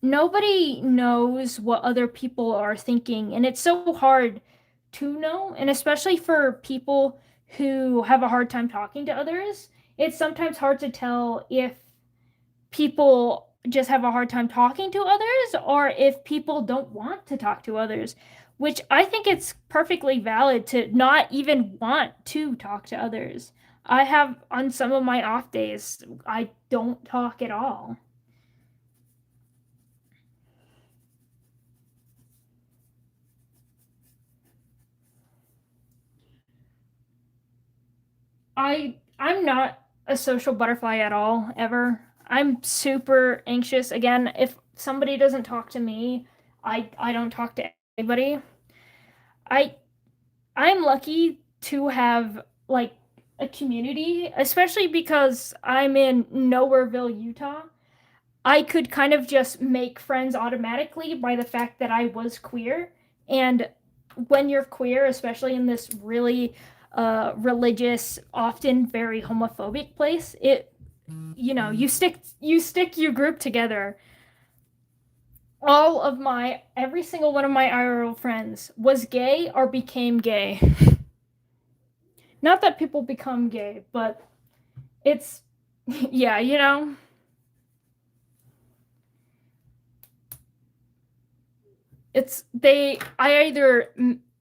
Speaker 1: Nobody knows what other people are thinking, and it's so hard to know, and especially for people who have a hard time talking to others, it's sometimes hard to tell if people just have a hard time talking to others or if people don't want to talk to others, which I think it's perfectly valid to not even want to talk to others. I have on some of my off days, I don't talk at all. I'm not a social butterfly at all, ever. I'm super anxious. Again, if somebody doesn't talk to me, I don't talk to anybody. I I'm lucky to have like a community, especially because I'm in Nowhereville, Utah. I could kind of just make friends automatically by the fact that I was queer. And when you're queer, especially in this really religious, often very homophobic place, you stick your group together. All of my every single one of my IRL friends was gay or became gay. Not that people become gay, but it's yeah, it's they I either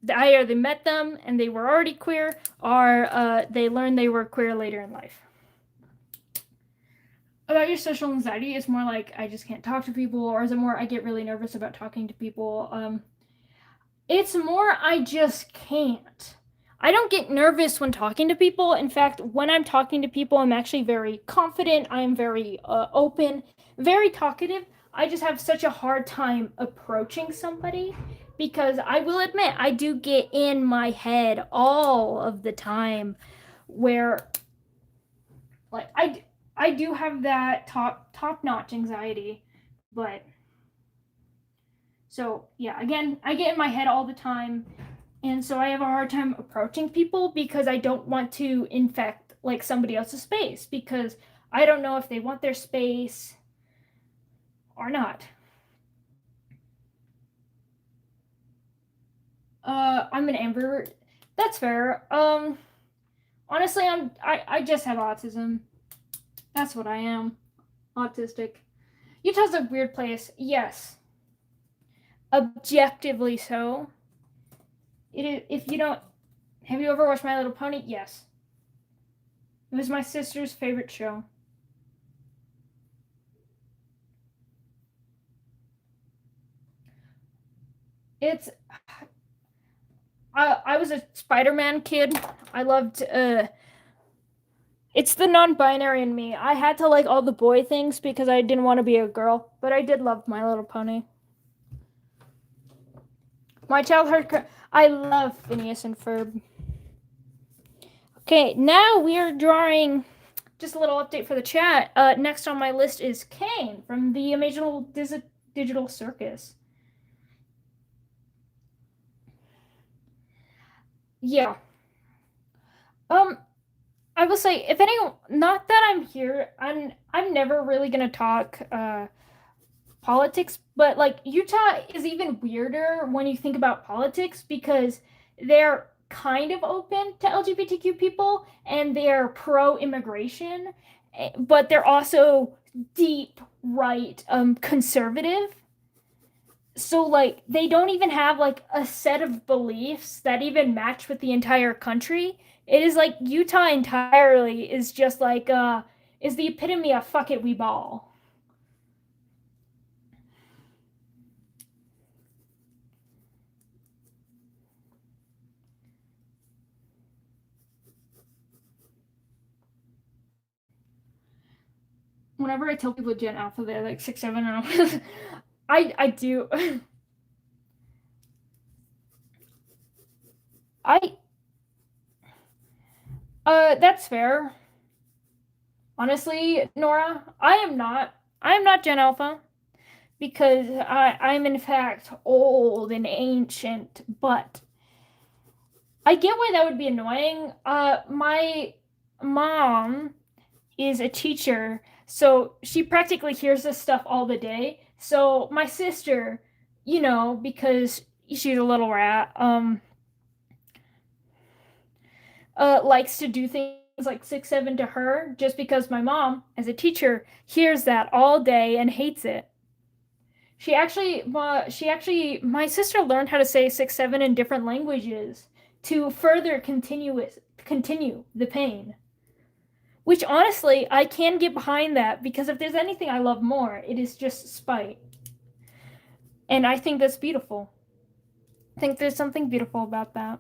Speaker 1: I either met them and they were already queer, or they learned they were queer later in life. About your social anxiety, it's more like I just can't talk to people, or is it more I get really nervous about talking to people? It's more I just can't. I don't get nervous when talking to people. In fact, when I'm talking to people, I'm actually very confident. I'm very open, very talkative. I just have such a hard time approaching somebody because I will admit I do get in my head all of the time where like I do have that top notch anxiety, but so yeah, again, I get in my head all the time, and so I have a hard time approaching people because I don't want to infect like somebody else's space because I don't know if they want their space or not. I'm an ambivert. That's fair. Honestly, I just have autism. That's what I am. Autistic. Utah's a weird place. Yes. Objectively so. It is, if you don't have you ever watched My Little Pony? Yes. It was my sister's favorite show. It's I was a Spider-Man kid. I loved it's the non-binary in me. I had to like all the boy things because I didn't want to be a girl, but I did love My Little Pony. My childhood I love Phineas and Ferb. Okay, now we are drawing just a little update for the chat. Next on my list is Kane from the Amazing Digital Circus. Yeah. I will say, if anyone, not that I'm here, I'm never really gonna talk politics, but like Utah is even weirder when you think about politics because they're kind of open to LGBTQ people and they're pro-immigration, but they're also deep right conservative. So like they don't even have like a set of beliefs that even match with the entire country. It is like Utah entirely is just like is the epitome of fuck it we ball. Whenever I tell people Gen Alpha, they're like 6'7" and I do. I that's fair. Honestly, Nora, I am not Gen Alpha because I'm in fact old and ancient, but I get why that would be annoying. My mom is a teacher, so she practically hears this stuff all the day. So my sister, because she's a little rat, likes to do things like 6'7" to her just because my mom, as a teacher, hears that all day and hates it. My sister learned how to say 6'7" in different languages to further continue the pain. Which honestly, I can get behind that because if there's anything I love more, it is just spite. And I think that's beautiful. I think there's something beautiful about that.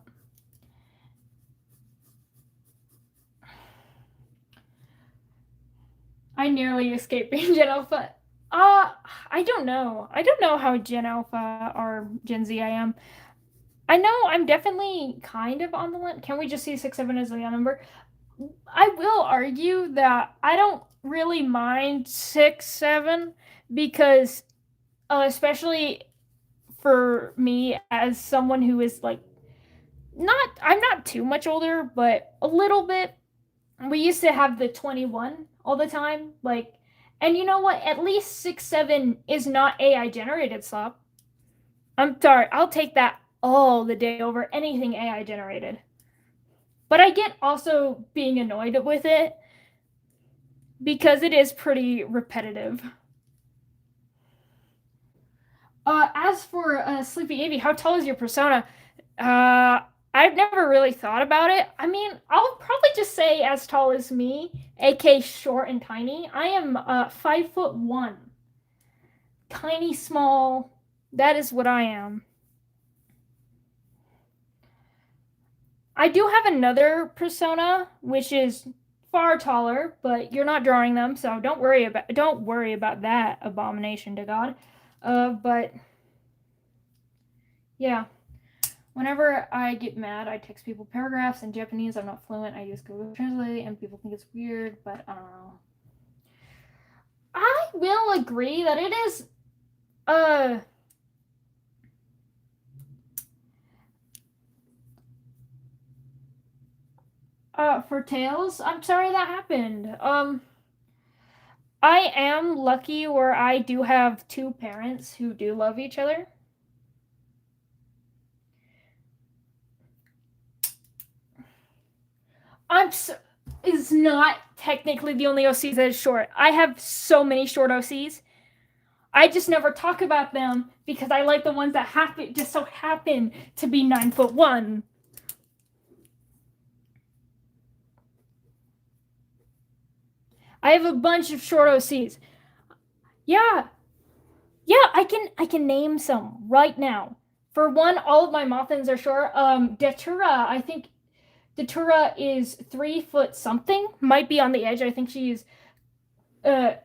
Speaker 1: I nearly escaped being Gen Alpha. I don't know. I don't know how Gen Alpha or Gen Z I am. I know I'm definitely kind of on the limit. Can we just see 6'7" as a number? I will argue that I don't really mind 6'7" because, especially for me as someone who is like I'm not too much older, but a little bit. We used to have the 21 all the time, like, and you know what? At least 6'7" is not AI generated, slop. I'm sorry, I'll take that all the day over anything AI generated. But I get also being annoyed with it because it is pretty repetitive. As for Sleepy Avy, how tall is your persona? I've never really thought about it. I mean, I'll probably just say as tall as me, aka short and tiny. I am 5'1", tiny, small. That is what I am. I do have another persona, which is far taller, but you're not drawing them, so don't worry about that, abomination to God. But yeah. Whenever I get mad, I text people paragraphs in Japanese. I'm not fluent. I use Google Translate, and people think it's weird, but I don't know. I will agree that it is for Tails. I'm sorry that happened. I am lucky where I do have two parents who do love each other. Is not technically the only OCs that is short. I have so many short OCs. I just never talk about them because I like the ones that just so happen to be 9'1". I have a bunch of short OCs. Yeah. Yeah, I can name some right now. For one, all of my Mothins are short. Datura, I think Datura is 3 foot something. Might be on the edge. I think she's I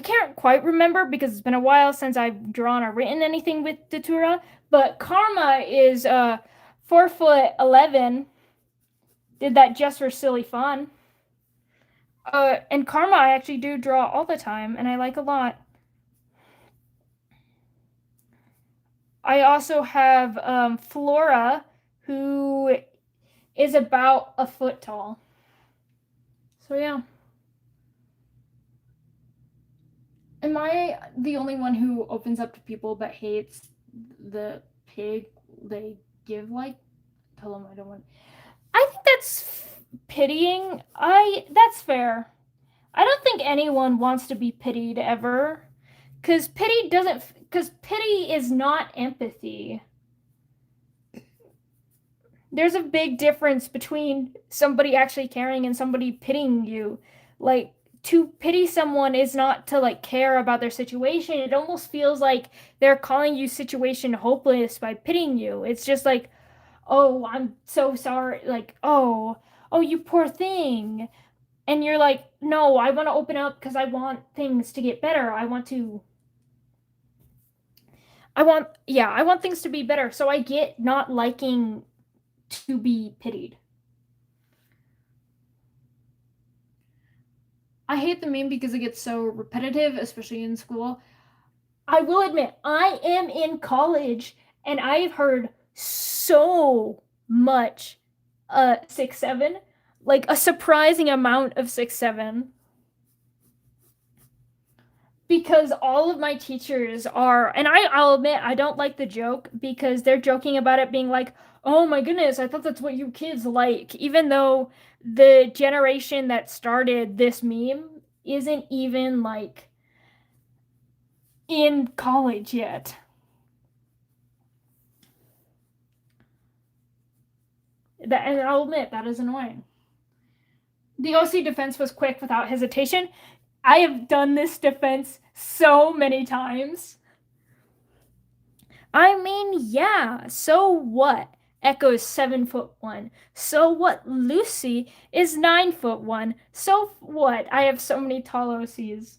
Speaker 1: can't quite remember because it's been a while since I've drawn or written anything with Datura. But Karma is 4'11". Did that just for silly fun. And Karma I actually do draw all the time, and I like a lot. I also have Flora, who is about a foot tall. So yeah. Am I the only one who opens up to people but hates the pig they give? Like, tell them I don't want. I think that's pitying. That's fair. I don't think anyone wants to be pitied ever, because pity is not empathy. There's a big difference between somebody actually caring and somebody pitying you. Like, to pity someone is not to like care about their situation. It almost feels like they're calling you situation hopeless by pitying you. It's just like, oh, I'm so sorry. Like, oh, you poor thing. And you're like, no, I want to open up because I want things to get better. I want things to be better. So I get not liking to be pitied. I hate the meme because it gets so repetitive, especially in school. I will admit, I am in college and I've heard so much 6'7", like a surprising amount of 6'7". Because all of my teachers are, and I'll admit I don't like the joke because they're joking about it being like, oh my goodness, I thought that's what you kids like, even though the generation that started this meme isn't even like in college yet. And I'll admit that is annoying. The OC defense was quick without hesitation. I have done this defense so many times. I mean, yeah, so what? Echo's 7'1". So what? Lucy is 9'1". So what? I have so many tall OCs.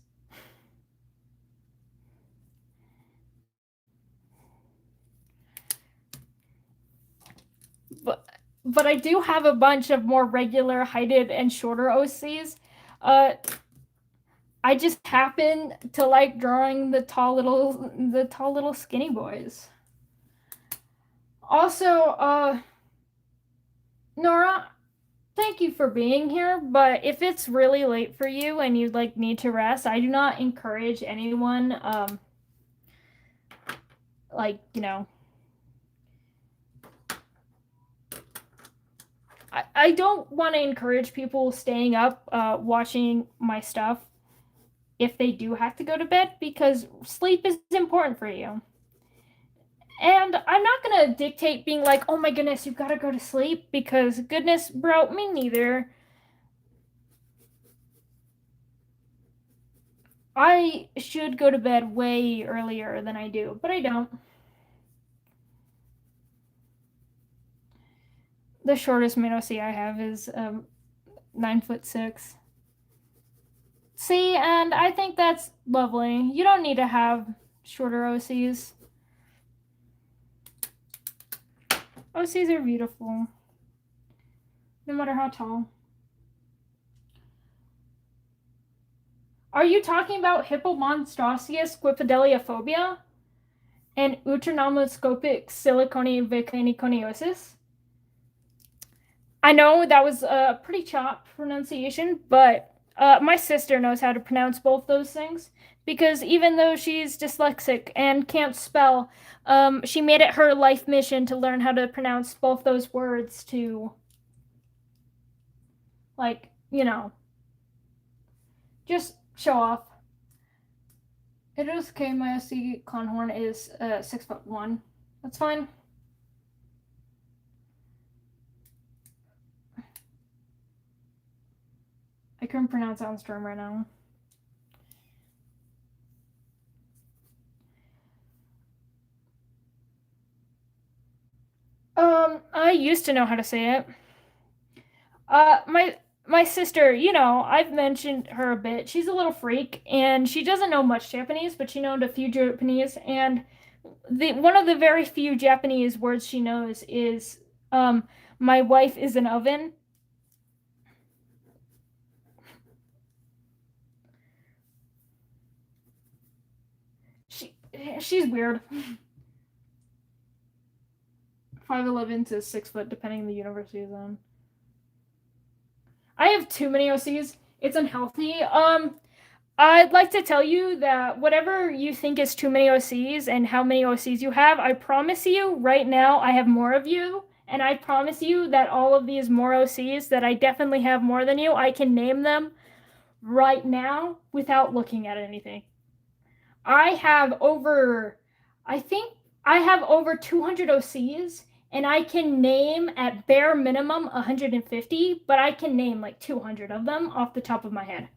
Speaker 1: But I do have a bunch of more regular heighted and shorter OCs. I just happen to like drawing the tall little skinny boys. Also, Nora, thank you for being here, but if it's really late for you and you like need to rest, I do not encourage anyone like, you know, I don't want to encourage people staying up watching my stuff if they do have to go to bed, because sleep is important for you. And I'm not going to dictate being like, oh my goodness, you gotta go to sleep, because goodness, bro, me neither. I should go to bed way earlier than I do, but I don't. The shortest minnow sea I have is 9'6". See, and I think that's lovely. You don't need to have shorter OCs. OCs are beautiful, no matter how tall. Are you talking about Hippomonstrosius squipedaliophobia and ultranomoscopic siliconiconiosis? I know that was a pretty chopped pronunciation, but my sister knows how to pronounce both those things, because even though she's dyslexic and can't spell, she made it her life mission to learn how to pronounce both those words to, like, just show off. It is okay, my OC Conhorn is 6'1". That's fine. I couldn't pronounce Armstrong right now. I used to know how to say it. My sister, I've mentioned her a bit. She's a little freak, and she doesn't know much Japanese, but she knows a few Japanese, and one of the very few Japanese words she knows is my wife is an oven. She's weird. 5'11" to 6 foot, depending on the university is on. I have too many OCs. It's unhealthy. I'd like to tell you that whatever you think is too many OCs and how many OCs you have, I promise you right now I have more of you. And I promise you that all of these more OCs that I definitely have more than you, I can name them right now without looking at anything. I think I have over 200 OCs, and I can name at bare minimum 150, but I can name like 200 of them off the top of my head.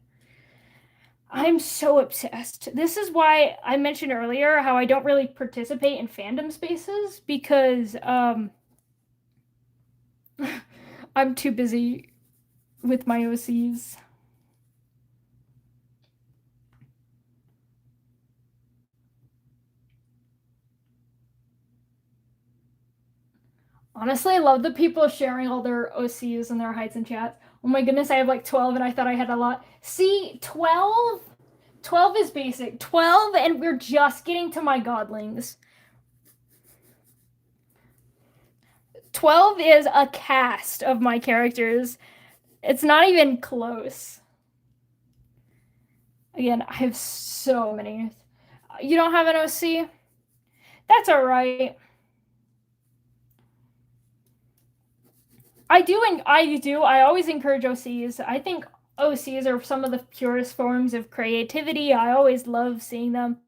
Speaker 1: I'm so obsessed. This is why I mentioned earlier how I don't really participate in fandom spaces, because I'm too busy with my OCs. Honestly, I love the people sharing all their OCs and their heights in chat. Oh my goodness, I have like 12 and I thought I had a lot. See, 12? 12 is basic. 12 and we're just getting to my godlings. 12 is a cast of my characters. It's not even close. Again, I have so many. You don't have an OC? That's all right. I always encourage OCs. I think OCs are some of the purest forms of creativity. I always love seeing them.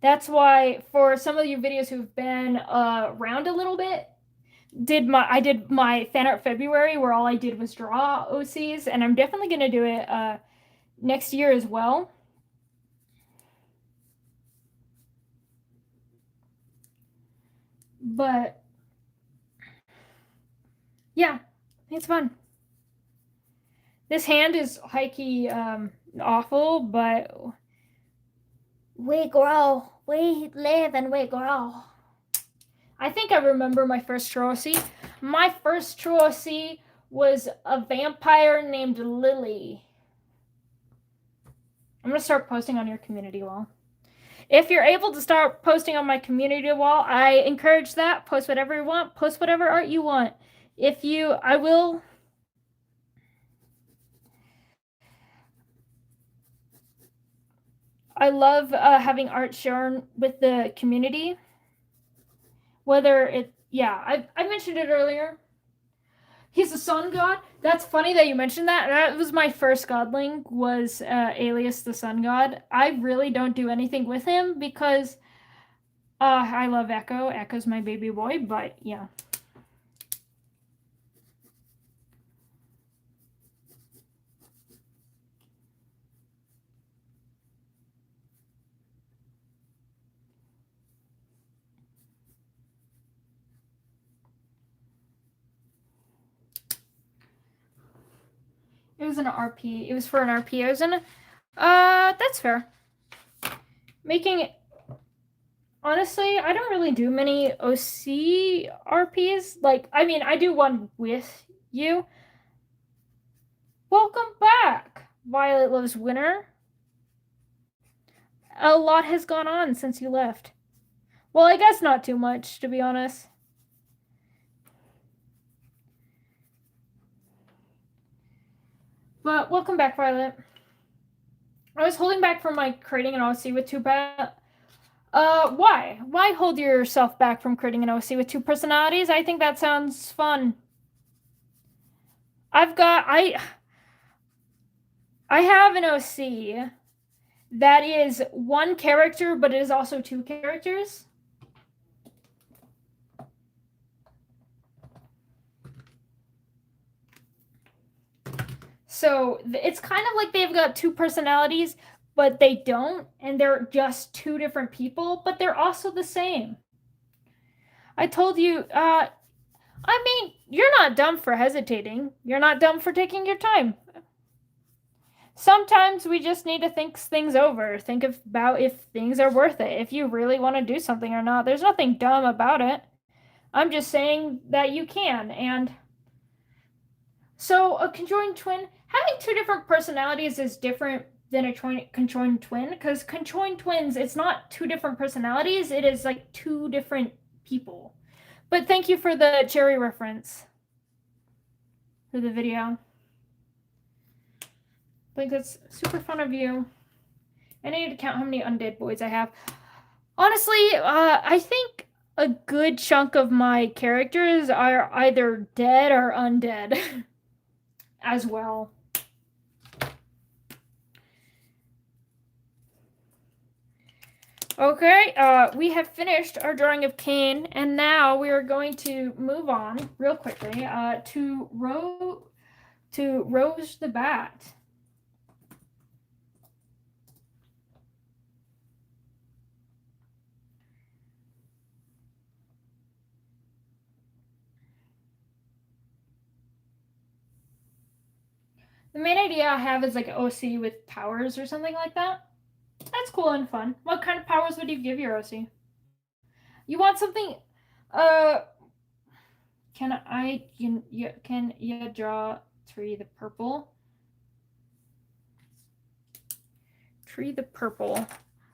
Speaker 1: That's why for some of you videos who've been around a little bit, I did my fan art February where all I did was draw OCs, and I'm definitely gonna do it next year as well. But yeah, it's fun. This hand is hikey awful, but we grow, we live, and we grow. I think I remember my first true OC. My first true OC was a vampire named Lily. I'm gonna start posting on your community wall. If you're able to start posting on my community wall, I encourage that. Post whatever you want. Post whatever art you want. I will. I love having art shared with the community. I mentioned it earlier. He's a sun god. That's funny that you mentioned that. That was my first godling, was Alias the sun god. I really don't do anything with him because I love Echo. Echo's my baby boy, but yeah. It was an RP. It was for an RP. I was in a... that's fair. Making... Honestly, I don't really do many OC RPs. Like, I mean, I do one with you. Welcome back, Violet Loves Winter. A lot has gone on since you left. Well, I guess not too much, to be honest. But welcome back, Violet. I was holding back from my creating an OC with two why? Why hold yourself back from creating an OC with two personalities? I think that sounds fun. I have an OC that is one character, but it is also two characters. So it's kind of like they've got two personalities, but they don't, and they're just two different people, but they're also the same. I told you, I mean, you're not dumb for hesitating. You're not dumb for taking your time. Sometimes we just need to think things over. Think about if things are worth it, if you really want to do something or not. There's nothing dumb about it. I'm just saying that you can, and so a conjoined twin, having two different personalities is different than a conjoined twin, because conjoined twins, it's not two different personalities, it is like two different people. But thank you for the cherry reference for the video. I think that's super fun of you. I need to count how many undead boys I have. Honestly, I think a good chunk of my characters are either dead or undead as well. Okay, we have finished our drawing of Cain, and now we are going to move on real quickly to Rose the Bat. The main idea I have is like OC with powers or something like that. That's cool and fun. What kind of powers would you give your OC? You want something? Can you draw Tree the purple? Tree the purple.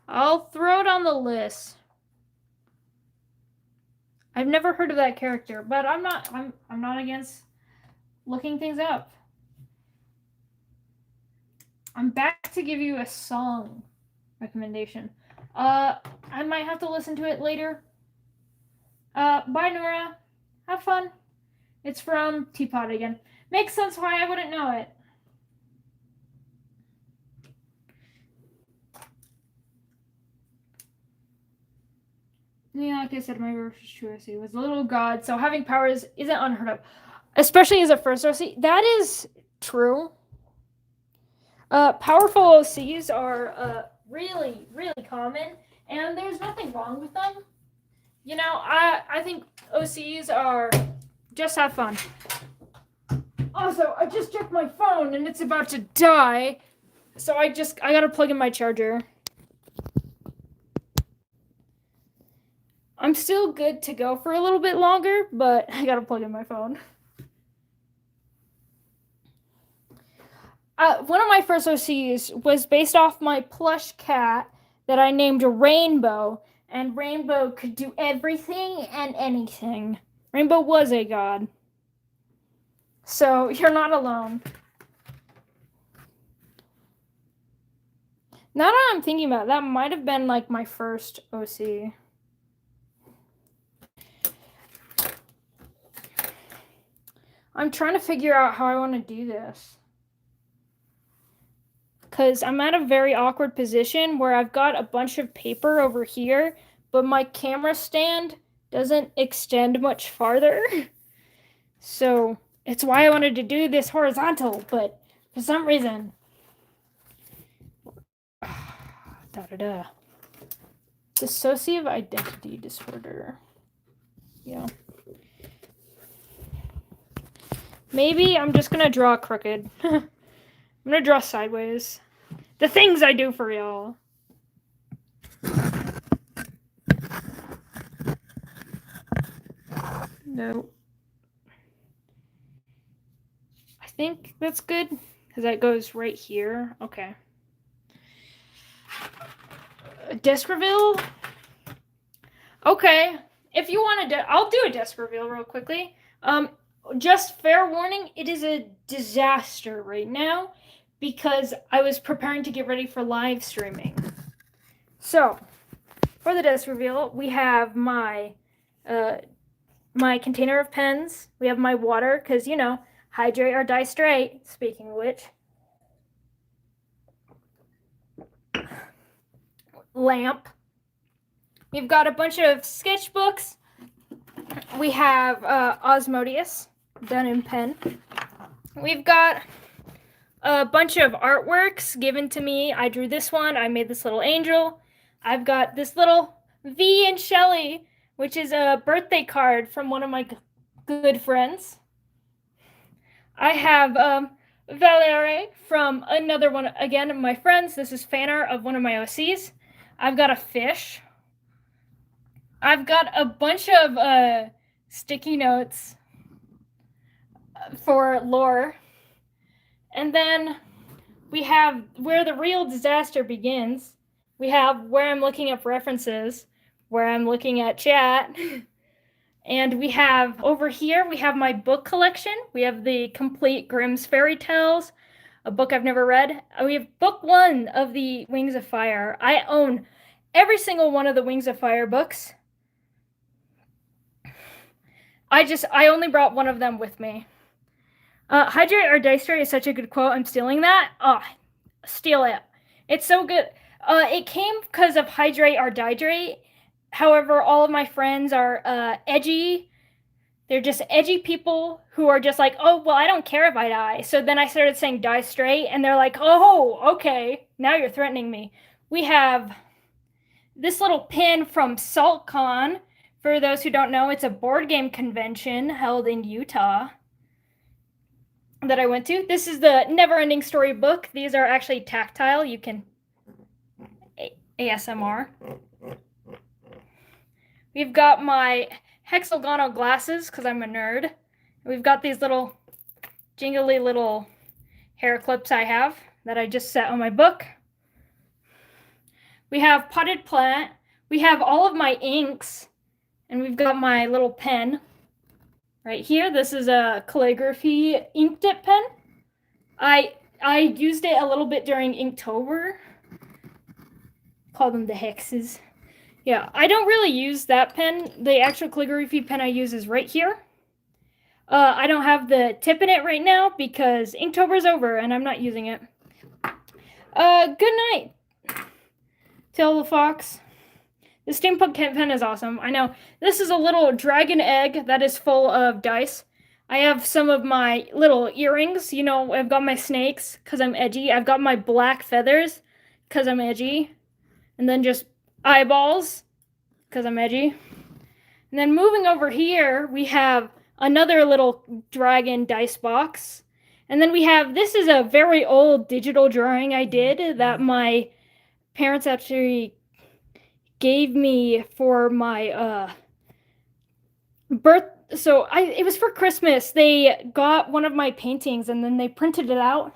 Speaker 1: I'll throw it on the list. I've never heard of that character, but I'm not against looking things up. I'm back to give you a song recommendation. I might have to listen to it later. Bye, Nora. Have fun. It's from Teapot again. Makes sense why I wouldn't know it. Yeah, like I said, my first true OC was a little god, so having powers isn't unheard of. Especially as a first OC. That is true. Powerful OCs are really, really common, and there's nothing wrong with them. You know, I think OCs are just have fun. Also, I just checked my phone and it's about to die, so I gotta plug in my charger. I'm still good to go for a little bit longer, but I gotta plug in my phone. One of my first OCs was based off my plush cat that I named Rainbow, and Rainbow could do everything and anything. Rainbow was a god. So you're not alone. Now that I'm thinking about it, that might have been like my first OC. I'm trying to figure out how I want to do this. Because I'm at a very awkward position where I've got a bunch of paper over here, but my camera stand doesn't extend much farther. So it's why I wanted to do this horizontal, but for some reason, dissociative identity disorder. Yeah. Maybe I'm just gonna draw crooked. I'm gonna draw sideways. The things I do for y'all. No. I think that's good, because that goes right here. Okay. Desk reveal? Okay. If you want to, I'll do a desk reveal real quickly. Just fair warning, it is a disaster right now because I was preparing to get ready for live streaming. So, for the desk reveal, we have my container of pens. We have my water, because, you know, hydrate or die straight, speaking of which. Lamp. We've got a bunch of sketchbooks. We have Osmodeus, done in pen. We've got a bunch of artworks given to me. I drew this one. I made this little angel. I've got this little V and Shelly, which is a birthday card from one of my good friends. I have Valerie from another one, again, of my friends. This is fan art of one of my OCs. I've got a fish. I've got a bunch of sticky notes for lore. And then we have where the real disaster begins. We have where I'm looking up references, where I'm looking at chat. And we have over here, we have my book collection. We have the complete Grimm's Fairy Tales, a book I've never read. We have book 1 of the Wings of Fire. I own every single one of the Wings of Fire books. I only brought one of them with me. Hydrate or die straight is such a good quote. I'm stealing that. Oh, steal it. It's so good. It came because of hydrate or dihydrate. However, all of my friends are edgy. They're just edgy people who are just like, oh, well, I don't care if I die. So then I started saying die straight, and they're like, oh, okay, now you're threatening me. We have this little pin from SaltCon. For those who don't know, it's a board game convention held in Utah that I went to. This is the Never-Ending Story book. These are actually tactile. You can ASMR. We've got my hexagonal glasses, because I'm a nerd. We've got these little jingly little hair clips I have that I just set on my book. We have potted plant. We have all of my inks. And we've got my little pen right here. This is a calligraphy ink dip pen. I used it a little bit during Inktober. Call them the hexes. Yeah, I don't really use that pen. The actual calligraphy pen I use is right here. I don't have the tip in it right now because Inktober's over and I'm not using it. Good night, Tell the Fox. The steampunk pen is awesome. I know. This is a little dragon egg that is full of dice. I have some of my little earrings. You know, I've got my snakes because I'm edgy. I've got my black feathers because I'm edgy. And then just eyeballs because I'm edgy. And then moving over here, we have another little dragon dice box. And then we have, this is a very old digital drawing I did that my parents actually gave me for my it was for Christmas. They got one of my paintings and then they printed it out.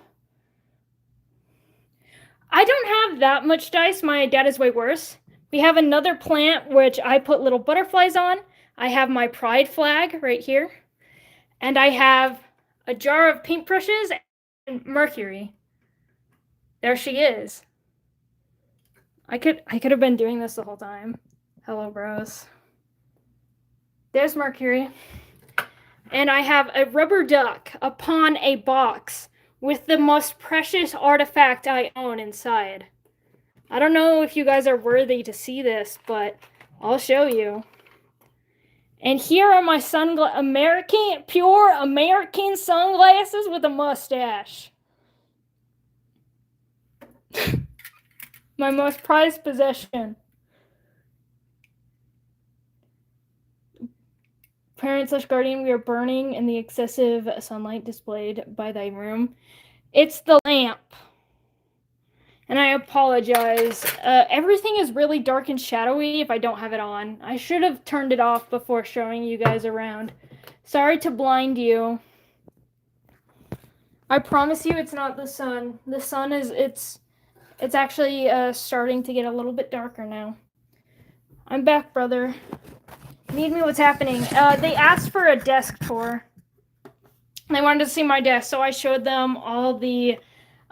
Speaker 1: I don't have that much dice. My dad is way worse. We have another plant which I put little butterflies on. I have my pride flag right here. And I have a jar of paintbrushes and Mercury. There she is. I could have been doing this the whole time. Hello, bros. There's Mercury. And I have a rubber duck upon a box with the most precious artifact I own inside. I don't know if you guys are worthy to see this, but I'll show you. And here are my pure American sunglasses with a mustache. My most prized possession. Parent/guardian, we are burning in the excessive sunlight displayed by thy room. It's the lamp. And I apologize. Everything is really dark and shadowy if I don't have it on. I should have turned it off before showing you guys around. Sorry to blind you. I promise you it's not the sun. The sun is, it's actually starting to get a little bit darker now. I'm back, brother. Need me, what's happening? They asked for a desk tour. They wanted to see my desk, so I showed them all the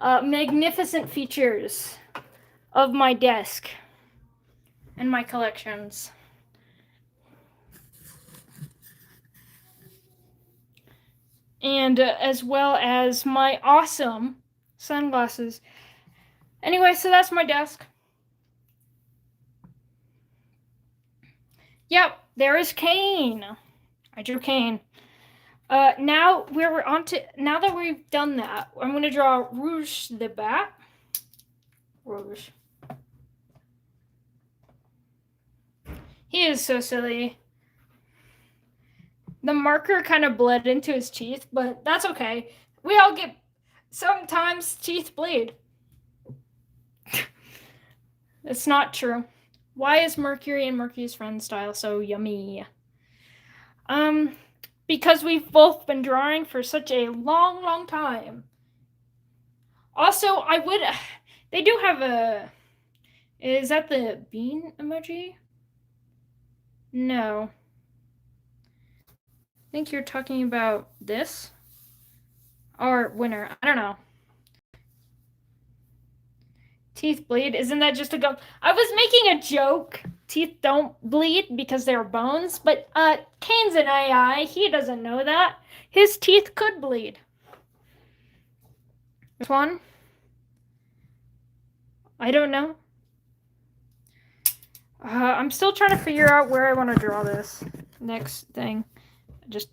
Speaker 1: magnificent features of my desk and my collections. And as well as my awesome sunglasses. Anyway, so that's my desk. Yep, there is Kane. I drew Kane. Now we're on to, now that we've done that, I'm going to draw Rouge the Bat. Rouge. He is so silly. The marker kind of bled into his teeth, but that's okay. We all get, sometimes teeth bleed. It's not true. Why is Mercury and Mercury's Friend style so yummy? Because we've both been drawing for such a long, long time. Also, they do have a, is that the bean emoji? No. I think you're talking about this? Or winner, I don't know. Teeth bleed, isn't that just a gum? I was making a joke. Teeth don't bleed because they're bones, but Kane's an AI, he doesn't know that. His teeth could bleed. This one? I don't know. I'm still trying to figure out where I want to draw this next thing. Just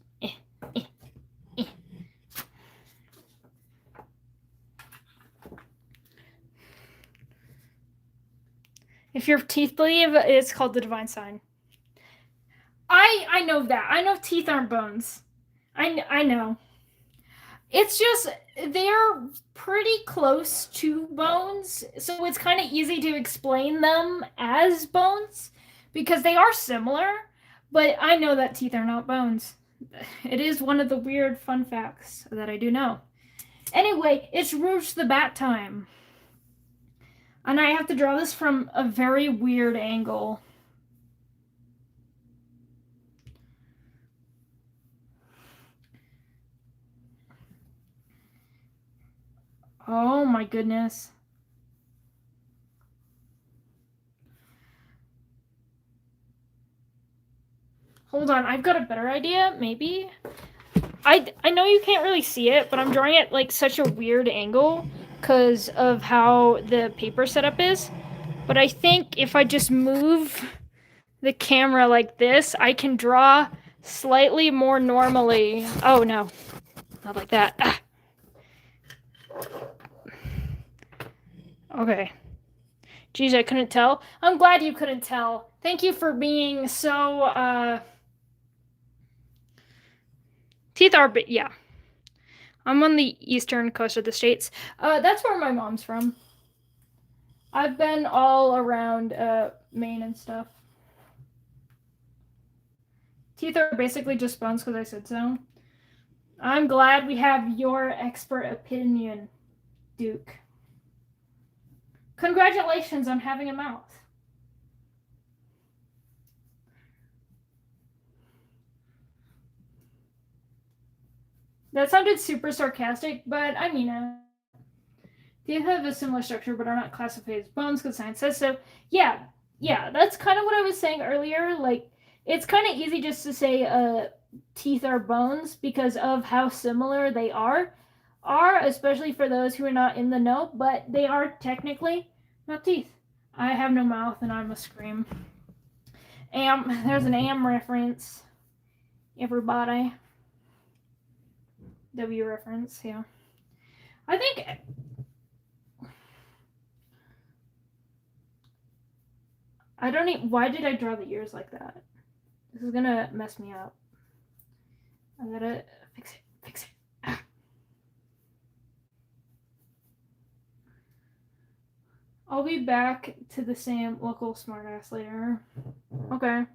Speaker 1: If your teeth bleed, it's called the divine sign. I know that. I know teeth aren't bones. I know. It's just, they're pretty close to bones, so it's kind of easy to explain them as bones, because they are similar, but I know that teeth are not bones. It is one of the weird fun facts that I do know. Anyway, it's Rouge the Bat time. And I have to draw this from a very weird angle. Oh my goodness. Hold on, I've got a better idea, maybe? I know you can't really see it, but I'm drawing it like such a weird angle because of how the paper setup is. But I think if I just move the camera like this, I can draw slightly more normally. Oh no, not like that. Ah. Okay. Geez, I couldn't tell. I'm glad you couldn't tell. Thank you for being so, teeth are, yeah. I'm on the eastern coast of the States. That's where my mom's from. I've been all around, Maine and stuff. Teeth are basically just bones because I said so. I'm glad we have your expert opinion, Duke. Congratulations on having a mouth. That sounded super sarcastic, but I mean it. Teeth have a similar structure but are not classified as bones because science says so. Yeah, that's kind of what I was saying earlier. Like, it's kind of easy just to say teeth are bones because of how similar they are, especially for those who are not in the know, but they are technically not teeth. I have no mouth and I must scream. There's an AM reference. Everybody. W reference, yeah. I think I don't even. Why did I draw the ears like that? This is gonna mess me up. I gotta fix it. Fix it. Ah. I'll be back to the same local smartass later. Okay.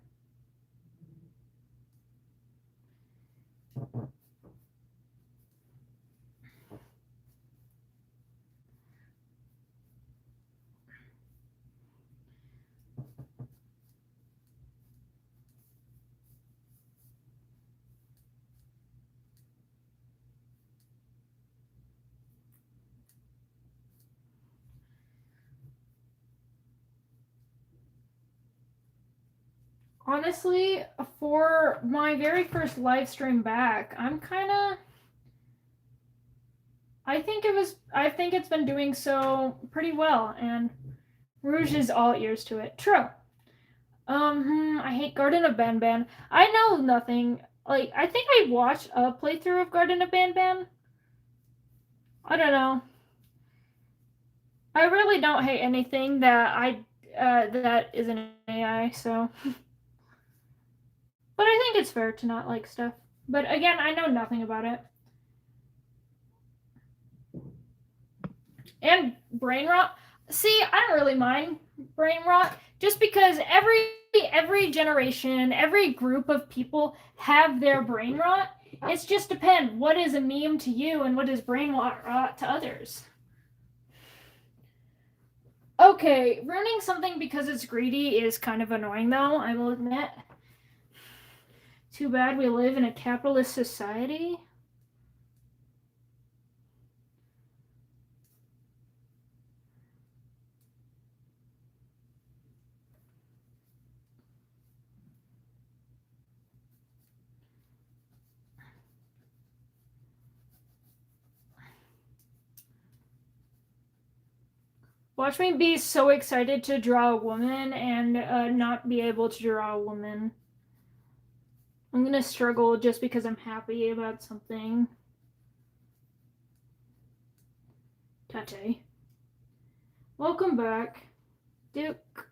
Speaker 1: Honestly, for my very first live stream back, I'm kind of. I think it's been doing so pretty well, and Rouge is all ears to it. True. I hate Garden of Banban. I know nothing. Like, I think I watched a playthrough of Garden of Banban. I don't know. I really don't hate anything that is an AI, so. But I think it's fair to not like stuff. But again, I know nothing about it. And brain rot. See, I don't really mind brain rot just because every generation, every group of people have their brain rot. It's just depends what is a meme to you and what is brain rot to others. Okay, ruining something because it's greedy is kind of annoying though, I will admit. Too bad we live in a capitalist society. Watch me be so excited to draw a woman and not be able to draw a woman. I'm gonna struggle just because I'm happy about something. Tate. Welcome back, Duke.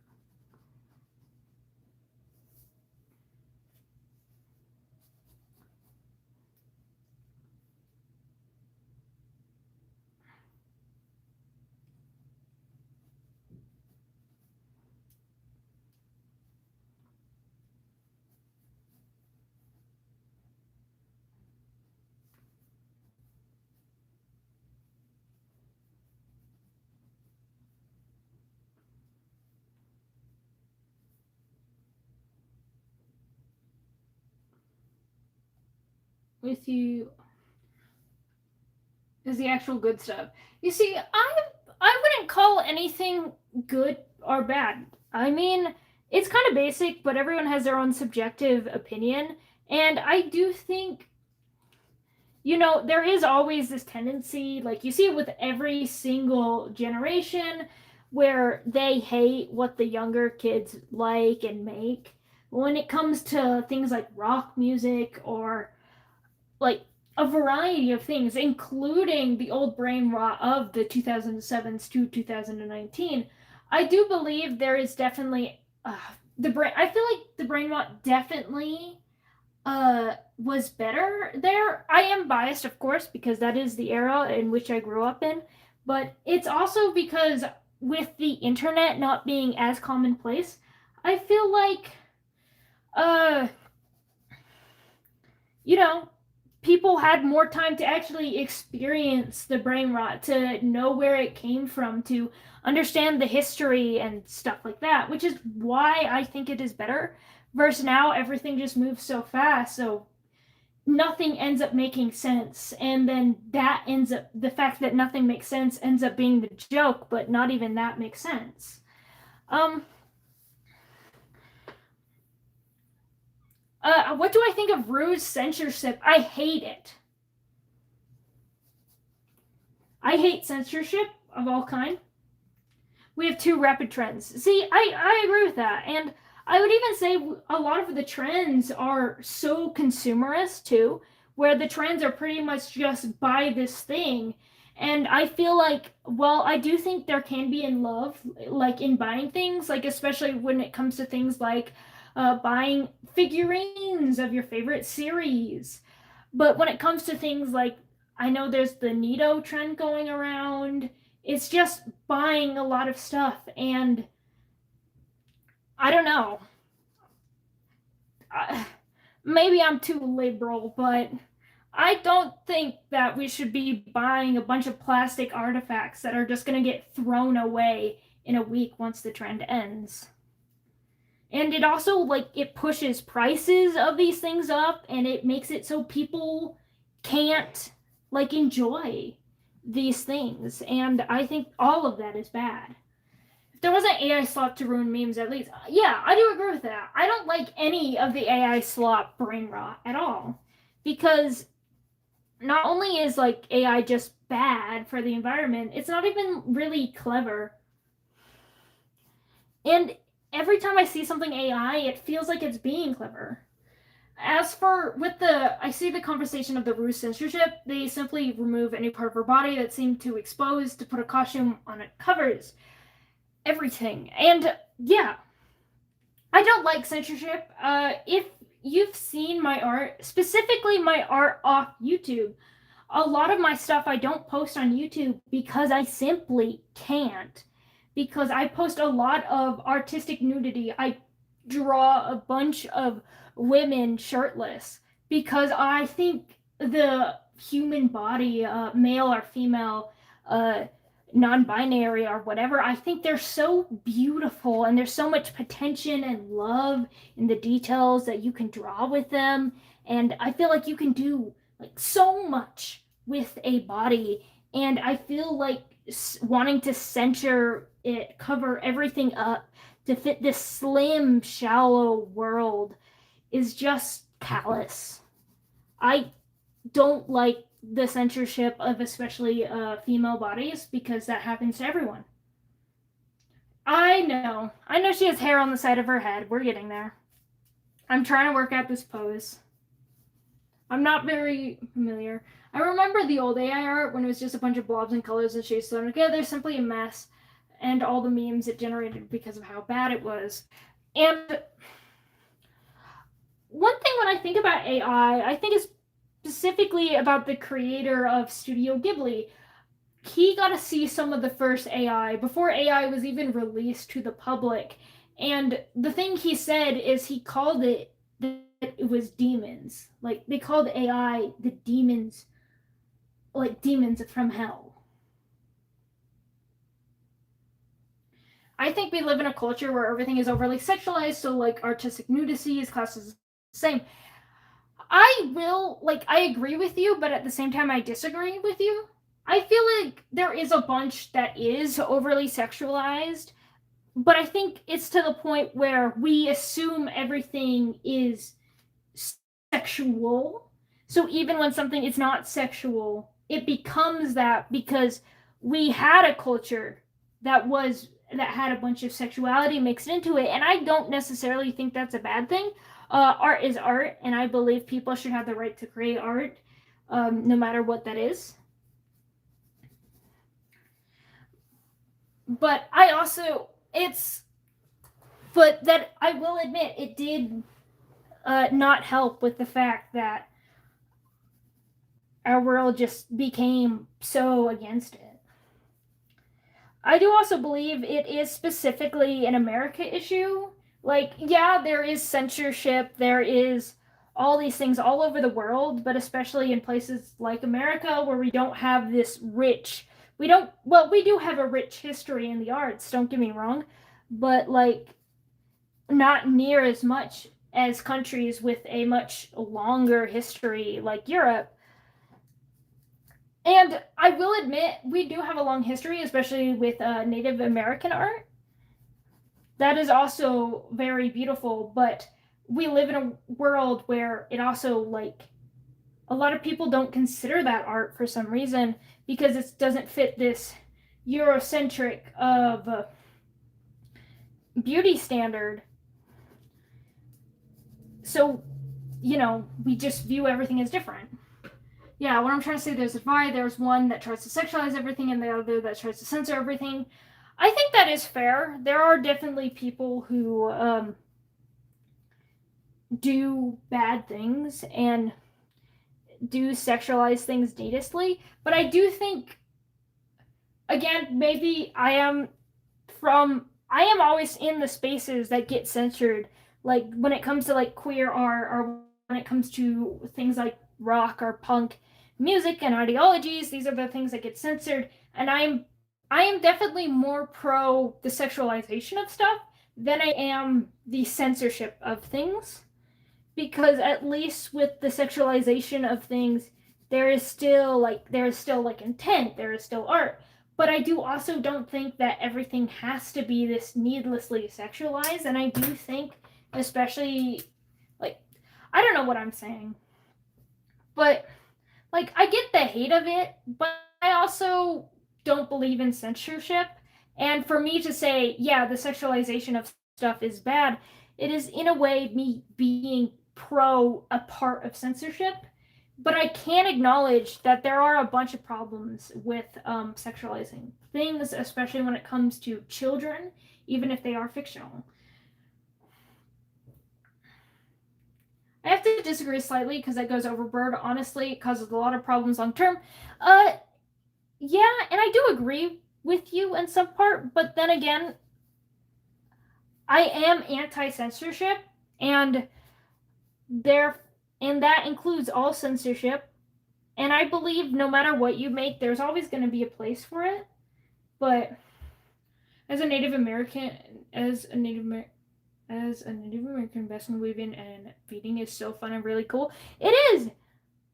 Speaker 1: With you is the actual good stuff. You see, I wouldn't call anything good or bad. I mean, it's kind of basic, but everyone has their own subjective opinion, and I do think there is always this tendency, like you see it with every single generation, where they hate what the younger kids like and make. When it comes to things like rock music or like a variety of things, including the old brain rot of the 2007s to 2019, I do believe there is definitely the brain. I feel like the brain rot definitely was better there. I am biased, of course, because that is the era in which I grew up in, but it's also because with the internet not being as commonplace, I feel like people had more time to actually experience the brain rot, to know where it came from, to understand the history and stuff like that, which is why I think it is better. Versus now, everything just moves so fast, so nothing ends up making sense. And then the fact that nothing makes sense ends up being the joke, but not even that makes sense. What do I think of Rouge censorship? I hate it. I hate censorship of all kind. We have two rapid trends. See, I agree with that. And I would even say a lot of the trends are so consumerist too, where the trends are pretty much just buy this thing. And I feel like, well, I do think there can be in love, like in buying things, like especially when it comes to things like buying figurines of your favorite series. But when it comes to things like, I know there's the Nito trend going around, it's just buying a lot of stuff. And I don't know. Maybe I'm too liberal, but I don't think that we should be buying a bunch of plastic artifacts that are just going to get thrown away in a week once the trend ends. And it also, like, it pushes prices of these things up, and it makes it so people can't, like, enjoy these things. And I think all of that is bad. There was an AI slop to ruin memes, at least. Yeah, I do agree with that. I don't like any of the AI slop brain rot at all. Because not only is like AI just bad for the environment, it's not even really clever. And every time I see something AI, it feels like it's being clever. As for I see the conversation of the Ruse censorship, they simply remove any part of her body that seemed too exposed to put a costume on it covers everything. And yeah, I don't like censorship. If you've seen my art, specifically my art off YouTube, a lot of my stuff I don't post on YouTube because I simply can't. Because I post a lot of artistic nudity. I draw a bunch of women shirtless because I think the human body, male or female, non-binary or whatever, I think they're so beautiful and there's so much potential and love in the details that you can draw with them. And I feel like you can do like so much with a body. And I feel like wanting to censor it, cover everything up to fit this slim, shallow world is just callous. I don't like the censorship of especially female bodies because that happens to everyone. I know. I know she has hair on the side of her head. We're getting there. I'm trying to work out this pose. I'm not very familiar. I remember the old AI art when it was just a bunch of blobs and colors and shapes thrown together, simply a mess, and all the memes it generated because of how bad it was. And one thing when I think about AI, I think it's specifically about the creator of Studio Ghibli. He got to see some of the first AI before AI was even released to the public. And the thing he said is he called it that it was demons. Like they called AI the demons, like demons from hell. I think we live in a culture where everything is overly sexualized, so like artistic nudity is classed as the same. I agree with you, but at the same time, I disagree with you. I feel like there is a bunch that is overly sexualized, but I think it's to the point where we assume everything is sexual. So even when something is not sexual, it becomes that because we had a culture that had a bunch of sexuality mixed into it, and I don't necessarily think that's a bad thing. Art is art, and I believe people should have the right to create art, no matter what that is. But that I will admit, it did not help with the fact that our world just became so against it. I do also believe it is specifically an America issue. Like, yeah, there is censorship, there is all these things all over the world, but especially in places like America where we don't have this rich, we do have a rich history in the arts, don't get me wrong, but like not near as much as countries with a much longer history like Europe. And I will admit, we do have a long history, especially with Native American art. That is also very beautiful, but we live in a world where it also, like, a lot of people don't consider that art for some reason because it doesn't fit this Eurocentric of beauty standard. so, we just view everything as different. Yeah, what I'm trying to say, there's a divide. There's one that tries to sexualize everything and the other that tries to censor everything. I think that is fair. There are definitely people who do bad things and do sexualize things needlessly, but I do think, again, maybe I am always in the spaces that get censored, like when it comes to like queer art, or when it comes to things like rock or punk music and ideologies. These are the things that get censored, and I am definitely more pro the sexualization of stuff than I am the censorship of things, because at least with the sexualization of things, there is still like intent, there is still art. But I do also don't think that everything has to be this needlessly sexualized, and I do think, especially, like, I don't know what I'm saying, but like, I get the hate of it, but I also don't believe in censorship. And for me to say, yeah, the sexualization of stuff is bad, it is in a way me being pro a part of censorship. But I can acknowledge that there are a bunch of problems with sexualizing things, especially when it comes to children, even if they are fictional. I have to disagree slightly because that goes overboard. Honestly, it causes a lot of problems long term. Uh, yeah, and I do agree with you in some part, but then again, I am anti-censorship, and there, and that includes all censorship. And I believe no matter what you make, there's always going to be a place for it. But as a Native American, as a Native American. As a Native American, basking, weaving, and feeding is so fun and really cool. It is.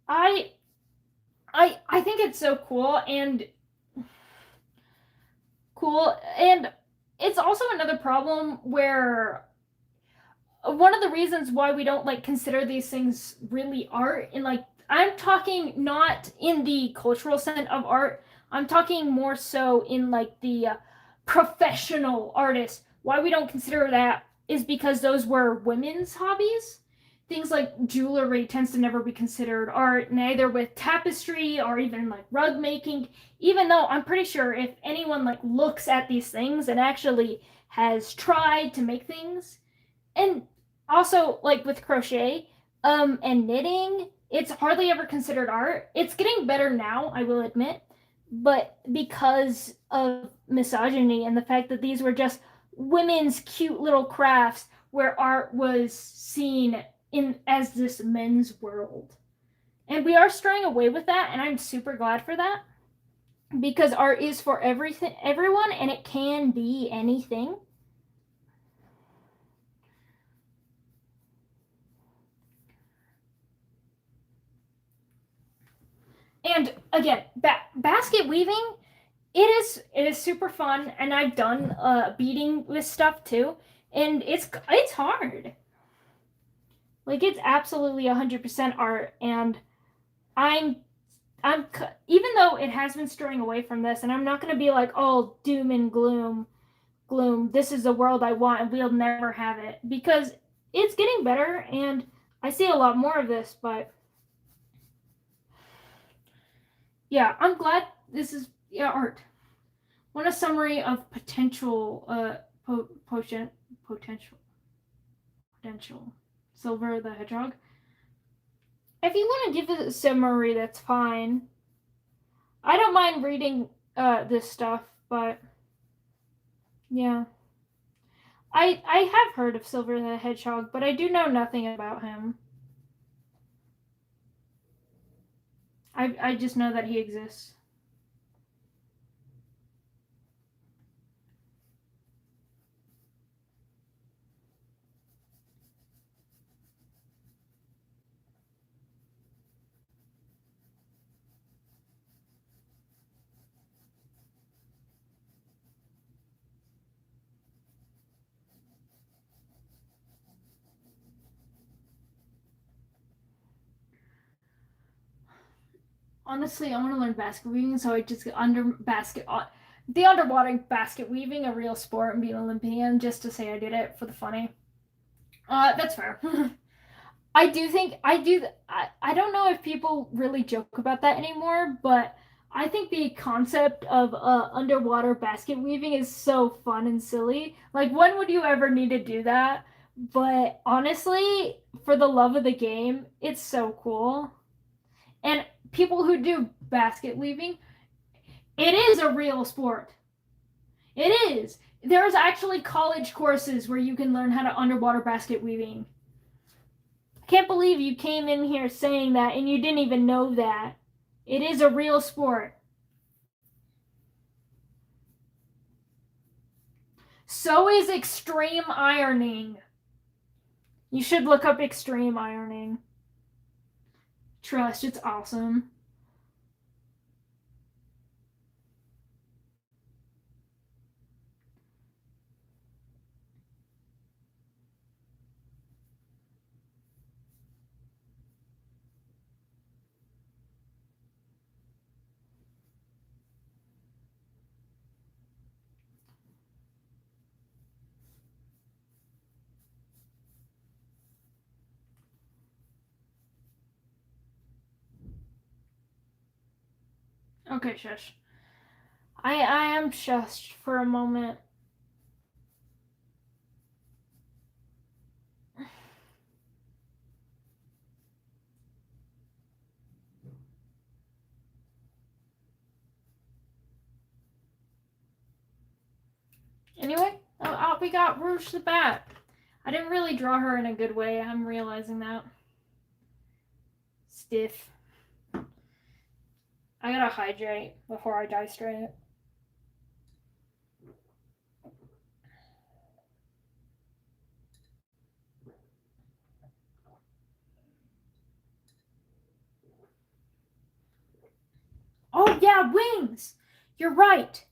Speaker 1: I I think it's so cool, and it's also another problem where one of the reasons why we don't like consider these things really art, and like, I'm talking not in the cultural sense of art, I'm talking more so in like the professional artists. Why we don't consider that is because those were women's hobbies. Things like jewelry tends to never be considered art, neither with tapestry or even like rug making, even though I'm pretty sure if anyone like looks at these things and actually has tried to make things, and also like with crochet and knitting, it's hardly ever considered art. It's getting better now, I will admit, but because of misogyny and the fact that these were just women's cute little crafts where art was seen in as this men's world. And we are straying away with that, and I'm super glad for that, because art is for everyone, and it can be anything. And again, basket weaving, it is super fun, and I've done beading with stuff too, and it's hard. Like, it's absolutely 100% art, and I'm I'm even though it has been straying away from this, and I'm not going to be like, oh, doom and gloom. This is the world I want, and we'll never have it, because it's getting better, and I see a lot more of this. But yeah, I'm glad this is, yeah, art. Want a summary of potential potential potential Silver the Hedgehog. If you want to give it a summary, that's fine. I don't mind reading this stuff, but yeah. I have heard of Silver the Hedgehog, but I do know nothing about him. I just know that he exists. Honestly, I want to learn basket weaving, so I just get the underwater basket weaving a real sport and be an Olympian just to say I did it for the funny. That's fair. I do think I don't know if people really joke about that anymore, but I think the concept of underwater basket weaving is so fun and silly. Like, when would you ever need to do that? But honestly, for the love of the game, it's so cool. And people who do basket weaving, it is a real sport. It is. There's actually college courses where you can learn how to underwater basket weaving. I can't believe you came in here saying that and you didn't even know that. It is a real sport. So is extreme ironing. You should look up extreme ironing. Trust, it's awesome. Okay, shush. I am shushed for a moment. Anyway, we got Rouge the Bat. I didn't really draw her in a good way. I'm realizing that. Stiff. I gotta hydrate before I die straight. Oh yeah, wings! You're right.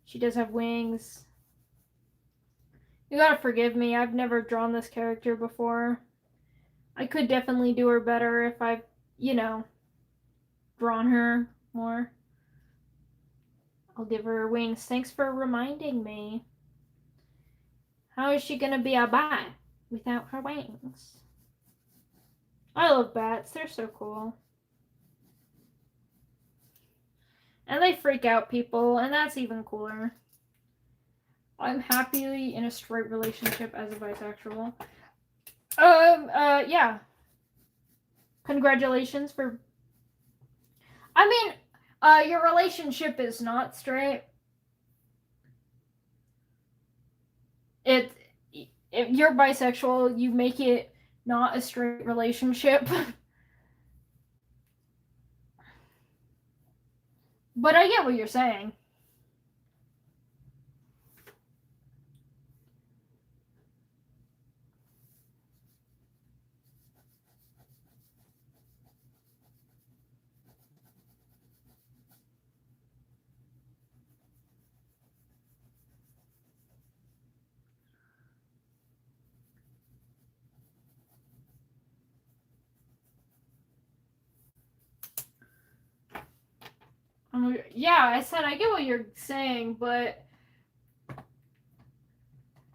Speaker 1: She does have wings. You gotta forgive me. I've never drawn this character before. I could definitely do her better if I've, drawn her more. I'll give her wings. Thanks for reminding me. How is she gonna be a bat without her wings? I love bats. They're so cool. And they freak out people, and that's even cooler. I'm happily in a straight relationship as a bisexual. Yeah. Congratulations for. I mean, your relationship is not straight. If you're bisexual, you make it not a straight relationship. But I get what you're saying. Yeah, I said I get what you're saying, but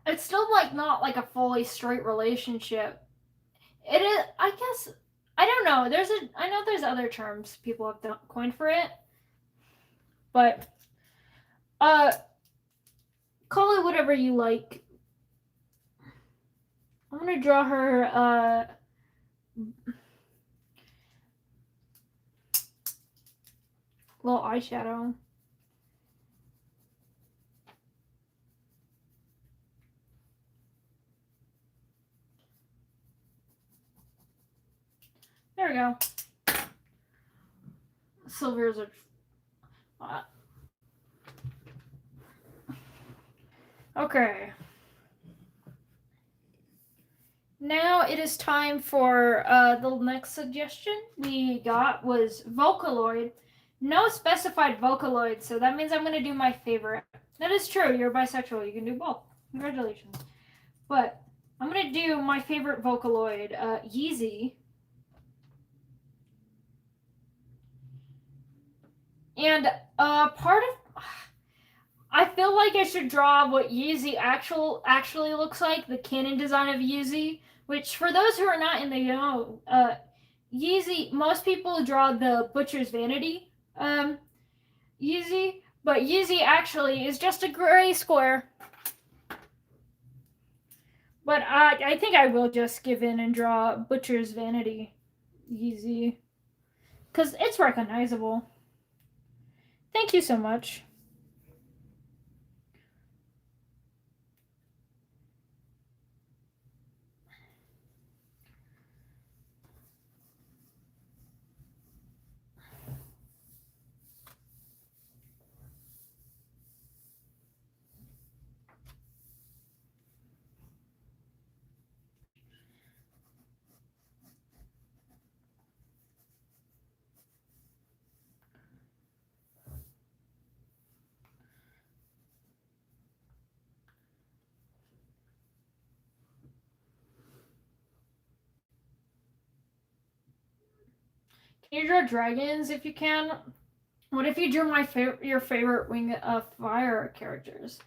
Speaker 1: it's still like not like a fully straight relationship. It is, I guess. I don't know. I know there's other terms people have coined for it, but call it whatever you like. I'm gonna draw her little eyeshadow. There we go. Silvers are. Okay. Now it is time for the next suggestion we got was Vocaloid. No specified Vocaloid, so that means I'm going to do my favorite. That is true, you're bisexual, you can do both. Congratulations. But I'm going to do my favorite Vocaloid, Yeezy. And part of... I feel like I should draw what Yeezy actually looks like, the canon design of Yeezy, which for those who are not in the know, Yeezy, most people draw the Butcher's Vanity Yeezy, but Yeezy actually is just a gray square. But I think I will just give in and draw Butcher's Vanity Yeezy, because it's recognizable. Thank you so much. Can you draw dragons if you can? What if you drew your favorite Wing of Fire characters?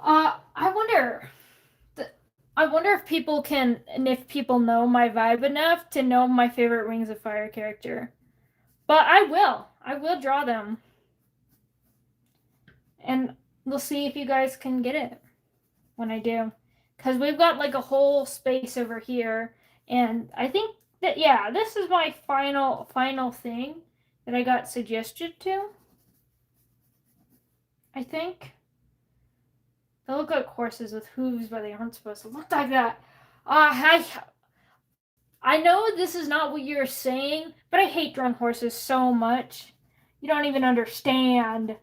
Speaker 1: I wonder. I wonder if people can, and if people know my vibe enough to know my favorite Wings of Fire character. But I will. I will draw them. And we'll see if you guys can get it when I do. Because we've got like a whole space over here. And I think that, yeah, this is my final thing that I got suggested to. I think. They look like horses with hooves, but they aren't supposed to look like that. I know this is not what you're saying, but I hate drawn horses so much. You don't even understand.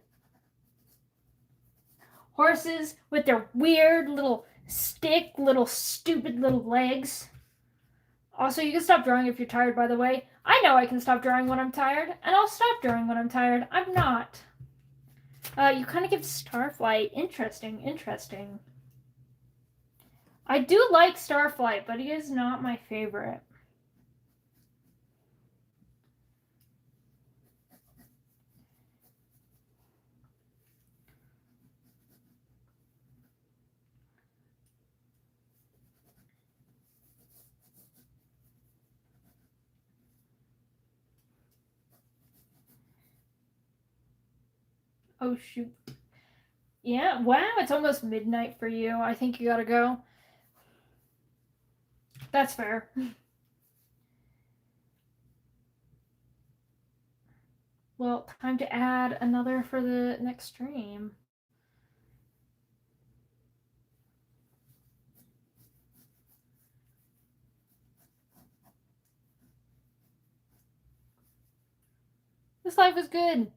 Speaker 1: Horses with their weird little stupid little legs. Also, you can stop drawing if you're tired, by the way. I know I can stop drawing when I'm tired, and I'll stop drawing when I'm tired. I'm not. You kind of give Starflight. Interesting. I do like Starflight, but he is not my favorite. Oh, shoot. Yeah, wow, it's almost midnight for you. I think you gotta go. That's fair. Well, time to add another for the next stream. This live was good.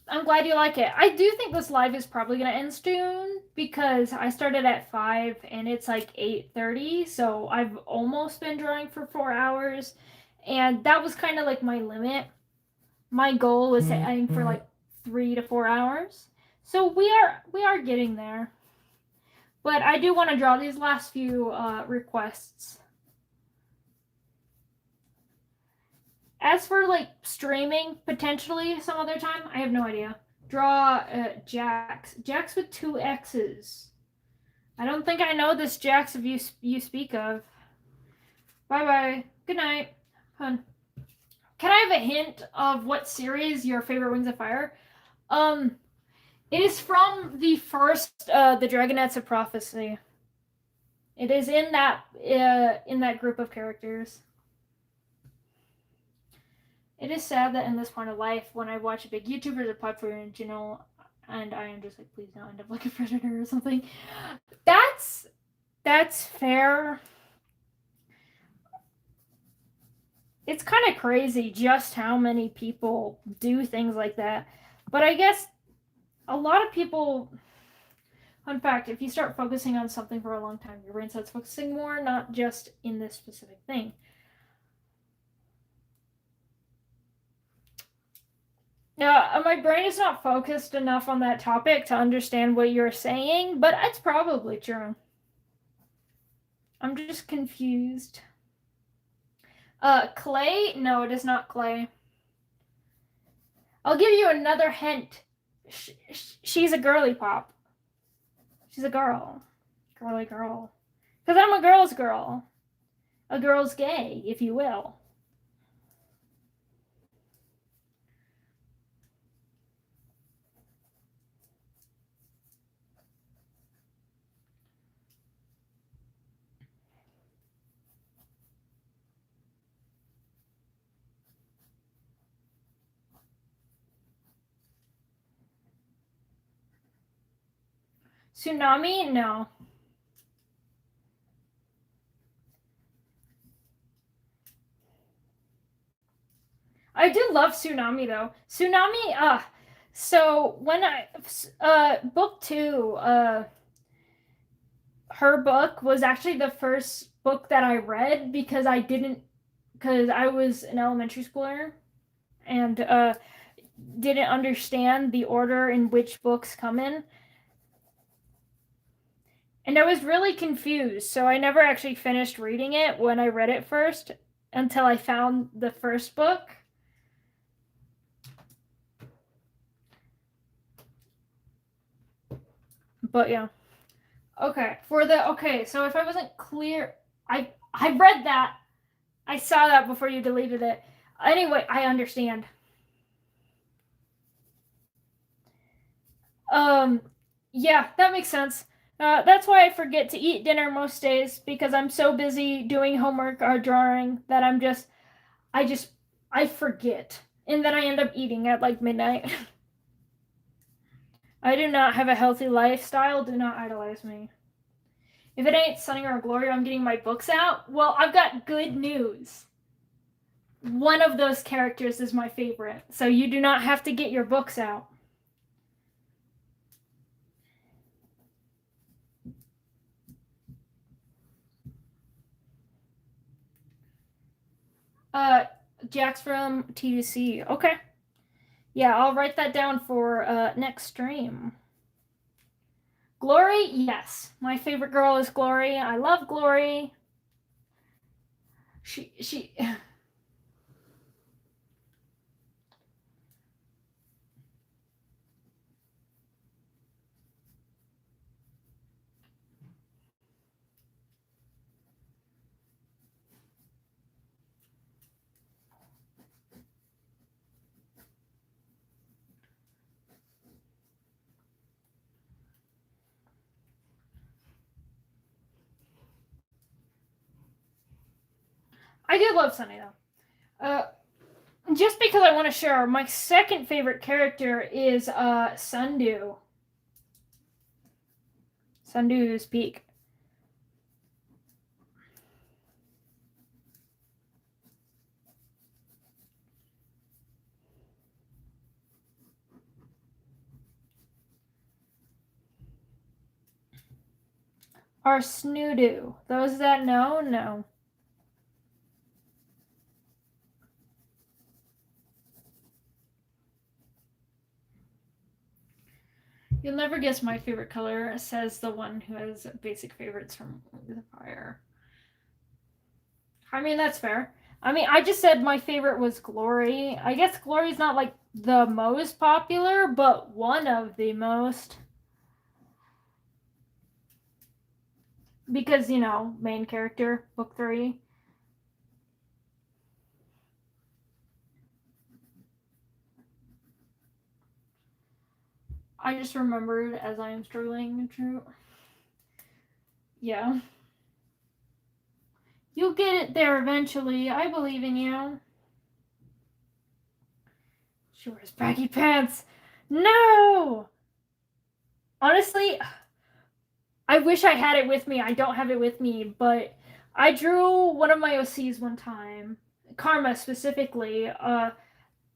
Speaker 1: I'm glad you like it. I do think this live is probably gonna end soon because I started at 5 and it's like 8:30, so I've almost been drawing for 4 hours, and that was kind of like my limit. My goal was to aim for like 3 to 4 hours, so we are getting there. But I do want to draw these last few requests. As for like streaming potentially some other time, I have no idea. Draw Jax. Jax with 2 X's. I don't think I know this Jax of you speak of. Bye bye. Good night. Hun. Can I have a hint of what series your favorite Wings of Fire? It is from the first the Dragonets of Prophecy. It is in that group of characters. It is sad that in this point of life, when I watch a big YouTuber that pop for and I am just like, please don't end up like a predator or something. That's fair. It's kind of crazy just how many people do things like that. But I guess a lot of people, in fact, if you start focusing on something for a long time, your brain starts focusing more, not just in this specific thing. My brain is not focused enough on that topic to understand what you're saying, but it's probably true. I'm just confused. Clay? No, it is not clay. I'll give you another hint. She's a girly pop. She's a girl. Girly girl. Because I'm a girl's girl. A girl's gay, if you will. Tsunami? No. I do love Tsunami though. Tsunami, so when book 2, her book was actually the first book that I read because I was an elementary schooler and didn't understand the order in which books come in. And I was really confused, so I never actually finished reading it when I read it first until I found the first book. But yeah. Okay, so if I wasn't clear, I read that. I saw that before you deleted it. Anyway, I understand. Yeah, that makes sense. That's why I forget to eat dinner most days because I'm so busy doing homework or drawing that I forget. And then I end up eating at like midnight. I do not have a healthy lifestyle. Do not idolize me. If it ain't Sunny or Gloria, I'm getting my books out. Well, I've got good news. One of those characters is my favorite, so you do not have to get your books out. Jax from T2C. Okay. Yeah, I'll write that down for next stream. Glory, yes. My favorite girl is Glory. I love Glory. She I do love Sunny though. Just because I want to share, my second favorite character is Sundew. Sundew's Peak. Or Snoodu. Those that know, know. You'll never guess my favorite color, says the one who has basic favorites from the fire. I mean, that's fair. I mean, I just said my favorite was Glory. I guess Glory's not like the most popular, but one of the most. Because, main character, book 3. I just remembered as I am struggling to. Yeah. You'll get it there eventually. I believe in you. She wears baggy pants. No! Honestly, I wish I had it with me. I don't have it with me, but I drew one of my OCs one time, Karma specifically,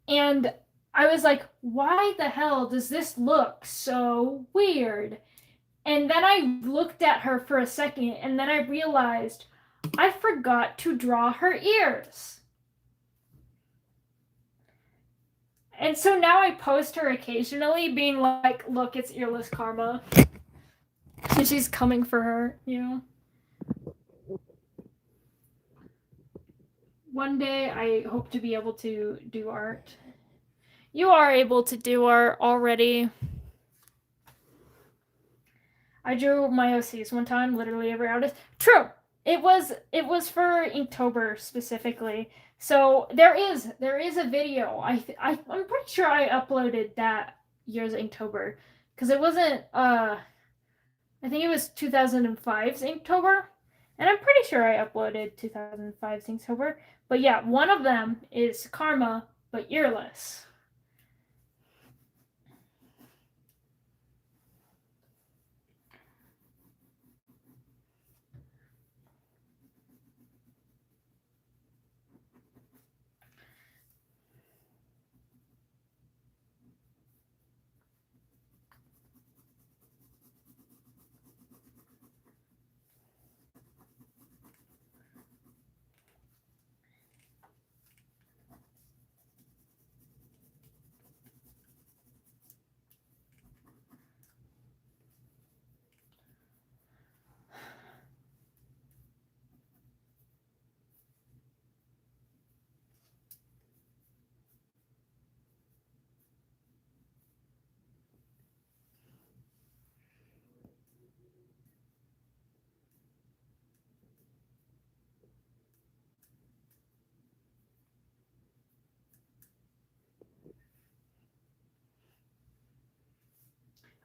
Speaker 1: and I was like, why the hell does this look so weird? And then I looked at her for a second, and then I realized I forgot to draw her ears. And so now I post her occasionally, being like, look, it's earless Karma. So she's coming for her, One day I hope to be able to do art. You are able to do art already. I drew my OCs one time, literally every artist. True. It was for Inktober specifically. So there is a video. I'm pretty sure I uploaded that year's Inktober because it wasn't I think it was 2005's Inktober, and I'm pretty sure I uploaded 2005's Inktober. But yeah, one of them is Karma but earless.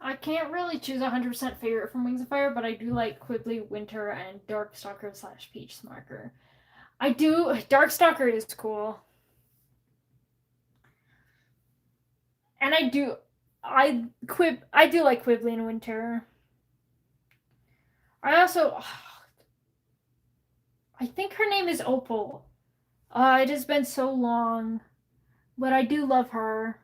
Speaker 1: I can't really choose 100% favorite from Wings of Fire, but I do like Quibbly, Winter, and Darkstalker / Peach Smarker. I do. Darkstalker is cool. And I do like Quibbly and Winter. I also I think her name is Opal. It has been so long, but I do love her.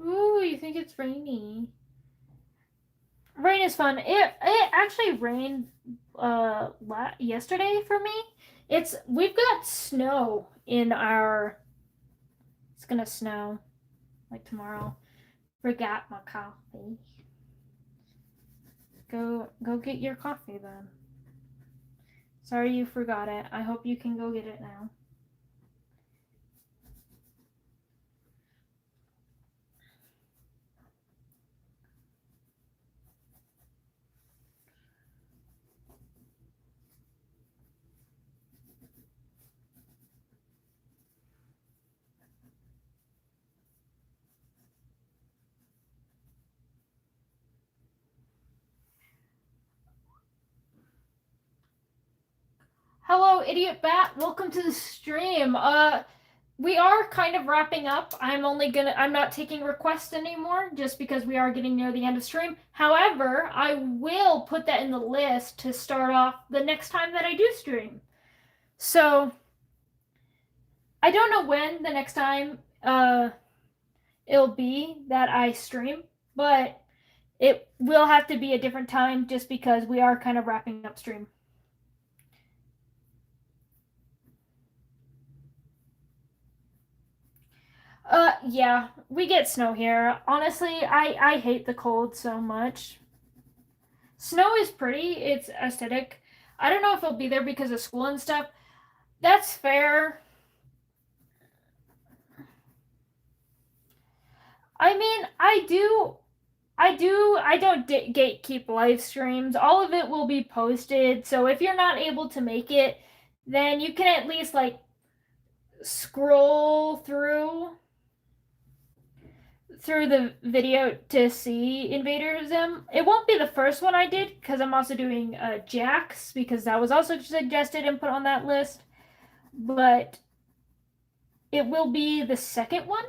Speaker 1: Ooh, you think it's rainy? Rain is fun. It actually rained yesterday for me. We've got snow in our. It's gonna snow like tomorrow. Forgot my coffee. Go get your coffee then. Sorry you forgot it. I hope you can go get it now. Hello, Idiot Bat. Welcome to the stream. We are kind of wrapping up. I'm not taking requests anymore just because we are getting near the end of stream. However, I will put that in the list to start off the next time that I do stream. So, I don't know when the next time it'll be that I stream, but it will have to be a different time just because we are kind of wrapping up stream. Yeah, we get snow here. Honestly, I hate the cold so much. Snow is pretty, it's aesthetic. I don't know if it'll be there because of school and stuff. That's fair. I mean, I don't gatekeep live streams. All of it will be posted. So if you're not able to make it, then you can at least like scroll through the video to see Invader Zim. It won't be the first one I did because I'm also doing Jax because that was also suggested and put on that list. But it will be the second one.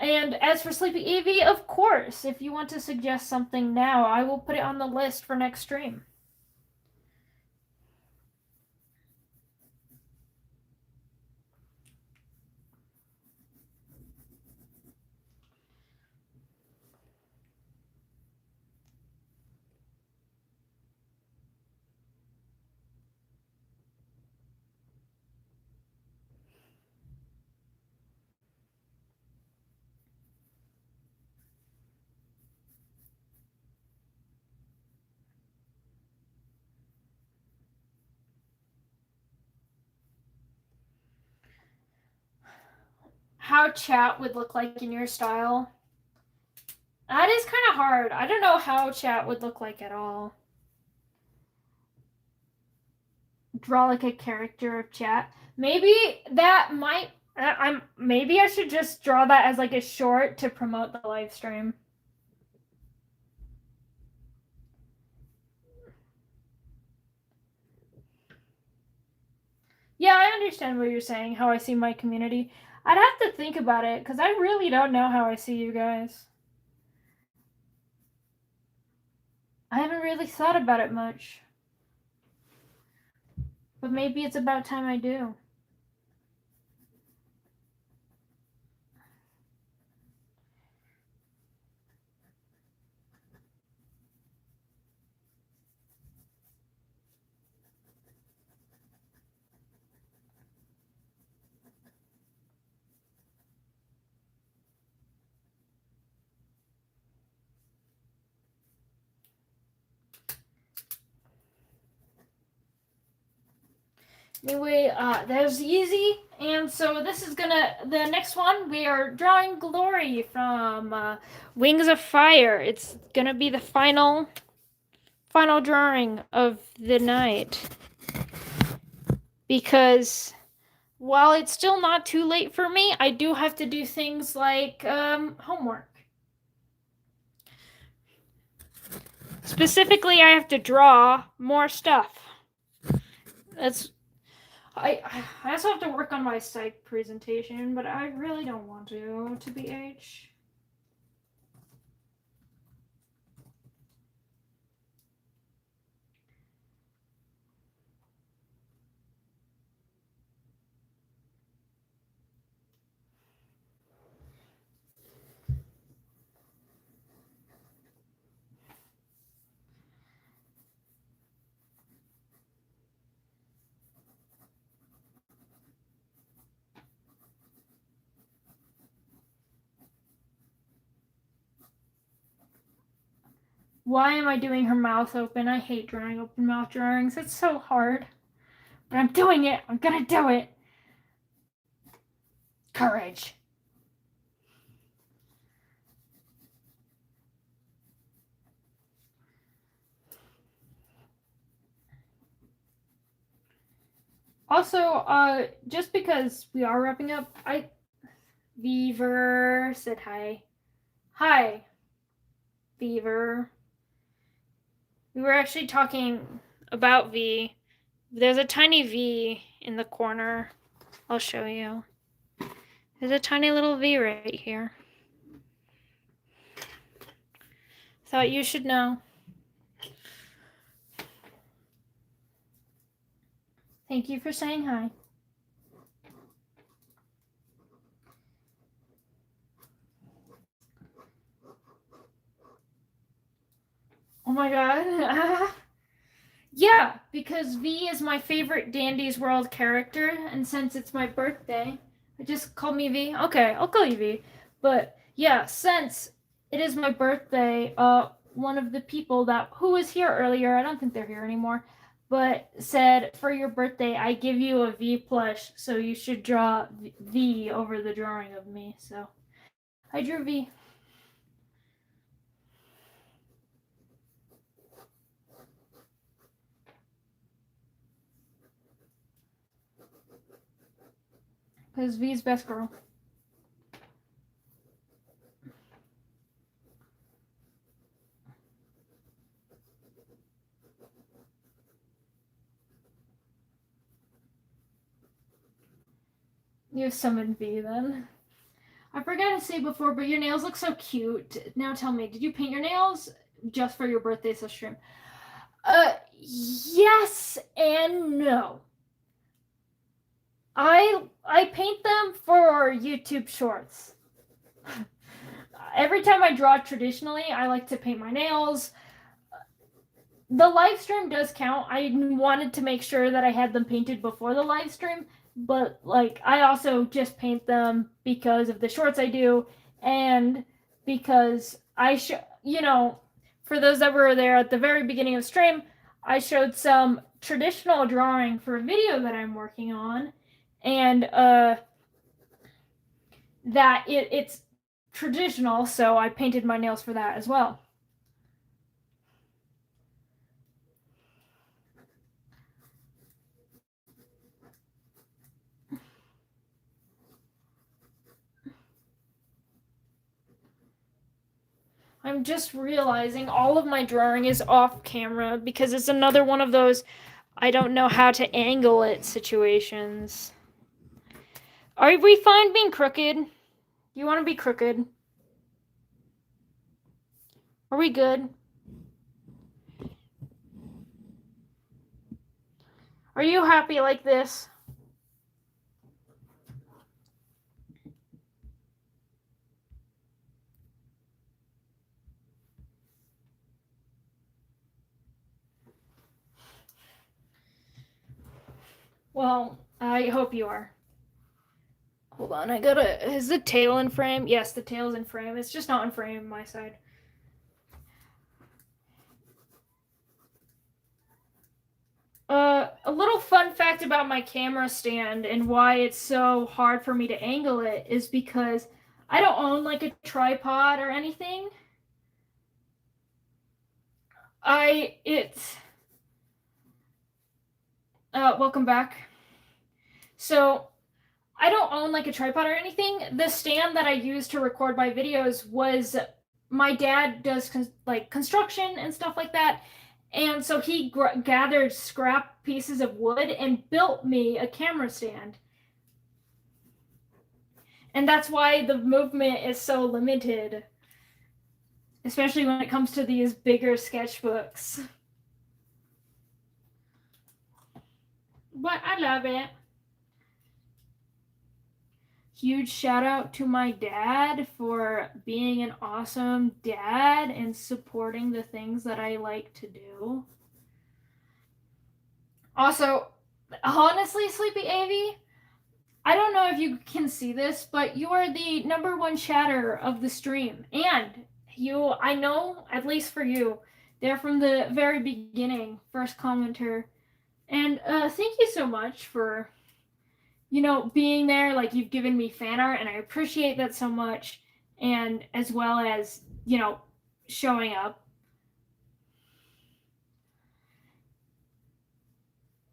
Speaker 1: And as for Sleepy Evie, of course, if you want to suggest something now, I will put it on the list for next stream. How chat would look like in your style? That is kind of hard. I don't know how chat would look like at all. Draw like a character of chat. Maybe that might. Maybe I should just draw that as like a short to promote the live stream. Yeah, I understand what you're saying, how I see my community. I'd have to think about it because I really don't know how I see you guys. I haven't really thought about it much. But maybe it's about time I do. Anyway, that was easy, and so this is the next one, we are drawing Glory from Wings of Fire. It's gonna be the final drawing of the night. Because while it's still not too late for me, I do have to do things like homework. Specifically, I have to draw more stuff. I also have to work on my psych presentation, but I really don't want to BH. Why am I doing her mouth open? I hate drawing open mouth drawings. It's so hard. But I'm doing it. I'm gonna do it. Courage. Also, just because we are wrapping up, Beaver said hi. Hi, Beaver. We were actually talking about V. There's a tiny V in the corner. I'll show you. There's a tiny little V right here. Thought you should know. Thank you for saying hi. Oh my god. Yeah, because V is my favorite Dandy's World character, and since it's my birthday, just call me V. Okay, I'll call you V. But yeah, since it is my birthday, one of the people who was here earlier, I don't think they're here anymore, but said, for your birthday, I give you a V plush, so you should draw V over the drawing of me. So I drew V. Because V's best girl. You summoned V then. I forgot to say before, but your nails look so cute. Now tell me, did you paint your nails just for your birthday stream? Yes and no. I paint them for YouTube shorts. Every time I draw traditionally, I like to paint my nails. The live stream does count. I wanted to make sure that I had them painted before the live stream, but like I also just paint them because of the shorts I do and because for those that were there at the very beginning of the stream, I showed some traditional drawing for a video that I'm working on, and that it's traditional, so I painted my nails for that as well. I'm just realizing all of my drawing is off camera because it's another one of those I don't know how to angle it situations. Are we fine being crooked? You want to be crooked? Are we good? Are you happy like this? Well, I hope you are. Hold on, is the tail in frame? Yes, the tail's in frame. It's just not in frame on my side. A little fun fact about my camera stand and why it's so hard for me to angle it is because I don't own like a tripod or anything. Welcome back. So I don't own like a tripod or anything. The stand that I use to record my videos was my dad does construction and stuff like that. And so he gathered scrap pieces of wood and built me a camera stand. And that's why the movement is so limited, especially when it comes to these bigger sketchbooks. But I love it. Huge shout out to my dad for being an awesome dad and supporting the things that I like to do. Also, honestly, Sleepy Avy, I don't know if you can see this, but you are the #1 chatter of the stream. And I know, at least for you, they're from the very beginning, first commenter. And thank you so much for, being there. Like, you've given me fan art, and I appreciate that so much. And as well as, showing up.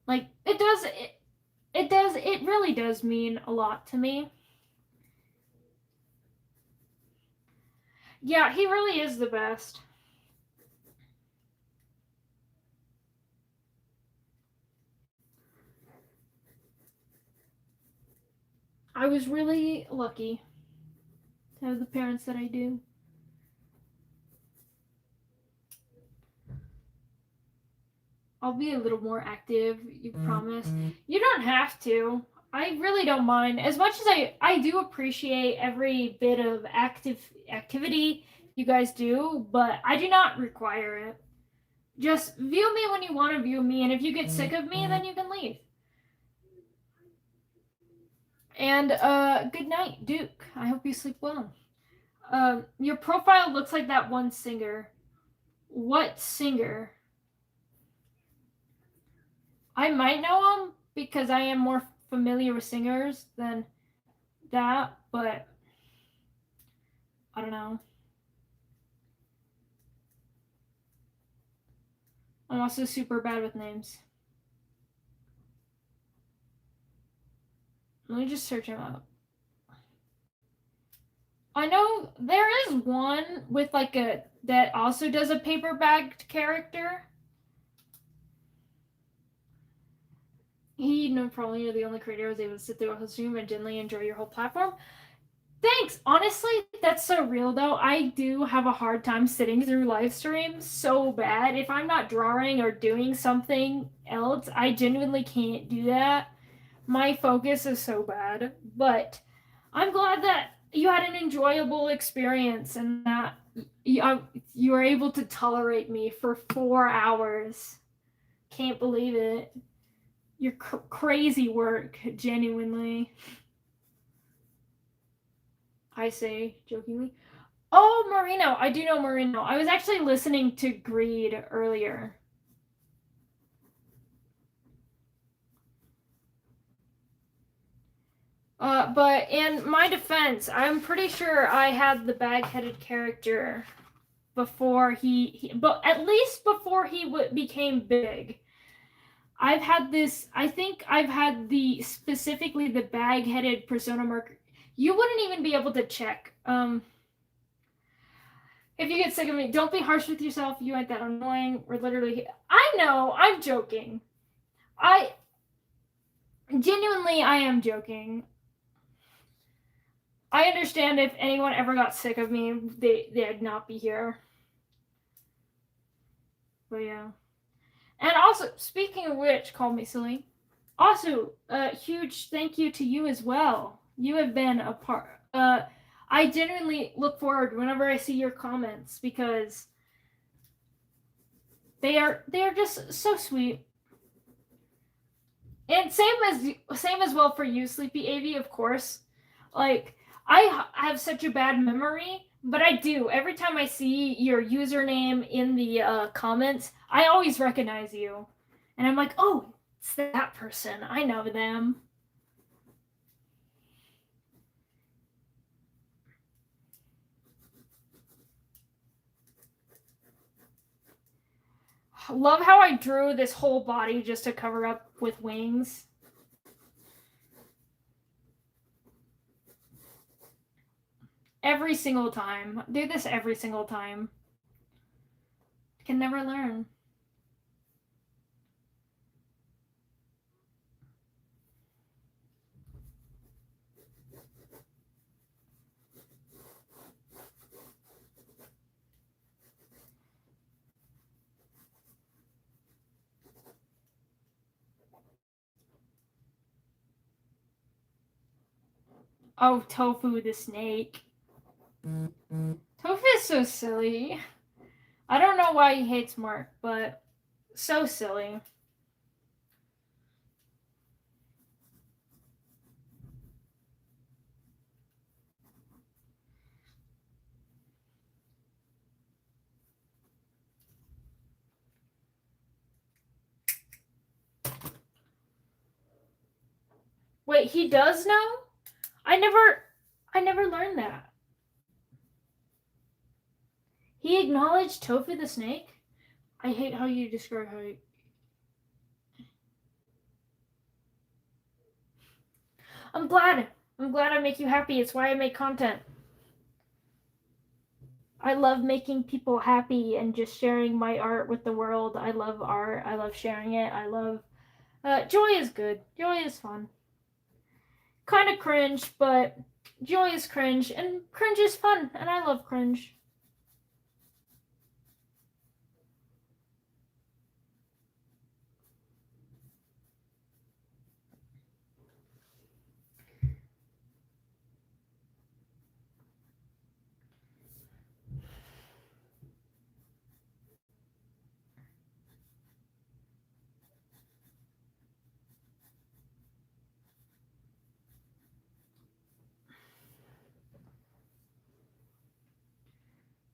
Speaker 1: Like, it really does mean a lot to me. Yeah, he really is the best. I was really lucky to have the parents that I do. I'll be a little more active, you promise. You don't have to. I really don't mind. As much as I do appreciate every bit of activity you guys do, but I do not require it. Just view me when you want to view me, and if you get sick of me, then you can leave. And good night, Duke. I hope you sleep well. Your profile looks like that one singer. What singer? I might know him because I am more familiar with singers than that, but I don't know. I'm also super bad with names. Let me just search him up. I know there is one with like a that also does a paper bagged character. He, no problem. You're the only creator who was able to sit through a whole stream and genuinely enjoy your whole platform. Thanks. Honestly, that's so real though. I do have a hard time sitting through live streams so bad. If I'm not drawing or doing something else, I genuinely can't do that. My focus is so bad. But I'm glad that you had an enjoyable experience and that you were able to tolerate me for 4 hours. Can't believe it. Your crazy work, genuinely. I say jokingly. Oh, Marino. I do know Marino. I was actually listening to Greed earlier. But in my defense, I'm pretty sure I had the bag-headed character before but at least before he became big. I've had this. I think I've had specifically the bag-headed persona marker. You wouldn't even be able to check. If you get sick of me, don't be harsh with yourself. You ain't that annoying. We're literally. I know. I'm joking. I genuinely, I am joking. I understand if anyone ever got sick of me, they'd not be here. But yeah. And also, speaking of which, call me silly. Also, a huge thank you to you as well. You have been a part. I genuinely look forward whenever I see your comments because they are just so sweet. And same as well for you, Sleepy AV, of course. Like I have such a bad memory, but I do. Every time I see your username in the comments, I always recognize you. And I'm like, oh, it's that person. I know them. Love how I drew this whole body just to cover up with wings. Every single time. Do this every single time. Can never learn. Oh, Tofu the snake. Tofu is so silly. I don't know why he hates Mark, but so silly. Wait, he does know? I never learned that. He acknowledged Tofu the snake? I hate how you describe how he... I'm glad I make you happy. It's why I make content. I love making people happy and just sharing my art with the world. I love art. I love sharing it. I love... joy is good. Joy is fun. Kind of cringe, but joy is cringe, and cringe is fun, and I love cringe.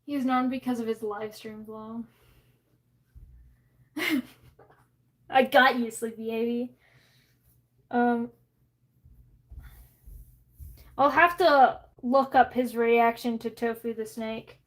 Speaker 1: He is known because of his live stream vlog. I got you, Sleepy Baby. I'll have to look up his reaction to Tofu the snake.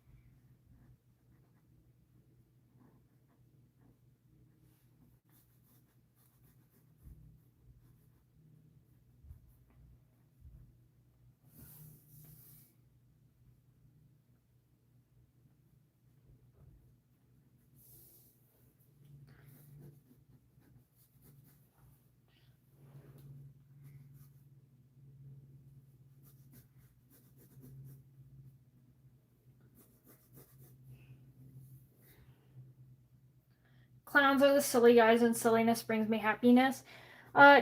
Speaker 1: clowns are the silly guys and silliness brings me happiness.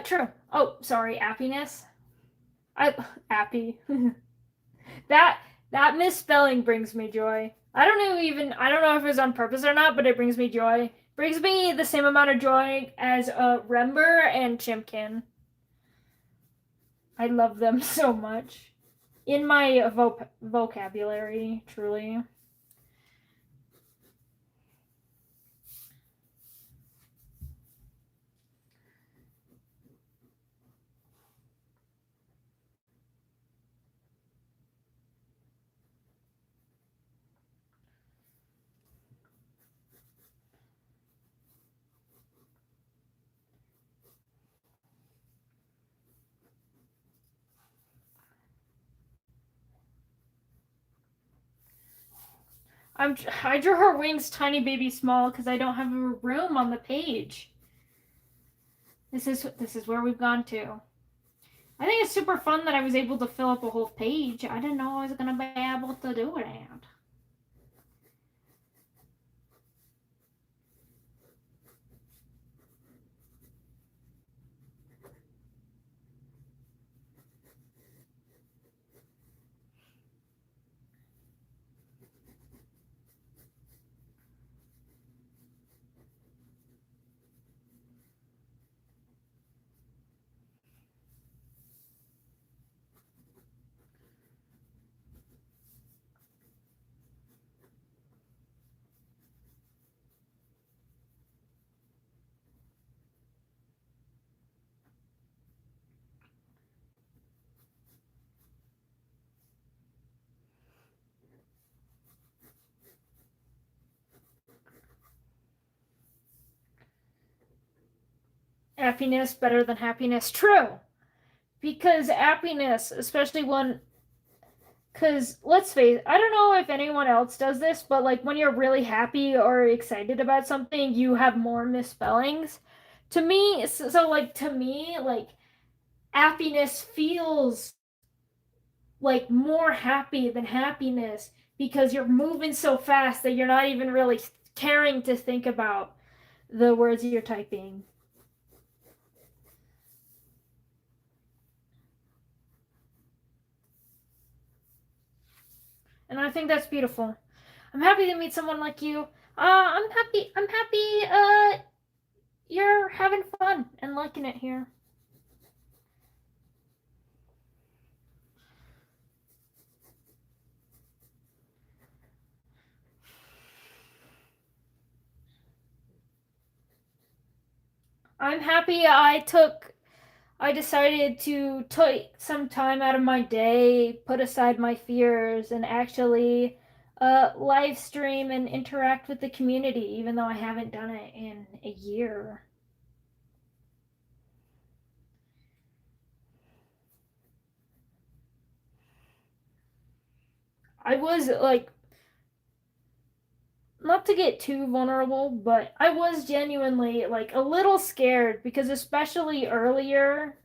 Speaker 1: True. Oh, sorry, happiness. Happy. that that misspelling brings me joy. I don't know if it was on purpose or not, but it brings me joy. Brings me the same amount of joy as Rember and Chimkin. I love them so much. In my vocabulary, truly. I drew her wings tiny baby small because I don't have a room on the page. This is where we've gone to. I think it's super fun that I was able to fill up a whole page. I didn't know I was gonna be able to do that. Happiness better than happiness. True. Because happiness, especially when because let's face it, I don't know if anyone else does this, but like when you're really happy or excited about something, you have more misspellings. To me, to me, like happiness feels like more happy than happiness because you're moving so fast that you're not even really caring to think about the words you're typing. And I think that's beautiful. I'm happy to meet someone like you. I'm happy you're having fun and liking it here. I'm happy I decided to take some time out of my day, put aside my fears, and actually live stream and interact with the community, even though I haven't done it in a year. I was like, not to get too vulnerable, but I was genuinely like a little scared because, especially earlier,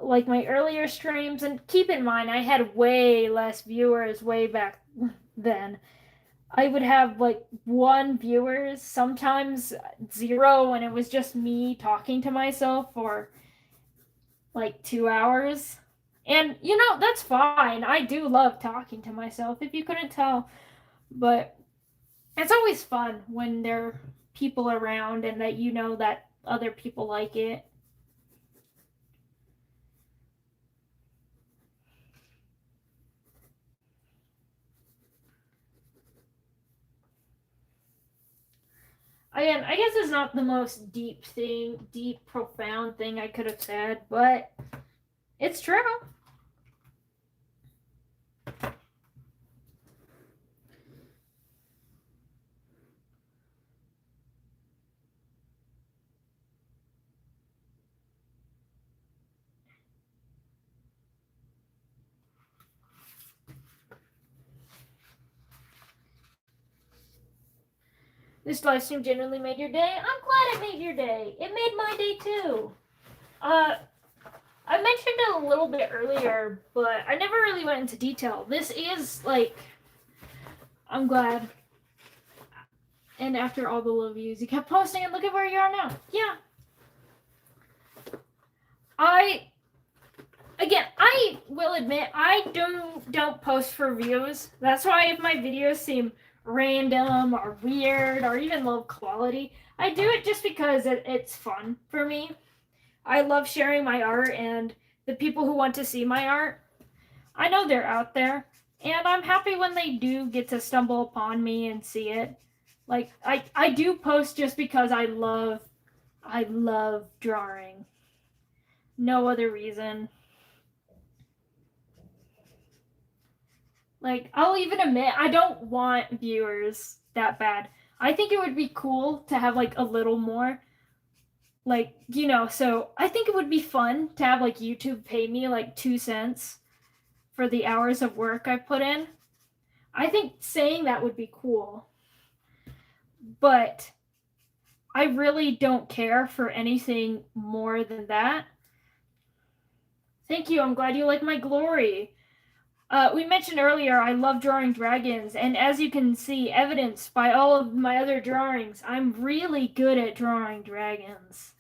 Speaker 1: like my earlier streams, and keep in mind, I had way less viewers way back then. I would have like one viewers, sometimes zero, and it was just me talking to myself for like 2 hours. And that's fine. I do love talking to myself, if you couldn't tell. But it's always fun when there are people around and that that other people like it. Again, I guess it's not the most deep, profound thing I could have said, but it's true. This live stream genuinely made your day. I'm glad it made your day. It made my day too. I mentioned it a little bit earlier, but I never really went into detail. This is like, I'm glad. And after all the low views, you kept posting, and look at where you are now. Yeah. I will admit, I don't post for views. That's why if my videos seem random or weird or even low quality, I do it just because it's fun for me. I love sharing my art, and the people who want to see my art, I know they're out there, and I'm happy when they do get to stumble upon me and see it. Like, I do post just because I love drawing. No other reason. Like, I'll even admit, I don't want viewers that bad. I think it would be cool to have, like, a little more. Like, you know, so I think it would be fun to have, like, YouTube pay me, like, 2 cents for the hours of work I put in. I think saying that would be cool. But I really don't care for anything more than that. Thank you. I'm glad you like my glory. We mentioned earlier I love drawing dragons, and as you can see, evidenced by all of my other drawings, I'm really good at drawing dragons.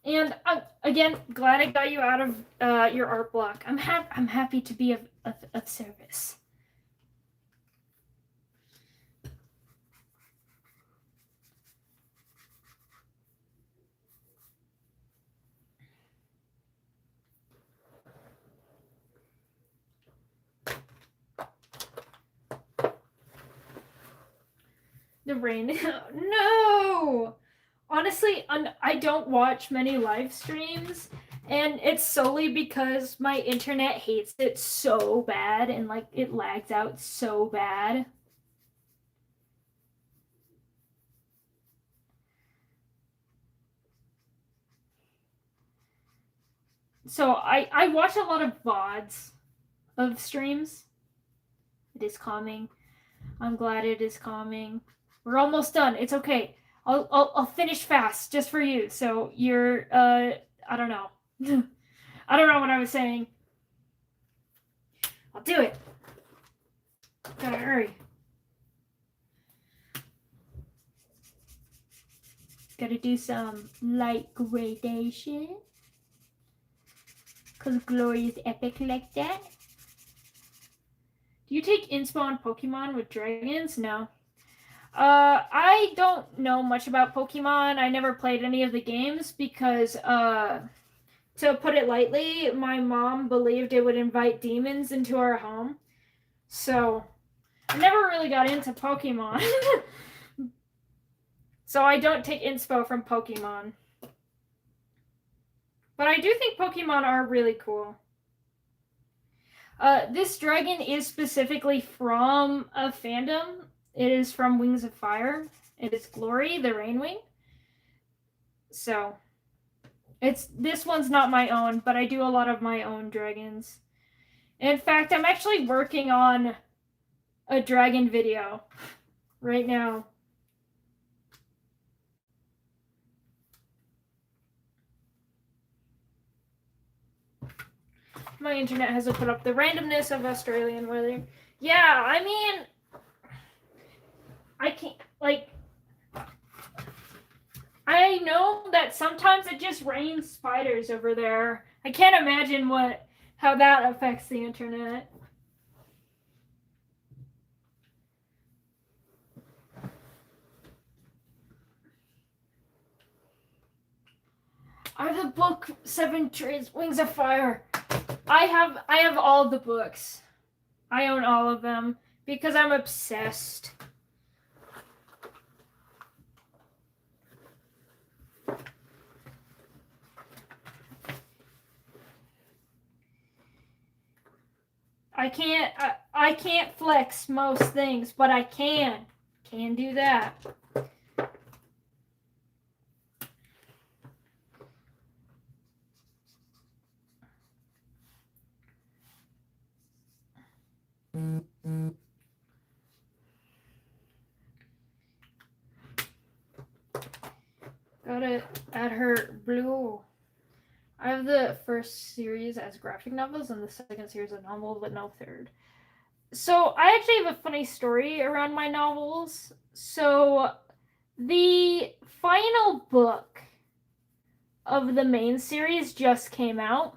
Speaker 1: And again, glad I got you out of your art block. I'm happy to be of service. The rain. No! Honestly, I don't watch many live streams, and it's solely because my internet hates it so bad, and like it lags out so bad. So I watch a lot of VODs of streams. It is calming. I'm glad it is calming. We're almost done. It's okay. I'll finish fast just for you. So you're I don't know. I don't know what I was saying. I'll do it. Gotta hurry. Gotta do some light gradation. Cause glory is epic like that. Do you take inspo on Pokemon with dragons? No. I don't know much about Pokemon. I never played any of the games because, to put it lightly, my mom believed it would invite demons into our home. So, I never really got into Pokemon. So I don't take inspo from Pokemon. But I do think Pokemon are really cool. This dragon is specifically from a fandom. It is from Wings of Fire. It is Glory, the Rainwing. So, this one's not my own, but I do a lot of my own dragons. In fact, I'm actually working on a dragon video right now. My internet hasn't put up the randomness of Australian weather. Yeah, I mean, I can't, like, I know that sometimes it just rains spiders over there. I can't imagine how that affects the internet. I have the book Seven Trades Wings of Fire. I have all the books. I own all of them because I'm obsessed. I can't flex most things, but I can do that. Got it at her blue. I have the first series as graphic novels and the second series as novel, but no third. So I actually have a funny story around my novels. So the final book of the main series just came out.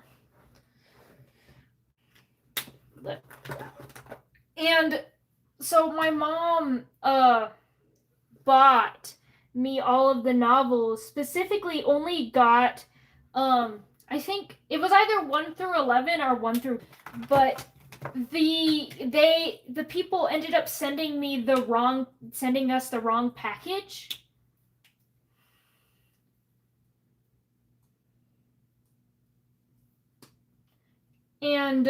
Speaker 1: And so my mom bought me all of the novels, specifically only got I think it was either 1 through 11 or 1 through, but the people ended up sending us the wrong package. And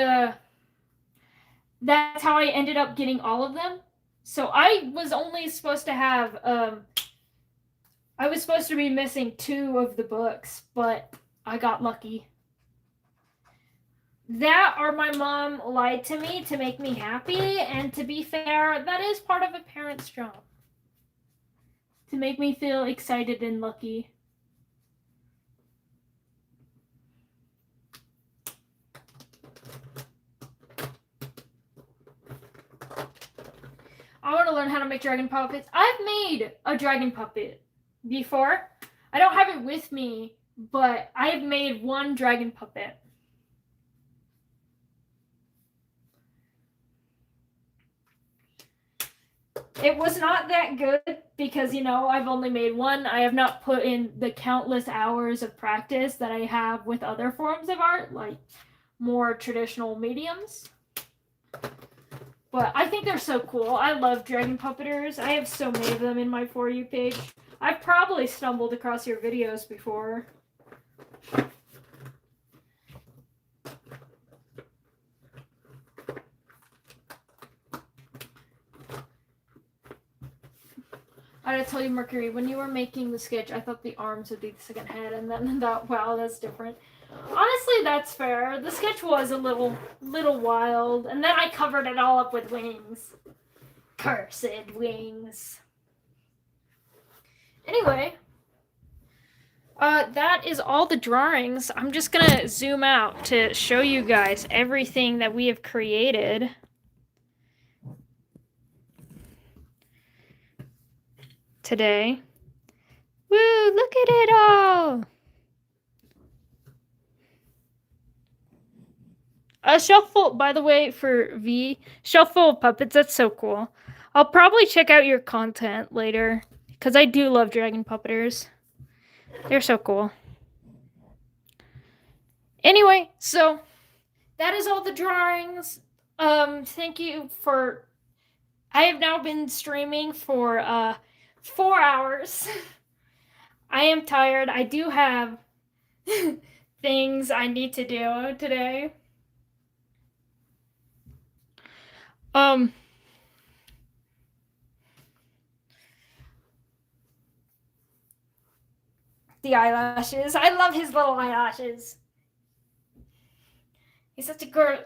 Speaker 1: that's how I ended up getting all of them. So I was only supposed to have I was supposed to be missing 2 of the books, but I got lucky. That or my mom lied to me to make me happy, and to be fair, that is part of a parent's job. To make me feel excited and lucky. I want to learn how to make dragon puppets. I've made a dragon puppet before. I don't have it with me, but I've made one dragon puppet. It was not that good because, I've only made one. I have not put in the countless hours of practice that I have with other forms of art, like more traditional mediums. But I think they're so cool. I love dragon puppeters. I have so many of them in my For You page. I've probably stumbled across your videos before. I gotta tell you, Mercury, when you were making the sketch, I thought the arms would be the second head, and then thought, wow, that's different. Honestly, that's fair. The sketch was a little wild, and then I covered it all up with wings. Cursed wings. Anyway, that is all the drawings. I'm just gonna zoom out to show you guys everything that we have created. Today. Woo, look at it all! A shelf full, by the way, for V, shelf full of puppets, that's so cool. I'll probably check out your content later, because I do love dragon puppeters. They're so cool. Anyway, so that is all the drawings. Thank you for... I have now been streaming for 4 hours. I am tired. I do have things I need to do today. The eyelashes. I love his little eyelashes. He's such a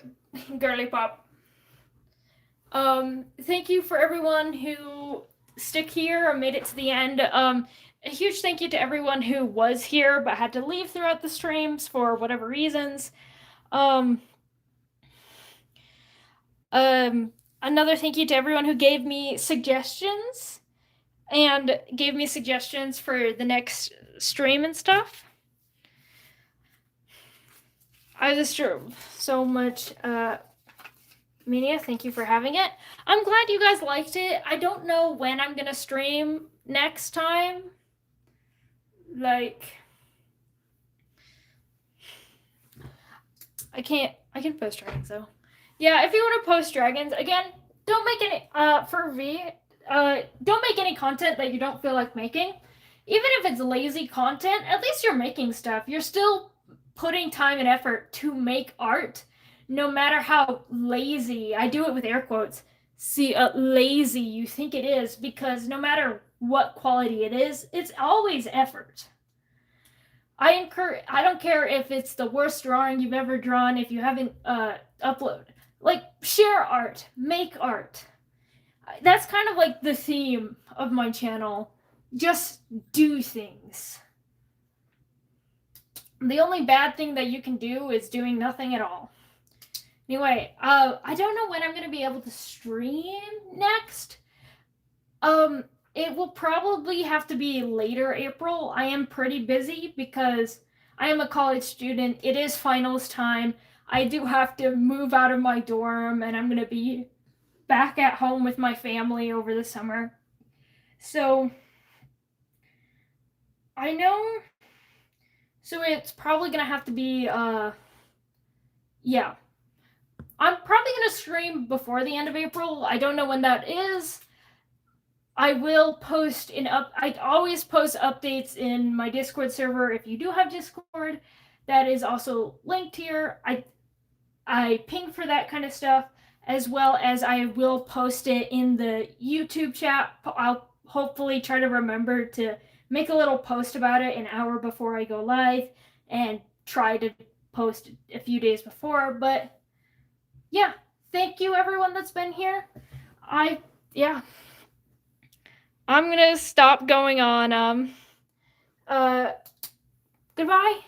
Speaker 1: girly pop. Thank you for everyone who stuck here or made it to the end. A huge thank you to everyone who was here but had to leave throughout the streams for whatever reasons. Another thank you to everyone who gave me suggestions and gave me suggestions for the next stream and stuff. I just so much Media, thank you for having it. I'm glad you guys liked it. I don't know when I'm gonna stream next time. Like, I can post dragons though. Yeah, if you want to post dragons, again, don't make any for V. Don't make any content that you don't feel like making. Even if it's lazy content, at least you're making stuff. You're still putting time and effort to make art, no matter how lazy, I do it with air quotes, lazy you think it is, because no matter what quality it is, it's always effort. I don't care if it's the worst drawing you've ever drawn, if you haven't uploaded. Like, share art, make art. That's kind of like the theme of my channel. Just do things. The only bad thing that you can do is doing nothing at all. Anyway, I don't know when I'm gonna be able to stream next. It will probably have to be later April. I am pretty busy because I am a college student. It is finals time. I do have to move out of my dorm, and I'm gonna be back at home with my family over the summer. So I know. So it's probably gonna have to be yeah. I'm probably gonna stream before the end of April. I don't know when that is. I will post I always post updates in my Discord server. If you do have Discord, that is also linked here. I ping for that kind of stuff, as well as I will post it in the YouTube chat. I'll hopefully try to remember to make a little post about it an hour before I go live and try to post a few days before. But yeah, thank you everyone that's been here. Yeah. I'm gonna stop going on. Goodbye.